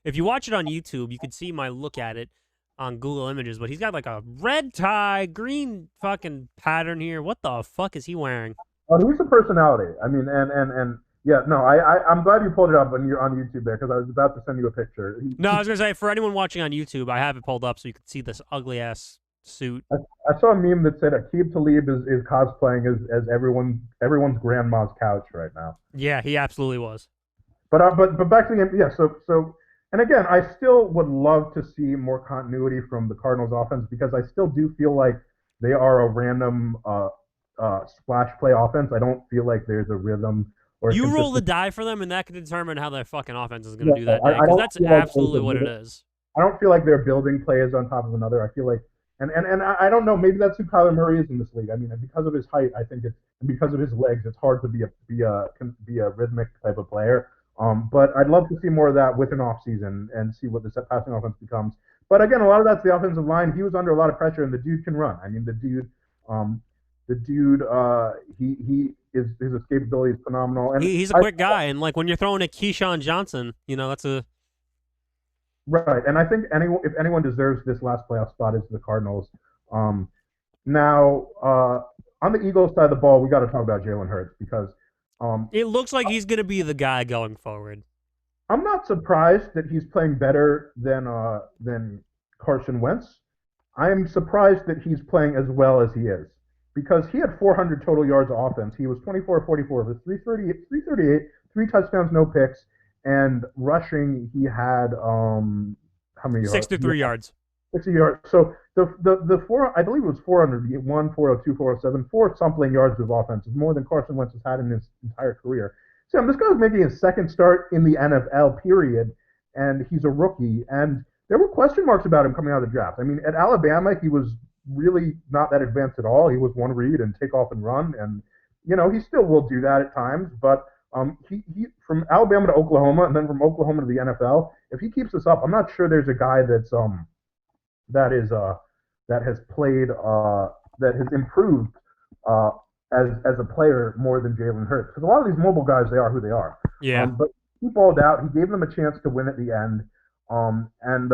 B: If you watch it on YouTube, you can see my look at it on Google Images. But he's got like a red tie, green fucking pattern here. What the fuck is he wearing?
A: He's a personality. I mean, and yeah, no, I'm glad you pulled it up and you're on YouTube there, because I was about to send you a picture.
B: I was gonna say, for anyone watching on YouTube, I have it pulled up so you can see this ugly ass suit.
A: I saw a meme that said Aqib Talib is cosplaying as everyone's grandma's couch right now.
B: Yeah, he absolutely was.
A: But back to the game. Yeah, so and again, I still would love to see more continuity from the Cardinals offense, because I still do feel like they are a random splash play offense. I don't feel like there's a rhythm.
B: You roll the die for them, and that can determine how their fucking offense is going to do that day, because that's absolutely what it is.
A: I don't feel like they're building plays on top of another. I feel like, and I don't know, maybe that's who Kyler Murray is in this league. I mean, because of his height, I think and because of his legs, it's hard to be a rhythmic type of player. But I'd love to see more of that with an off season and see what the passing offense becomes. But again, a lot of that's the offensive line. He was under a lot of pressure, and the dude can run. I mean, his his escapability is phenomenal. And
B: he's a quick guy, and like when you're throwing at Keyshawn Johnson, that's a
A: right. And I think if anyone deserves this last playoff spot, is the Cardinals. Now, on the Eagles side of the ball, we got to talk about Jalen Hurts, because
B: it looks like he's going to be the guy going forward.
A: I'm not surprised that he's playing better than Carson Wentz. I am surprised that he's playing as well as he is, because he had 400 total yards of offense. He was 24-44 with 338, 3 touchdowns, no picks, and rushing he had how many yards?
B: 63 yards.
A: 60 yards. So the four, I believe it was 401, 402, 407, 4 something yards of offense is more than Carson Wentz has had in his entire career. So this guy's making his second start in the NFL, period, and he's a rookie. And there were question marks about him coming out of the draft. I mean, at Alabama, he was really not that advanced at all. He was one read and take off and run, and he still will do that at times. But he from Alabama to Oklahoma and then from Oklahoma to the NFL. If he keeps this up, I'm not sure there's a guy that is that has played that has improved as a player more than Jalen Hurts. Because a lot of these mobile guys, they are who they are.
B: Yeah.
A: But he balled out. He gave them a chance to win at the end. And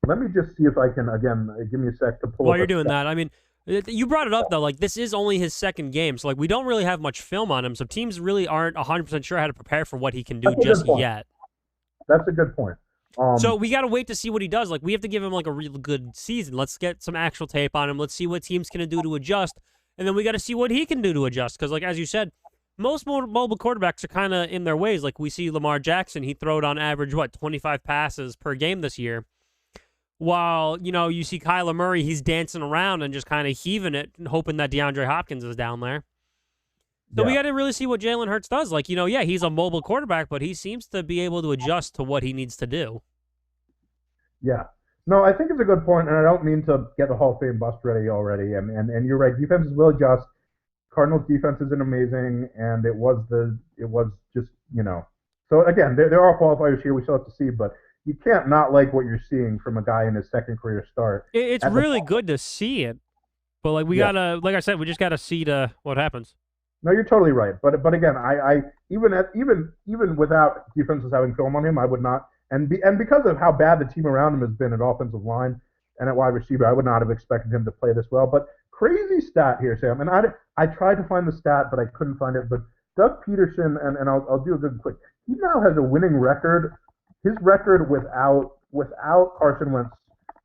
A: let me just see if I can, again, give me a sec to pull.
B: While you're doing that, I mean, you brought it up, though. Like, this is only his second game. So, like, we don't really have much film on him. So teams really aren't 100% sure how to prepare for what he can do just yet.
A: That's a good point.
B: So we got to wait to see what he does. Like, we have to give him, like, a real good season. Let's get some actual tape on him. Let's see what teams can do to adjust. And then we got to see what he can do to adjust. Because, like, as you said, most mobile quarterbacks are kind of in their ways. Like, we see Lamar Jackson. He throwed on average, 25 passes per game this year. While, you see Kyler Murray, he's dancing around and just kind of heaving it and hoping that DeAndre Hopkins is down there. So we got to really see what Jalen Hurts does. Like, he's a mobile quarterback, but he seems to be able to adjust to what he needs to do.
A: Yeah. No, I think it's a good point, and I don't mean to get the Hall of Fame bust ready already. And you're right, defenses will adjust. Cardinals defense isn't amazing, and it was just. So again, there are qualifiers here. We still have to see, but you can't not like what you're seeing from a guy in his second career start.
B: It's really good to see it, but like we gotta, like I said, we just gotta see what happens.
A: No, you're totally right. But again, I even without defenses having film on him, I would not. And because of how bad the team around him has been at offensive line and at wide receiver, I would not have expected him to play this well. But crazy stat here, Sam. And I tried to find the stat, but I couldn't find it. But Doug Peterson, and I'll do a good quick. He now has a winning record. His record without Carson Wentz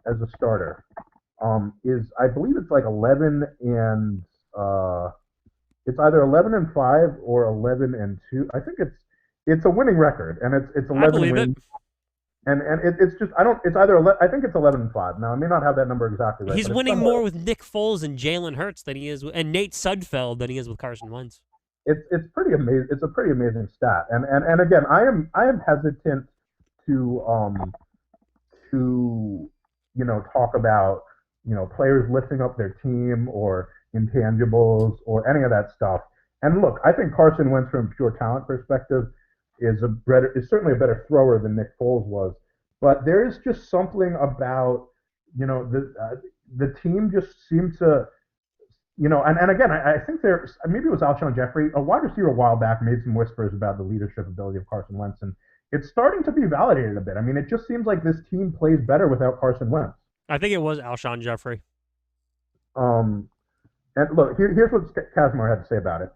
A: as a starter is, I believe it's like 11 and it's either 11-5 or 11-2. I think it's a winning record, and it's 11 wins. And it's just it's either I think it's 11-5. Now I may not have that number exactly right.
B: He's winning more with Nick Foles and Jalen Hurts than he is and Nate Sudfeld than he is with Carson Wentz.
A: It's pretty amazing. It's a pretty amazing stat. And again, I am hesitant to talk about players lifting up their team or intangibles or any of that stuff. And look, I think Carson Wentz from a pure talent perspective is certainly a better thrower than Nick Foles was. But there is just something about the team just seemed to and again I think maybe it was Alshon Jeffrey, a wide receiver a while back, made some whispers about the leadership ability of Carson Wentz, and it's starting to be validated a bit. I mean, it just seems like this team plays better without Carson Wentz.
B: I think it was Alshon Jeffrey.
A: And look, here's what Kazmar had to say about it.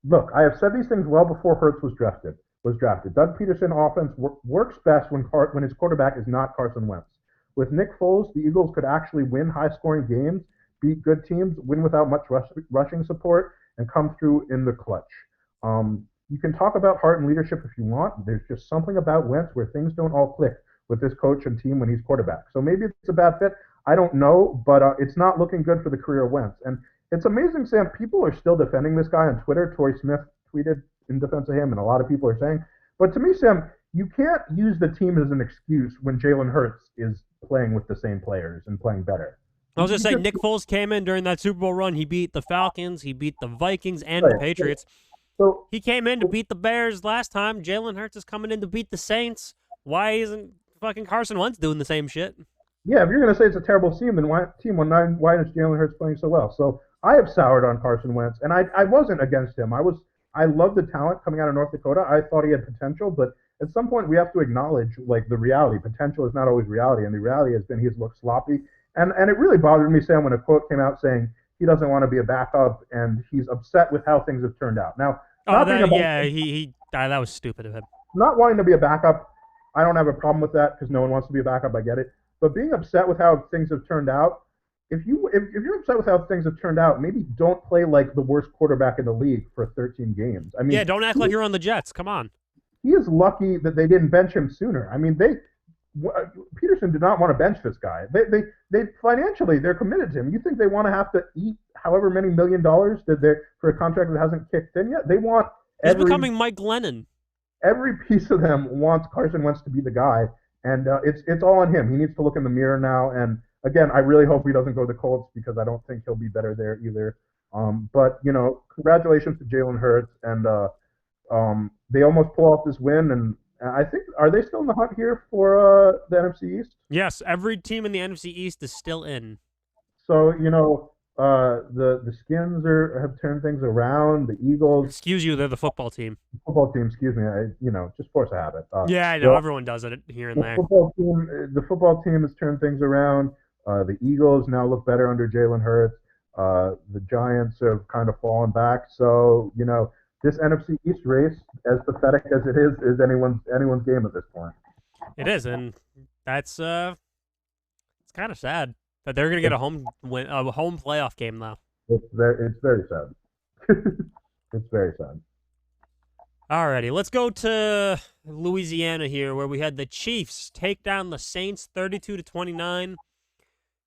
A: Look, I have said these things well before Hurts was drafted. Doug Peterson offense works best when his quarterback is not Carson Wentz. With Nick Foles, the Eagles could actually win high-scoring games, beat good teams, win without much rushing support, and come through in the clutch. You can talk about heart and leadership if you want. There's just something about Wentz where things don't all click with this coach and team when he's quarterback. So maybe it's a bad fit. I don't know, but it's not looking good for the career of Wentz. And it's amazing, Sam, people are still defending this guy on Twitter. Torrey Smith tweeted in defense of him, and a lot of people are saying. But to me, Sam, you can't use the team as an excuse when Jalen Hurts is playing with the same players and playing better.
B: I was just saying, Nick Foles came in during that Super Bowl run. He beat the Falcons, he beat the Vikings, and the Patriots. So he came in to beat the Bears last time. Jalen Hurts is coming in to beat the Saints. Why isn't fucking Carson Wentz doing the same shit?
A: Yeah, if you're going to say it's a terrible team, then why is Jalen Hurts playing so well? So I have soured on Carson Wentz, and I wasn't against him. I love the talent coming out of North Dakota. I thought he had potential, but at some point we have to acknowledge the reality. Potential is not always reality, and the reality has been he's looked sloppy. And it really bothered me, Sam, when a quote came out saying he doesn't want to be a backup and he's upset with how things have turned out. Now,
B: that was stupid of him.
A: Not wanting to be a backup, I don't have a problem with that because no one wants to be a backup. I get it. But being upset with how things have turned out, if you're upset with how things have turned out, maybe don't play like the worst quarterback in the league for 13 games. I mean,
B: don't act like you're on the Jets. Come on.
A: He is lucky that they didn't bench him sooner. I mean, Peterson did not want to bench this guy. They financially they're committed to him. You think they want to have to eat however many $1 million for a contract that hasn't kicked in yet? They want
B: he's becoming Mike Glennon.
A: Every piece of them wants Carson Wentz to be the guy, and it's all on him. He needs to look in the mirror now. And again, I really hope he doesn't go to the Colts because I don't think he'll be better there either. But congratulations to Jalen Hurts, and they almost pull off this win. And I think, are they still in the hunt here for the NFC East?
B: Yes, every team in the NFC East is still in.
A: So the Skins have turned things around. The Eagles,
B: Excuse you, they're the football team.
A: football team, excuse me, just force a habit.
B: Yeah, I know. Everyone does it here and there.
A: The football team has turned things around. The Eagles now look better under Jalen Hurts. The Giants have kind of fallen back. So this NFC East race, as pathetic as it is anyone's game at this point.
B: It is, and that's it's kind of sad that they're going to get a home playoff game though.
A: It's very sad. It's very sad.
B: Alrighty, let's go to Louisiana here, where we had the Chiefs take down the Saints 32-29.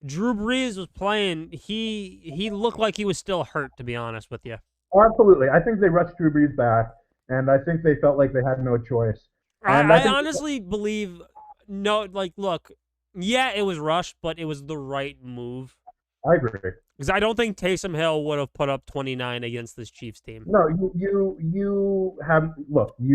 B: Drew Brees was playing. He looked like he was still hurt, to be honest with you.
A: Oh, absolutely. I think they rushed Drew Brees back, and I think they felt like they had no choice. And
B: I honestly believe, look, yeah, it was rushed, but it was the right move.
A: I agree.
B: Because I don't think Taysom Hill would have put up 29 against this Chiefs team.
A: No, you have look, if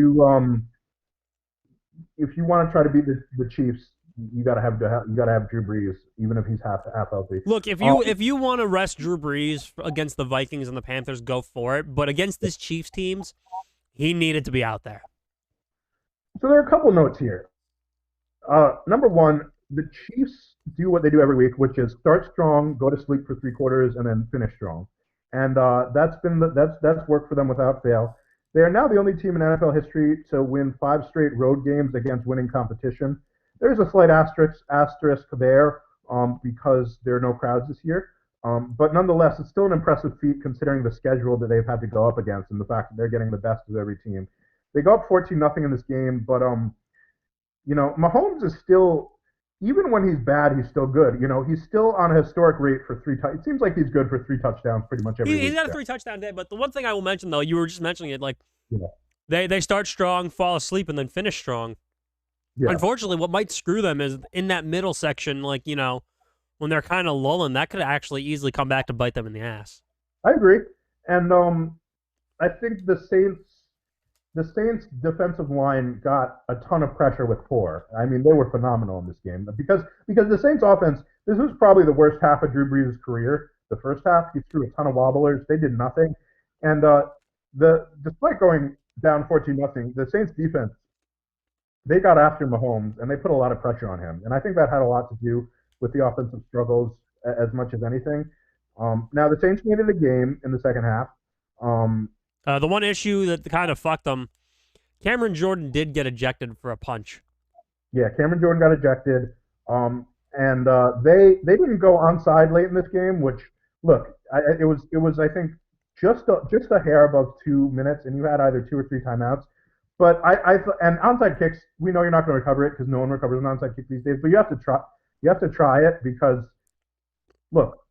A: you want to try to beat the Chiefs, you gotta have Drew Brees, even if he's half healthy.
B: Look, if you want to rest Drew Brees against the Vikings and the Panthers, go for it. But against this Chiefs teams, he needed to be out there.
A: So there are a couple notes here. Number one, the Chiefs do what they do every week, which is start strong, go to sleep for 3 quarters, and then finish strong. And that's worked for them without fail. They are now the only team in NFL history to win 5 straight road games against winning competition. There's a slight asterisk there because there are no crowds this year. But nonetheless, it's still an impressive feat considering the schedule that they've had to go up against and the fact that they're getting the best of every team. They go up 14-0 in this game, but Mahomes is still, even when he's bad, he's still good. He's still on a historic rate for 3 touchdowns. It seems like he's good for 3 touchdowns pretty much every week.
B: He's got a 3 touchdown day, but the one thing I will mention, though, you were just mentioning it, they start strong, fall asleep, and then finish strong. Yeah. Unfortunately, what might screw them is in that middle section, when they're kind of lulling, that could actually easily come back to bite them in the ass.
A: I agree. And I think the Saints defensive line got a ton of pressure with 4. I mean, they were phenomenal in this game because the Saints offense, this was probably the worst half of Drew Brees' career. The first half, he threw a ton of wobblers. They did nothing. And despite going down 14-0, the Saints defense, they got after Mahomes and they put a lot of pressure on him. And I think that had a lot to do with the offensive struggles as much as anything. Now the Saints made it a game in the second half.
B: The one issue that kind of fucked them, Cameron Jordan did get ejected for a punch.
A: Yeah, Cameron Jordan got ejected. And they didn't go onside late in this game, which, look, it was I think just a hair above 2 minutes, and you had either 2 or 3 timeouts. But and onside kicks, we know you're not going to recover it because no one recovers an onside kick these days. But you have to try. You have to try it because, look,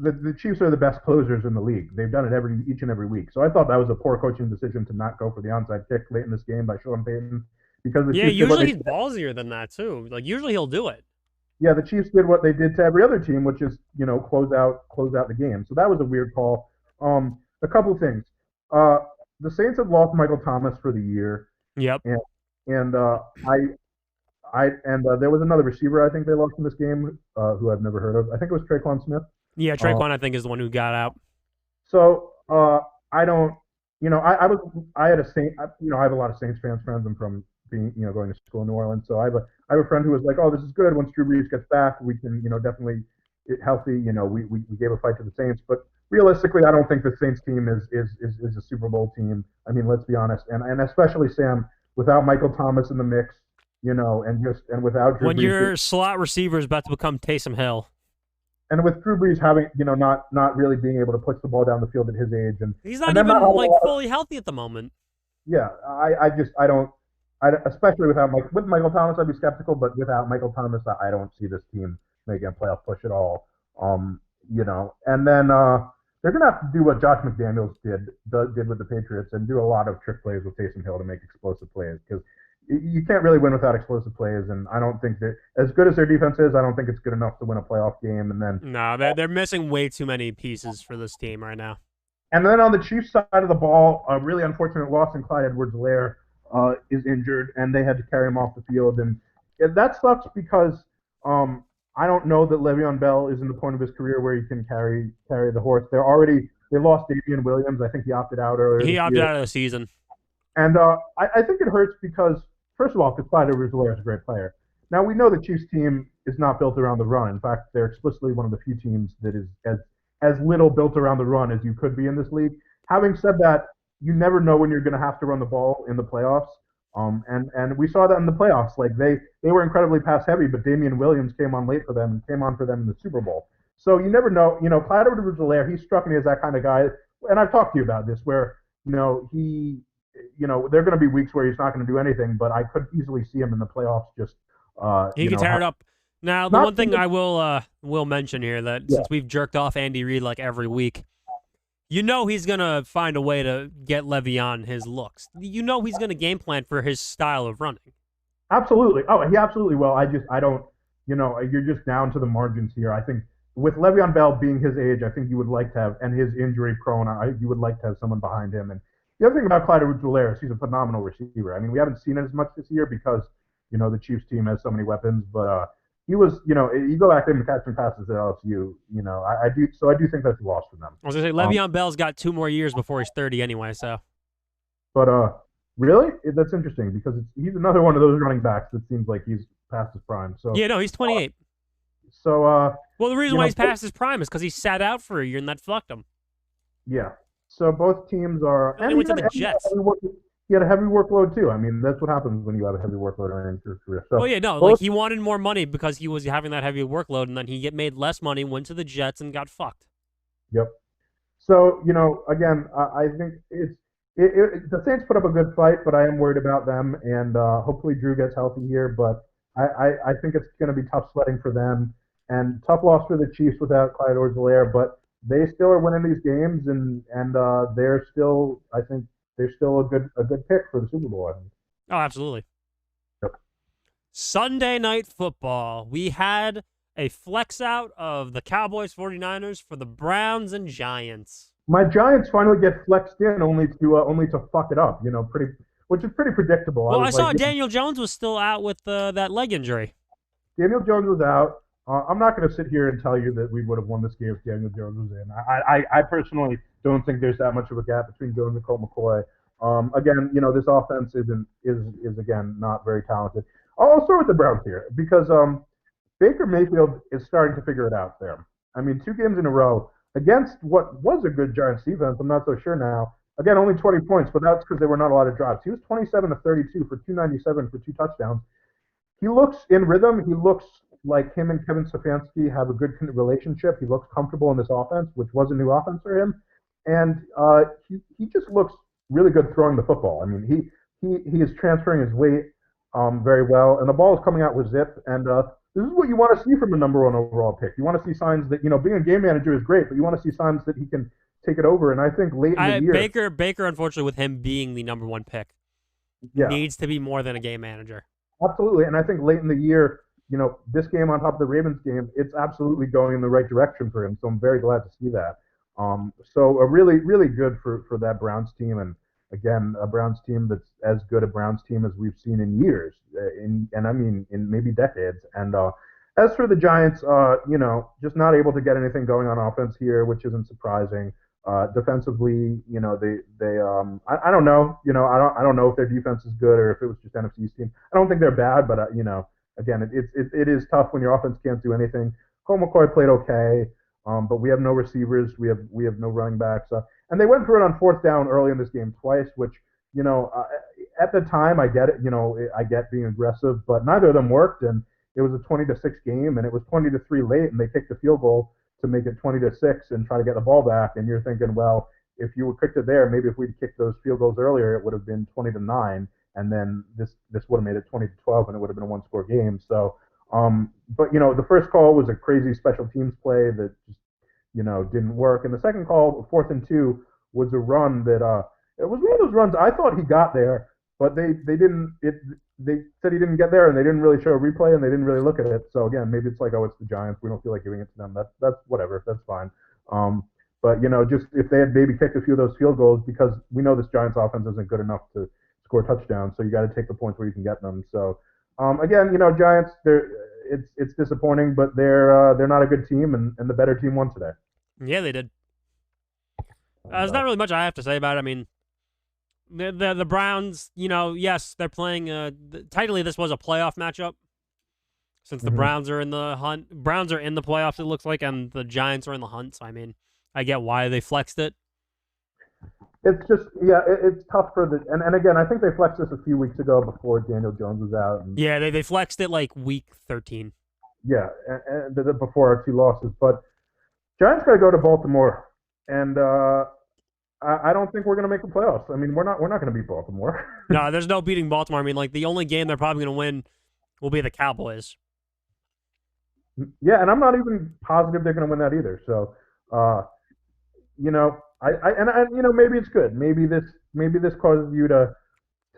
A: the Chiefs are the best closers in the league. They've done it each and every week. So I thought that was a poor coaching decision to not go for the onside kick late in this game by Sean Payton. Because
B: usually he's ballsier than that too. Usually he'll do it.
A: Yeah, the Chiefs did what they did to every other team, which is close out the game. So that was a weird call. A couple of things. The Saints have lost Michael Thomas for the year.
B: Yep.
A: And there was another receiver I think they lost in this game who I've never heard of. I think it was Traquan Smith.
B: Yeah, Traquan I think is the one who got out.
A: So I don't, I had a Saint, I have a lot of Saints friends. I'm from going to school in New Orleans. So I have a friend who was like, oh, this is good. Once Drew Brees gets back, we can definitely get healthy. We gave a fight to the Saints, but realistically, I don't think the Saints team is a Super Bowl team. I mean, let's be honest, and especially Sam without Michael Thomas in the mix, and without Drew
B: when
A: Brees,
B: your slot receiver is about to become Taysom Hill,
A: and with Drew Brees having not really being able to push the ball down the field at his age, and
B: he's not even fully healthy at the moment.
A: Yeah, I don't, especially with Michael Thomas, I'd be skeptical, but without Michael Thomas, I don't see this team making a playoff push at all. And then they're going to have to do what Josh McDaniels did with the Patriots and do a lot of trick plays with Taysom Hill to make explosive plays because you can't really win without explosive plays, and I don't think that as good as their defense is, I don't think it's good enough to win a playoff game.
B: No, they're missing way too many pieces for this team right now.
A: And then on the Chiefs side of the ball, a really unfortunate loss in Clyde Edwards-Helaire is injured, and they had to carry him off the field, and that sucks because I don't know that Le'Veon Bell is in the point of his career where he can carry the horse. They lost Damian Williams. I think he opted out earlier.
B: He opted out of the season.
A: And I think it hurts because, first of all, because Clyde Edwards-Helaire is a great player. Now, we know the Chiefs team is not built around the run. In fact, they're explicitly one of the few teams that is as little built around the run as you could be in this league. Having said that, you never know when you're going to have to run the ball in the playoffs. And we saw that in the playoffs. Like they were incredibly pass heavy, but Damian Williams came on late for them and came on for them in the Super Bowl. So you never know. Clyde Edwards-Helaire, he struck me as that kind of guy. And I've talked to you about this, where there are going to be weeks where he's not going to do anything, but I could easily see him in the playoffs just.
B: He can tear it up. Now, the one thing I will mention here that since we've jerked off Andy Reid like every week, he's going to find a way to get Le'Veon his looks. He's going to game plan for his style of running.
A: Absolutely. Oh, he absolutely will. I don't, you're just down to the margins here. I think with Le'Veon Bell being his age, I think you would like to have, and his injury prone, you would like to have someone behind him. And the other thing about Clyde Edwards-Helaire is he's a phenomenal receiver. I mean, we haven't seen it as much this year because, the Chiefs team has so many weapons, but he was, you go back to him catching passes at LSU, I do think that's a loss for them.
B: I was going to say, Le'Veon Bell's got 2 more years before he's 30 anyway, so.
A: But, really? That's interesting because he's another one of those running backs that seems like he's past his prime. So
B: yeah, no, he's 28.
A: So,
B: well, the reason why he's past his prime is because he sat out for a year and that fucked him.
A: Yeah. So both teams are.
B: And he went to the Jets.
A: He had a heavy workload too. I mean, that's what happens when you have a heavy workload in your career. So,
B: he wanted more money because he was having that heavy workload, and then he made less money, went to the Jets, and got fucked.
A: Yep. So again, I think the Saints put up a good fight, but I am worried about them, and hopefully Drew gets healthy here. But I think it's going to be tough sledding for them, and tough loss for the Chiefs without Clyde Edwards-Helaire, but they still are winning these games, and they're still, I think. They're still a good pick for the Super Bowl, I think.
B: Oh, absolutely.
A: Yep.
B: Sunday Night Football. We had a flex out of the Cowboys 49ers for the Browns and Giants.
A: My Giants finally get flexed in only to fuck it up, which is pretty predictable.
B: Well, I saw Daniel Jones was still out with that leg injury.
A: Daniel Jones was out. I'm not going to sit here and tell you that we would have won this game if Daniel Jones was in. I personally don't think there's that much of a gap between Jones and Colt McCoy. Again, this offense is again not very talented. I'll start with the Browns here because Baker Mayfield is starting to figure it out there. I mean, 2 games in a row against what was a good Giants defense. I'm not so sure now. Again, only 20 points, but that's because there were not a lot of drops. He was 27 to 32 for 297 for 2 touchdowns. He looks in rhythm. He looks like him and Kevin Stefanski have a good relationship. He looks comfortable in this offense, which was a new offense for him. And he just looks really good throwing the football. I mean, he is transferring his weight very well, and the ball is coming out with zip. And this is what you want to see from a number 1 overall pick. You want to see signs that, being a game manager is great, but you want to see signs that he can take it over. And I think late in the year,
B: Baker, unfortunately, with him being the number 1 pick, needs to be more than a game manager.
A: Absolutely, and I think late in the year, this game on top of the Ravens game, it's absolutely going in the right direction for him. So I'm very glad to see that. So a really, really good for that Browns team, and again, a Browns team that's as good a Browns team as we've seen in years, in maybe decades. And as for the Giants, just not able to get anything going on offense here, which isn't surprising. Defensively, I don't know. I don't know if their defense is good or if it was just NFC's team. I don't think they're bad, but again, it is tough when your offense can't do anything. Colt McCoy played okay, but we have no receivers. We have no running backs. And they went for it on 4th down early in this game twice, which, at the time I get it. I get being aggressive, but neither of them worked. And it was a 20-6 game, and it was 20-3 late, and they kicked the field goal to make it 20-6 and try to get the ball back. And you're thinking, well, if you would kicked it there, maybe if we'd kicked those field goals earlier, it would have been 20-9. And then this would have made it 20-12, and it would have been a 1-score game. So, but the first call was a crazy special teams play that just didn't work, and the second call, 4th and 2, was a run that it was one of those runs I thought he got there, but they didn't. They said he didn't get there, and they didn't really show a replay, and they didn't really look at it. So again, maybe it's like, oh, it's the Giants. We don't feel like giving it to them. That's whatever. That's fine. But just if they had maybe kicked a few of those field goals, because we know this Giants offense isn't good enough to score touchdowns, so you got to take the points where you can get them. So again, Giants, it's disappointing, but they're not a good team, and the better team won today.
B: Yeah, they did. There's not really much I have to say about it. I mean, the Browns, yes, they're playing. Technically, this was a playoff matchup, since the Browns are in the hunt. Browns are in the playoffs, it looks like, and the Giants are in the hunt. So, I mean, I get why they flexed it.
A: It's just, it's tough for and again, I think they flexed this a few weeks ago before Daniel Jones was out. And,
B: yeah, they flexed it like week 13.
A: Yeah, and before our 2 losses. But Giants got to go to Baltimore, and I don't think we're going to make the playoffs. I mean, we're not going to beat Baltimore.
B: No, there's no beating Baltimore. I mean, like, the only game they're probably going to win will be the Cowboys.
A: Yeah, and I'm not even positive they're going to win that either. So, maybe it's good. Maybe this causes you to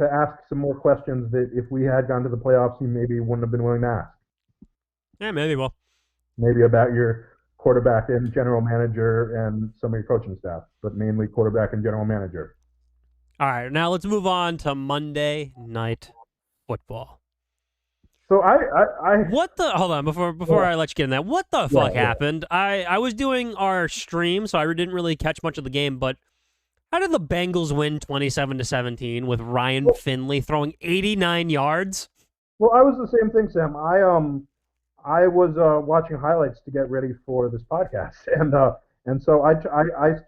A: ask some more questions that if we had gone to the playoffs, you maybe wouldn't have been willing to ask.
B: Yeah, maybe. Well,
A: maybe about your quarterback and general manager and some of your coaching staff, but mainly quarterback and general manager.
B: All right, now let's move on to Monday Night Football.
A: So I
B: what the hold on before I let you get in that. What the fuck happened? I was doing our stream, so I didn't really catch much of the game, but how did the Bengals win 27-17 with Ryan Finley throwing 89 yards?
A: Well, I was the same thing, Sam. I was watching highlights to get ready for this podcast, and so I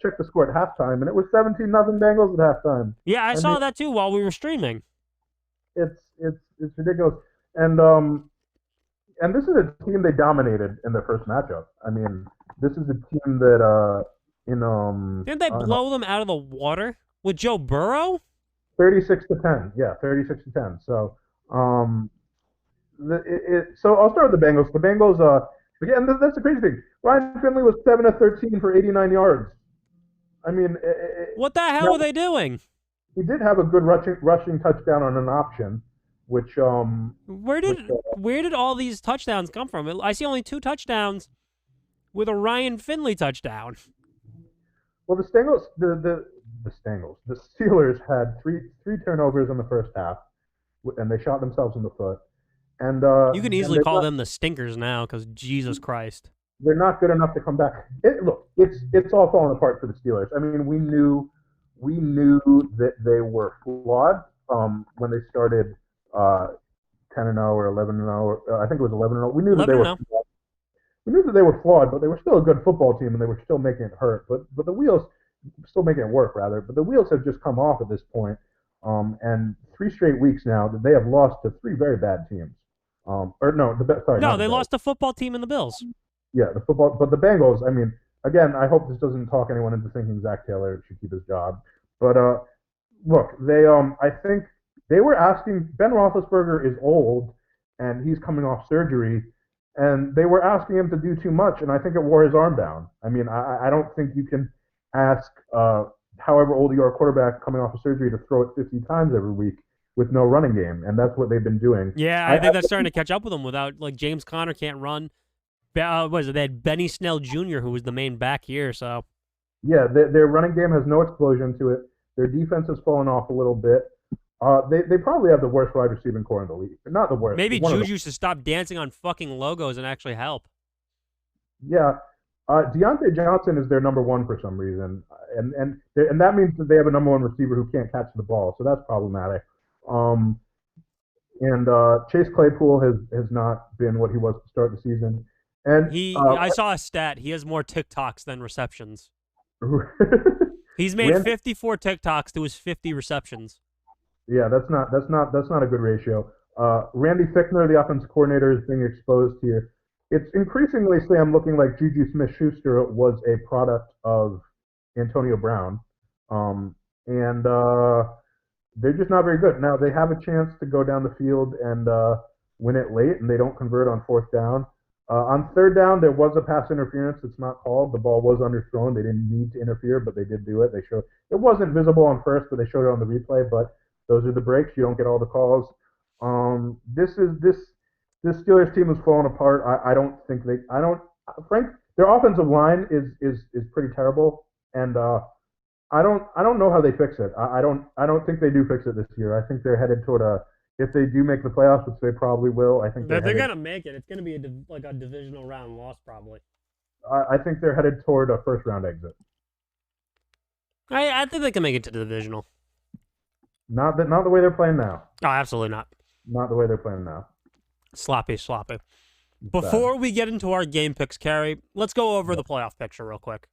A: checked the score at halftime, and it was 17-0 Bengals at halftime.
B: Yeah, I saw that too while we were streaming.
A: It's ridiculous, and this is a team they dominated in their first matchup. I mean, this is a team that
B: didn't they blow them out of the water with Joe Burrow?
A: 36-10, yeah, 36-10. So so I'll start with the Bengals. The Bengals, again, that's the crazy thing. Ryan Finley was 7 of 13 for 89 yards. I mean,
B: what the hell were they doing?
A: He did have a good rushing touchdown on an option, which
B: where did all these touchdowns come from? I see only 2 touchdowns with a Ryan Finley touchdown.
A: Well, the Steelers had three turnovers in the first half, and they shot themselves in the foot. And
B: you can easily call them the stinkers now, because Jesus Christ,
A: they're not good enough to come back. Look, it's all falling apart for the Steelers. I mean, we knew that they were flawed when they started 10-0 or 11-0. I think it was 11-0. We knew that they were flawed. We knew that they were flawed, but they were still a good football team, and they were still making it hurt. But the wheels still making it work, rather. But the wheels have just come off at this point. And 3 straight weeks now that they have lost to 3 very bad teams.
B: They lost the football team and the Bills.
A: Yeah, the football, but the Bengals. I mean, again, I hope this doesn't talk anyone into thinking Zach Taylor should keep his job. But look, I think they were asking. Ben Roethlisberger is old, and he's coming off surgery, and they were asking him to do too much, and I think it wore his arm down. I mean, I don't think you can ask however old you are, a quarterback coming off of surgery, to throw it 50 times every week with no running game, and that's what they've been doing.
B: Yeah, I think that's starting to catch up with them. Without, like, James Conner can't run. What is it? They had Benny Snell Jr., who was the main back here. So
A: yeah, their running game has no explosion to it. Their defense has fallen off a little bit. They probably have the worst wide receiving core in the league. Not the worst.
B: Maybe Juju should stop dancing on fucking logos and actually help.
A: Yeah. Deontay Johnson is their number 1 for some reason, and that means that they have a number 1 receiver who can't catch the ball, so that's problematic. Chase Claypool has not been what he was to start the season. And
B: I saw a stat. He has more TikToks than receptions. He's made 54 TikToks to his 50 receptions. Yeah, that's not a good ratio. Randy Fichtner, the offensive coordinator, is being exposed here. It's increasingly, Sam, looking like Juju Smith-Schuster was a product of Antonio Brown, and they're just not very good. Now, they have a chance to go down the field and win it late, and they don't convert on 4th down. On 3rd down, there was a pass interference that's not called. The ball was underthrown. They didn't need to interfere, but they did do it. They showed it wasn't visible on first, but they showed it on the replay. But
A: Those are the breaks. You don't get all the calls. This Steelers team is falling apart. I don't think they. I don't. Frank, their offensive line is pretty terrible, and I don't know how they fix it. I don't think they do fix it this year. I think they're headed toward a. If they do make the playoffs, which they probably will, I think
B: they're gonna make it. It's gonna be like a divisional round loss probably.
A: I think they're headed toward a first round exit.
B: I think they can make it to the divisional.
A: Not the way they're playing now.
B: Oh, absolutely not.
A: Not the way they're playing now.
B: Sloppy. Before we get into our game picks, Cary, let's go over the playoff picture real quick.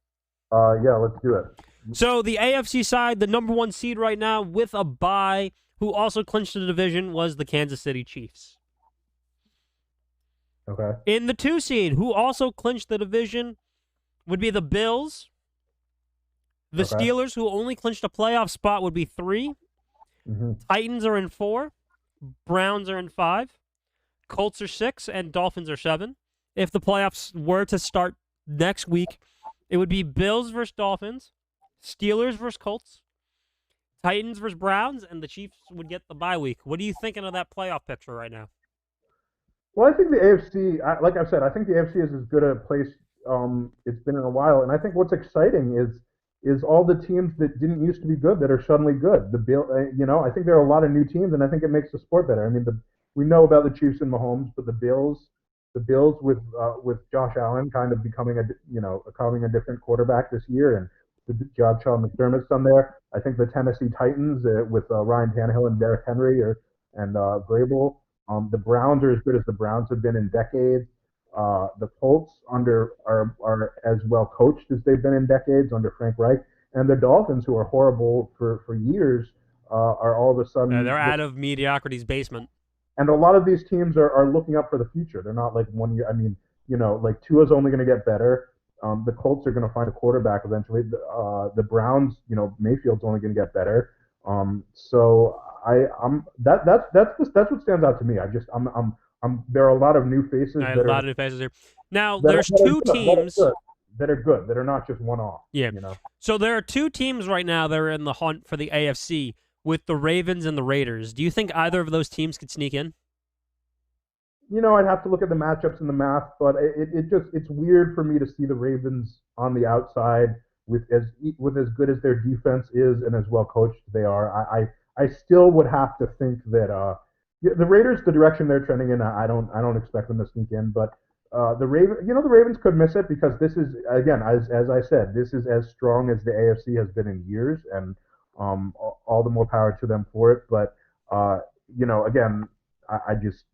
A: Yeah, let's do it.
B: So the AFC side, the number 1 seed right now with a bye, who also clinched the division, was the Kansas City Chiefs.
A: Okay.
B: In the 2 seed, who also clinched the division, would be the Bills. The Steelers, who only clinched a playoff spot, would be 3.
A: Mm-hmm.
B: Titans are in 4. Browns are in 5. Colts are 6, and Dolphins are 7. If the playoffs were to start next week, it would be Bills versus Dolphins, Steelers versus Colts, Titans versus Browns, and the Chiefs would get the bye week. What are you thinking of that playoff picture right now?
A: Well, I think the AFC, like I've said, I think the AFC is as good a place it's been in a while, and I think what's exciting is all the teams that didn't used to be good that are suddenly good. I think there are a lot of new teams, and I think it makes the sport better. I mean, we know about the Chiefs and Mahomes, but the Bills with Josh Allen kind of becoming a different quarterback this year, and the job Sean McDermott's done there. I think the Tennessee Titans with Ryan Tannehill and Derrick Henry and Vrabel. The Browns are as good as the Browns have been in decades. The Colts are as well coached as they've been in decades under Frank Reich, and the Dolphins, who are horrible for years, are all of a sudden
B: they're out of mediocrity's basement.
A: And a lot of these teams are looking up for the future. They're not like 1 year. I mean, like Tua's only going to get better. The Colts are going to find a quarterback eventually. The Browns, Mayfield's only going to get better. So that's what stands out to me. There are a lot of new faces.
B: A lot of new faces here. Now there's 2 teams
A: that are good, that are not just one-off.
B: Yeah. So there are 2 teams right now that are in the hunt for the AFC with the Ravens and the Raiders. Do you think either of those teams could sneak in?
A: I'd have to look at the matchups and the math, but it's weird for me to see the Ravens on the outside with as good as their defense is and as well coached they are. I still would have to think that the Raiders, the direction they're trending in, I don't expect them to sneak in, but the Ravens could miss it because this is, again, as I said, this is as strong as the AFC has been in years, and all the more power to them for it. But again,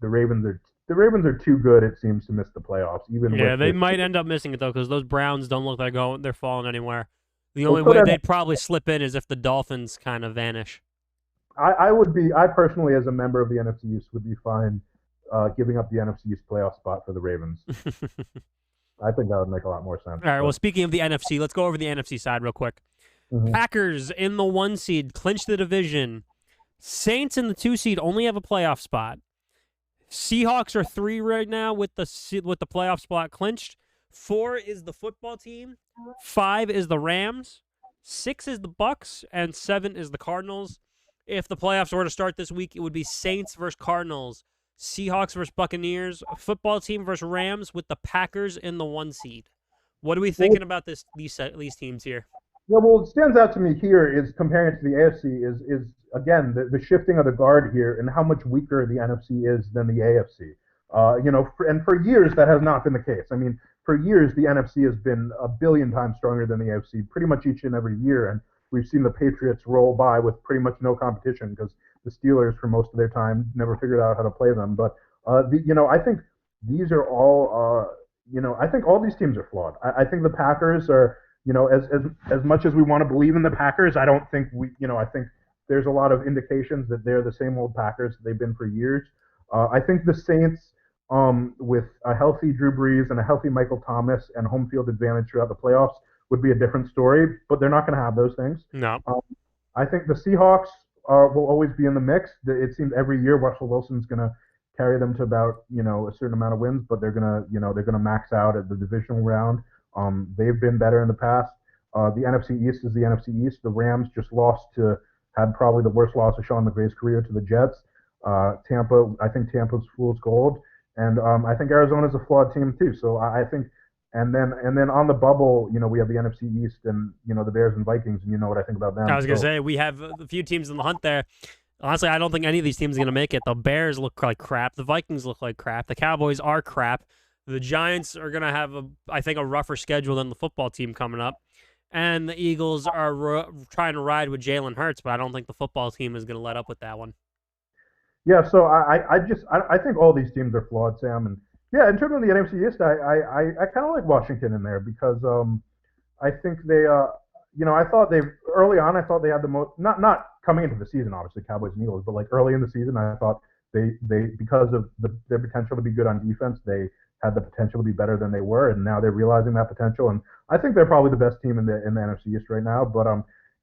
A: the Ravens are too good, it seems, to miss the playoffs.
B: They might end up missing it though, because those Browns don't look like they're falling anywhere. The only way they'd probably slip in is if the Dolphins kind of vanish.
A: I personally, as a member of the NFC East, would be fine giving up the NFC East playoff spot for the Ravens. I think that would make a lot more sense.
B: All right, well, speaking of the NFC, let's go over the NFC side real quick. Mm-hmm. Packers in the 1 seed clinch the division. Saints in the 2 seed only have a playoff spot. Seahawks are 3 right now with the playoff spot clinched. 4 is the football team. 5 is the Rams. 6 is the Bucks, and 7 is the Cardinals. If the playoffs were to start this week, it would be Saints versus Cardinals, Seahawks versus Buccaneers, football team versus Rams, with the Packers in the 1 seed. What are we thinking about these teams here?
A: Yeah, well, what stands out to me here is comparing it to the AFC is again the shifting of the guard here and how much weaker the NFC is than the AFC. And for years that has not been the case. I mean, for years the NFC has been a billion times stronger than the AFC, pretty much each and every year. And we've seen the Patriots roll by with pretty much no competition because the Steelers, for most of their time, never figured out how to play them. But I think these are all. I think all these teams are flawed. I think the Packers are. As much as we want to believe in the Packers, I don't think I think there's a lot of indications that they're the same old Packers they've been for years. I think the Saints, with a healthy Drew Brees and a healthy Michael Thomas and home field advantage throughout the playoffs, would be a different story, but they're not going to have those things.
B: No.
A: I think the Seahawks will always be in the mix. It seems every year Russell Wilson's going to carry them to about a certain amount of wins, but they're going to max out at the divisional round. They've been better in the past. The NFC East is the NFC East. The Rams just lost to had probably the worst loss of Sean McVay's career to the Jets. Tampa, I think Tampa's fool's gold, and I think Arizona's a flawed team too. So I think, and then on the bubble, we have the NFC East and the Bears and Vikings, and you know what I think about them.
B: I was gonna say we have a few teams in the hunt there. Honestly, I don't think any of these teams are gonna make it. The Bears look like crap. The Vikings look like crap. The Cowboys are crap. The Giants are gonna have I think a rougher schedule than the football team coming up. And the Eagles are trying to ride with Jalen Hurts, but I don't think the football team is going to let up with that one.
A: Yeah, so I think all these teams are flawed, Sam. And yeah, in terms of the NFC East, I kind of like Washington in there because I think they I thought they early on I thought they had the most not coming into the season obviously Cowboys and Eagles, but like early in the season I thought they because of their potential to be good on defense, they had the potential to be better than they were, and now they're realizing that potential. And I think they're probably the best team in the NFC East right now. But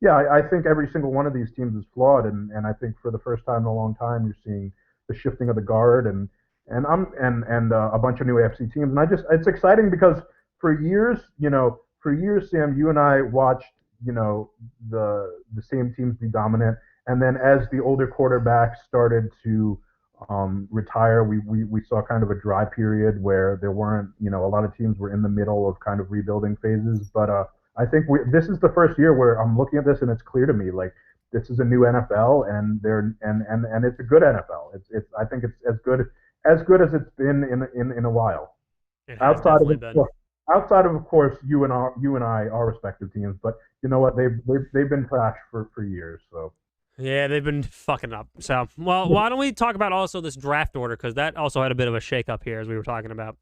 A: yeah, I think every single one of these teams is flawed, and I think for the first time in a long time, you're seeing the shifting of the guard and a bunch of new AFC teams. And it's exciting because for years, Sam, you and I watched, the same teams be dominant, and then as the older quarterbacks started to retire, we saw kind of a dry period where there weren't, a lot of teams were in the middle of kind of rebuilding phases. But I think this is the first year where I'm looking at this and it's clear to me like this is a new NFL and it's a good NFL. I think it's as good as it's been in a while.
B: It has definitely been.
A: Outside of course you and I, our respective teams, but you know what, they've been trash for years. So.
B: Yeah, they've been fucking up. So, well, why don't we talk about also this draft order, because that also had a bit of a shakeup here, as we were talking about.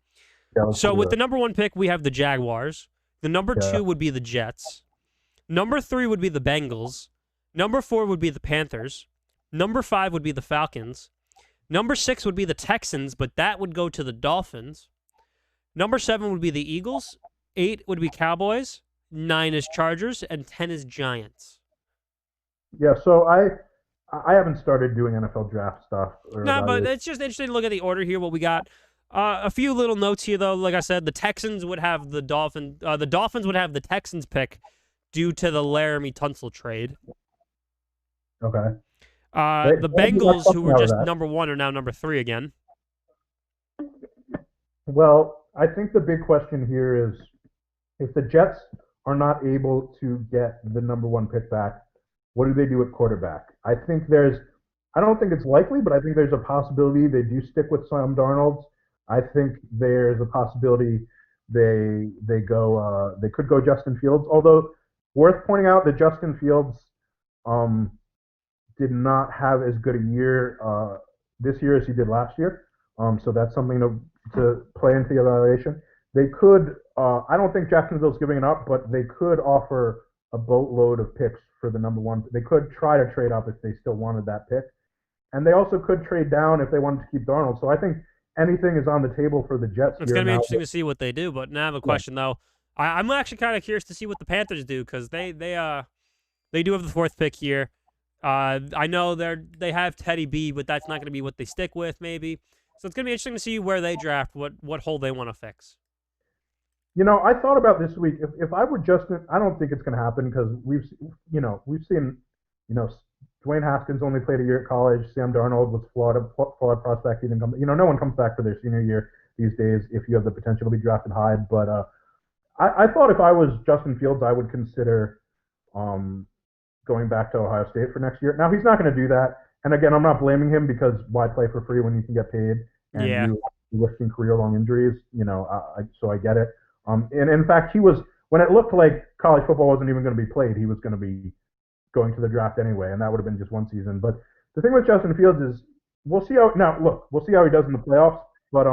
A: Yeah,
B: so, with the number 1 pick, we have the Jaguars. The number 2 would be the Jets. Number 3 would be the Bengals. Number 4 would be the Panthers. Number 5 would be the Falcons. Number 6 would be the Texans, but that would go to the Dolphins. Number 7 would be the Eagles. 8 would be Cowboys. 9 is Chargers, and 10 is Giants.
A: Yeah, so I haven't started doing NFL draft stuff.
B: No, but it's just interesting to look at the order here, what we got. A few little notes here, though. Like I said, the Texans would have the Dolphins. The Dolphins would have the Texans pick due to the Laramie Tunsil trade.
A: Okay.
B: The Bengals, who were just number 1, are now number 3 again.
A: Well, I think the big question here is if the Jets are not able to get the number 1 pick back, what do they do at quarterback? I don't think it's likely, but I think there's a possibility they do stick with Sam Darnold. I think there's a possibility they could go Justin Fields. Although worth pointing out that Justin Fields did not have as good a year this year as he did last year. So that's something to play into the evaluation. They could. I don't think Jacksonville's giving it up, but they could offer a boatload of picks for the number 1. They could try to trade up if they still wanted that pick. And they also could trade down if they wanted to keep Darnold. So I think anything is on the table for the Jets.
B: It's going to be interesting to see what they do. But now I have a question, though. I'm actually kind of curious to see what the Panthers do because they do have the 4th pick here. I know they have Teddy B, but that's not going to be what they stick with, maybe. So it's going to be interesting to see where they draft, what hole they want to fix.
A: I thought about this week. If I were Justin, I don't think it's going to happen because we've seen, Dwayne Haskins only played a year at college. Sam Darnold was flawed prospect. He didn't come. No one comes back for their senior year these days if you have the potential to be drafted high. But I thought if I was Justin Fields, I would consider going back to Ohio State for next year. Now he's not going to do that. And again, I'm not blaming him because why play for free when you can get paid? And you're risking career-long injuries. So I get it. And in fact, he was when it looked like college football wasn't even going to be played, he was going to be going to the draft anyway, and that would have been just one season. But the thing with Justin Fields is we'll see how he does in the playoffs. But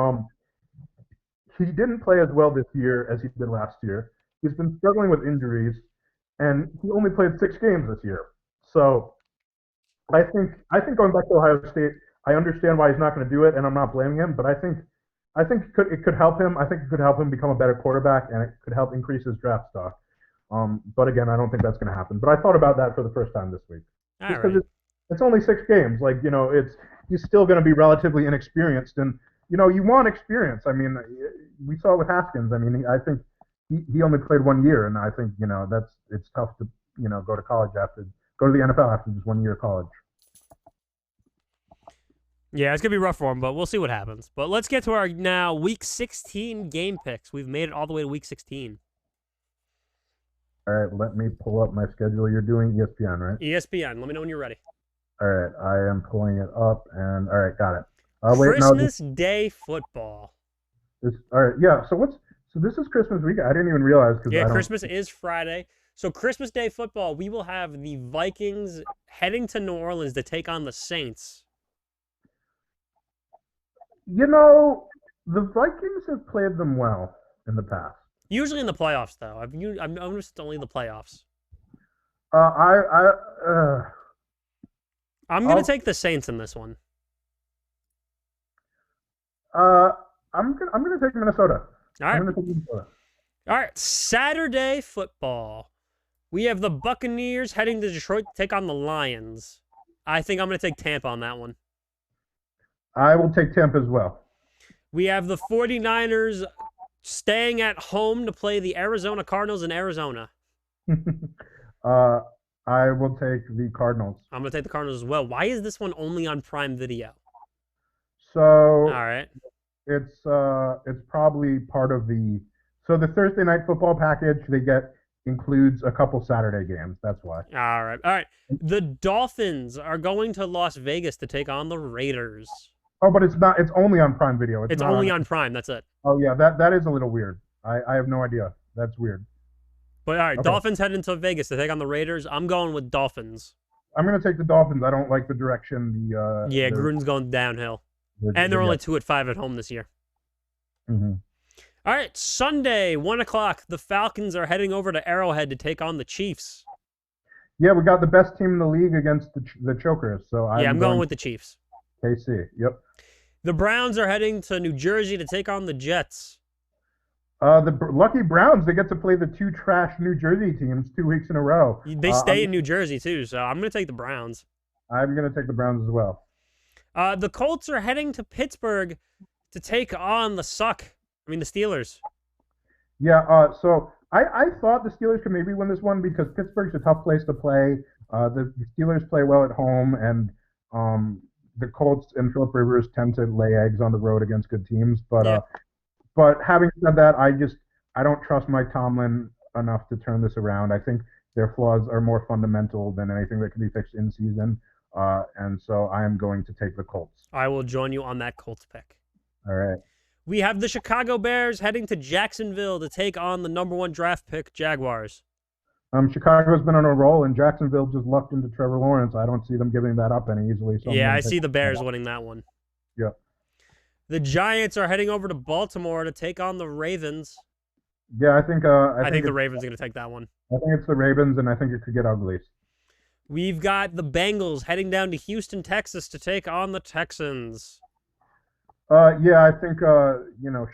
A: he didn't play as well this year as he did last year. He's been struggling with injuries, and he only played 6 games this year. So I think going back to Ohio State, I understand why he's not going to do it, and I'm not blaming him. But I think it could help him. I think it could help him become a better quarterback, and it could help increase his draft stock. But again, I don't think that's going to happen. But I thought about that for the first time this week. Just because it's only 6 games. He's still going to be relatively inexperienced, and you want experience. I mean, we saw it with Haskins. I mean, I think he only played 1 year, and I think it's tough to go to college after go to the NFL after just 1 year of college.
B: Yeah, it's going to be rough for him, but we'll see what happens. But let's get to our now Week 16 game picks. We've made it all the way to Week 16.
A: All right, let me pull up my schedule. You're doing ESPN, right?
B: ESPN. Let me know when you're ready.
A: All right, I am pulling it up, and all right, got it.
B: Christmas Day football.
A: All right, yeah. So this is Christmas week. I didn't even realize
B: Christmas is Friday. So Christmas Day football, we will have the Vikings heading to New Orleans to take on the Saints.
A: You know, the Vikings have played them well in the past.
B: Usually in the playoffs, though. I've noticed it's only the playoffs. I'm going to take the Saints in this one.
A: I'm gonna take Minnesota.
B: All right.
A: I'm gonna take Minnesota.
B: All right. Saturday football. We have the Buccaneers heading to Detroit to take on the Lions. I think I'm going to take Tampa on that one.
A: I will take Tampa as well.
B: We have the 49ers staying at home to play the Arizona Cardinals in Arizona.
A: I will take the Cardinals.
B: I'm going to take the Cardinals as well. Why is this one only on Prime Video?
A: So
B: all right,
A: it's probably part of the Thursday night football package includes a couple Saturday games. That's why.
B: All right. The Dolphins are going to Las Vegas to take on the Raiders.
A: Oh, but it's not. It's only on Prime Video.
B: It's only on Prime. That's it.
A: Oh yeah, that is a little weird. I have no idea. That's weird.
B: But all right, okay. Dolphins heading to Vegas to take on the Raiders. I'm going with Dolphins.
A: I'm going to take the Dolphins. I don't like the direction
B: Gruden's going downhill. And they're only 2-5 at home this year.
A: Mm-hmm.
B: All right, Sunday, 1 o'clock. The Falcons are heading over to Arrowhead to take on the Chiefs.
A: Yeah, we got the best team in the league against the Chokers. So I'm
B: going with the Chiefs.
A: KC, yep.
B: The Browns are heading to New Jersey to take on the Jets.
A: The lucky Browns, they get to play the two trash New Jersey teams 2 weeks in a row.
B: They stay in New Jersey, too, so I'm going to take the Browns.
A: I'm going to take the Browns as well.
B: The Colts are heading to Pittsburgh to take on the Steelers.
A: Yeah, so I thought the Steelers could maybe win this one because Pittsburgh's a tough place to play. The Steelers play well at home, and the Colts and Phillip Rivers tend to lay eggs on the road against good teams. But having said that, I don't trust Mike Tomlin enough to turn this around. I think their flaws are more fundamental than anything that can be fixed in season. And so I am going to take the Colts.
B: I will join you on that Colts pick.
A: All right.
B: We have the Chicago Bears heading to Jacksonville to take on the #1 draft pick Jaguars.
A: Chicago's been on a roll, and Jacksonville just lucked into Trevor Lawrence. I don't see them giving that up any easily. So
B: yeah, I see the Bears winning that one.
A: Yep.
B: The Giants are heading over to Baltimore to take on the Ravens.
A: Yeah, I think
B: the Ravens are going to take that one.
A: I think it's the Ravens, and I think it could get ugly.
B: We've got the Bengals heading down to Houston, Texas to take on the Texans.
A: Yeah, I think,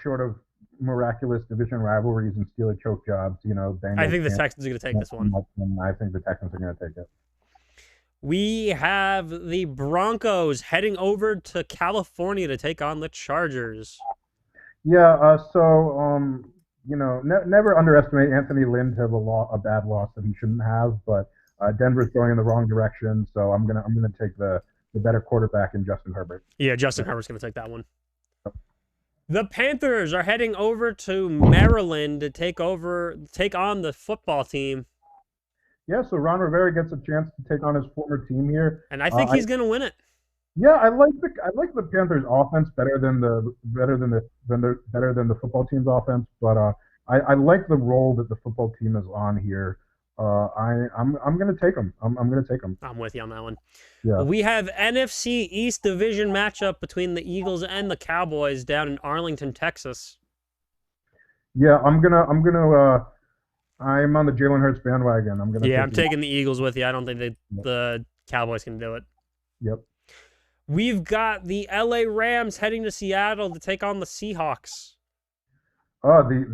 A: short of miraculous division rivalries and Steeler choke jobs, Bengals.
B: I think the Texans are going to take this one.
A: I think the Texans are going to take it.
B: We have the Broncos heading over to California to take on the Chargers.
A: Yeah, never underestimate Anthony Lynn to have a bad loss that he shouldn't have, but Denver's going in the wrong direction, so I'm gonna take the better quarterback in Justin Herbert.
B: Yeah, Justin Herbert's gonna take that one. The Panthers are heading over to Maryland to take on the football team.
A: Yeah, so Ron Rivera gets a chance to take on his former team here,
B: and I think he's gonna win it.
A: Yeah, I like the Panthers' offense better than the football team's offense, but I like the role that the football team is on here. I'm gonna take them. I'm gonna take them.
B: I'm with you on that one.
A: Yeah.
B: We have NFC East division matchup between the Eagles and the Cowboys down in Arlington, Texas.
A: Yeah, I'm on the Jalen Hurts bandwagon.
B: I'm taking the Eagles with you. I don't think the Cowboys can do it.
A: Yep.
B: We've got the LA Rams heading to Seattle to take on the Seahawks.
A: Oh, the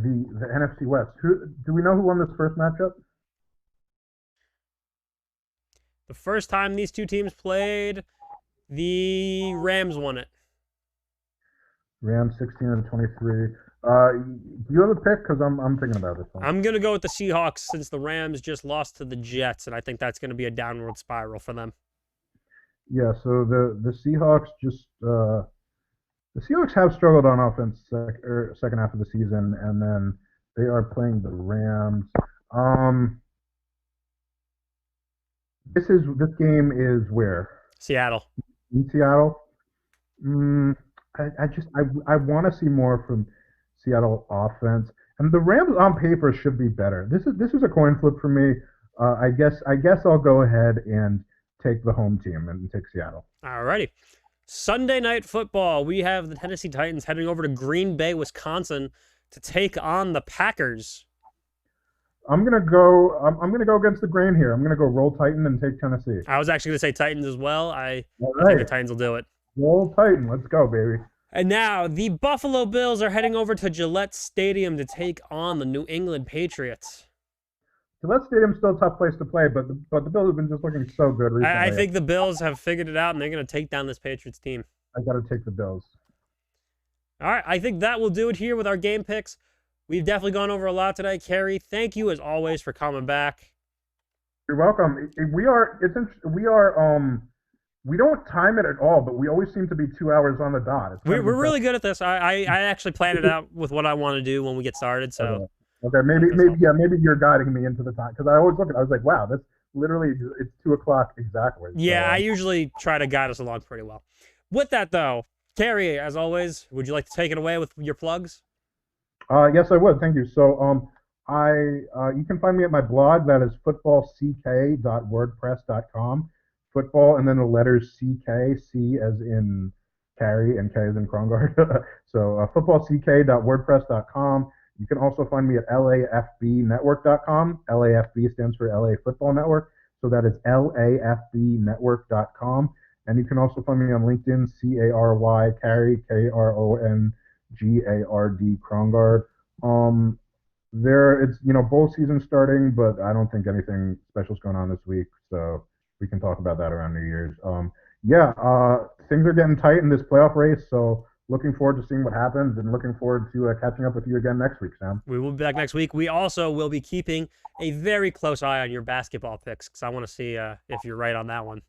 A: NFC West. Do we know who won this first matchup?
B: The first time these two teams played, the Rams won it.
A: Rams 16-23. Do you have a pick? Because I'm thinking about this one.
B: I'm going to go with the Seahawks since the Rams just lost to the Jets, and I think that's going to be a downward spiral for them.
A: Yeah. So the Seahawks just the Seahawks have struggled on offense second half of the season, and then they are playing the Rams. Um, this game is where
B: Seattle.
A: in Seattle. I want to see more from Seattle offense, and the Rams on paper should be better. This is a coin flip for me. I guess I'll go ahead and take the home team and take Seattle.
B: Alrighty. Sunday night football. We have the Tennessee Titans heading over to Green Bay, Wisconsin, to take on the Packers.
A: I'm gonna go. I'm gonna go against the grain here. I'm gonna go roll Titan and take Tennessee.
B: I was actually going to say Titans as well. I
A: All
B: think the
A: right,
B: Titans will do it.
A: roll Titan. Let's go, baby.
B: And now the Buffalo Bills are heading over to Gillette Stadium to take on the New England Patriots.
A: Gillette Stadium's still a tough place to play, but the Bills have been just looking so good recently.
B: I think the Bills have figured it out, and they're going to take down this Patriots team.
A: I got to take the Bills.
B: All right, I think that will do it here with our game picks. We've definitely gone over a lot today. Cary, thank you as always for coming back.
A: You're welcome. We don't time it at all, but we always seem to be 2 hours on the dot.
B: We're really good at this. I actually planned it out with what I want to do when we get started. So
A: okay, maybe you're guiding me into the time because I always look at. I was like, wow, that's literally it's 2 o'clock exactly.
B: Yeah, I usually try to guide us along pretty well. With that though, Cary, as always, would you like to take it away with your plugs?
A: Yes, I would. Thank you. So you can find me at my blog that is footballck.wordpress.com. Football and then the letters CK, C as in Cary and K as in Krongard. So footballck.wordpress.com. You can also find me at lafbnetwork.com. LAFB stands for LA Football Network. So that is lafbnetwork.com. And you can also find me on LinkedIn, Cary, Cary, Krongard, Krongard. It's bowl season starting, but I don't think anything special is going on this week. So we can talk about that around New Year's. Things are getting tight in this playoff race, so looking forward to seeing what happens and looking forward to catching up with you again next week, Sam.
B: We will be back next week. We also will be keeping a very close eye on your basketball picks because I want to see if you're right on that one.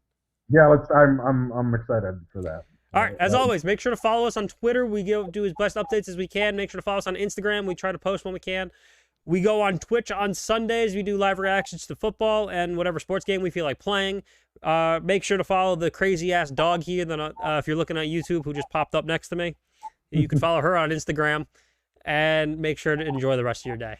A: Yeah, I'm excited for that.
B: All right, as always, make sure to follow us on Twitter. We do as best updates as we can. Make sure to follow us on Instagram. We try to post when we can. We go on Twitch on Sundays. We do live reactions to football and whatever sports game we feel like playing. Make sure to follow the crazy-ass dog here that if you're looking at YouTube who just popped up next to me. You can follow her on Instagram. And make sure to enjoy the rest of your day.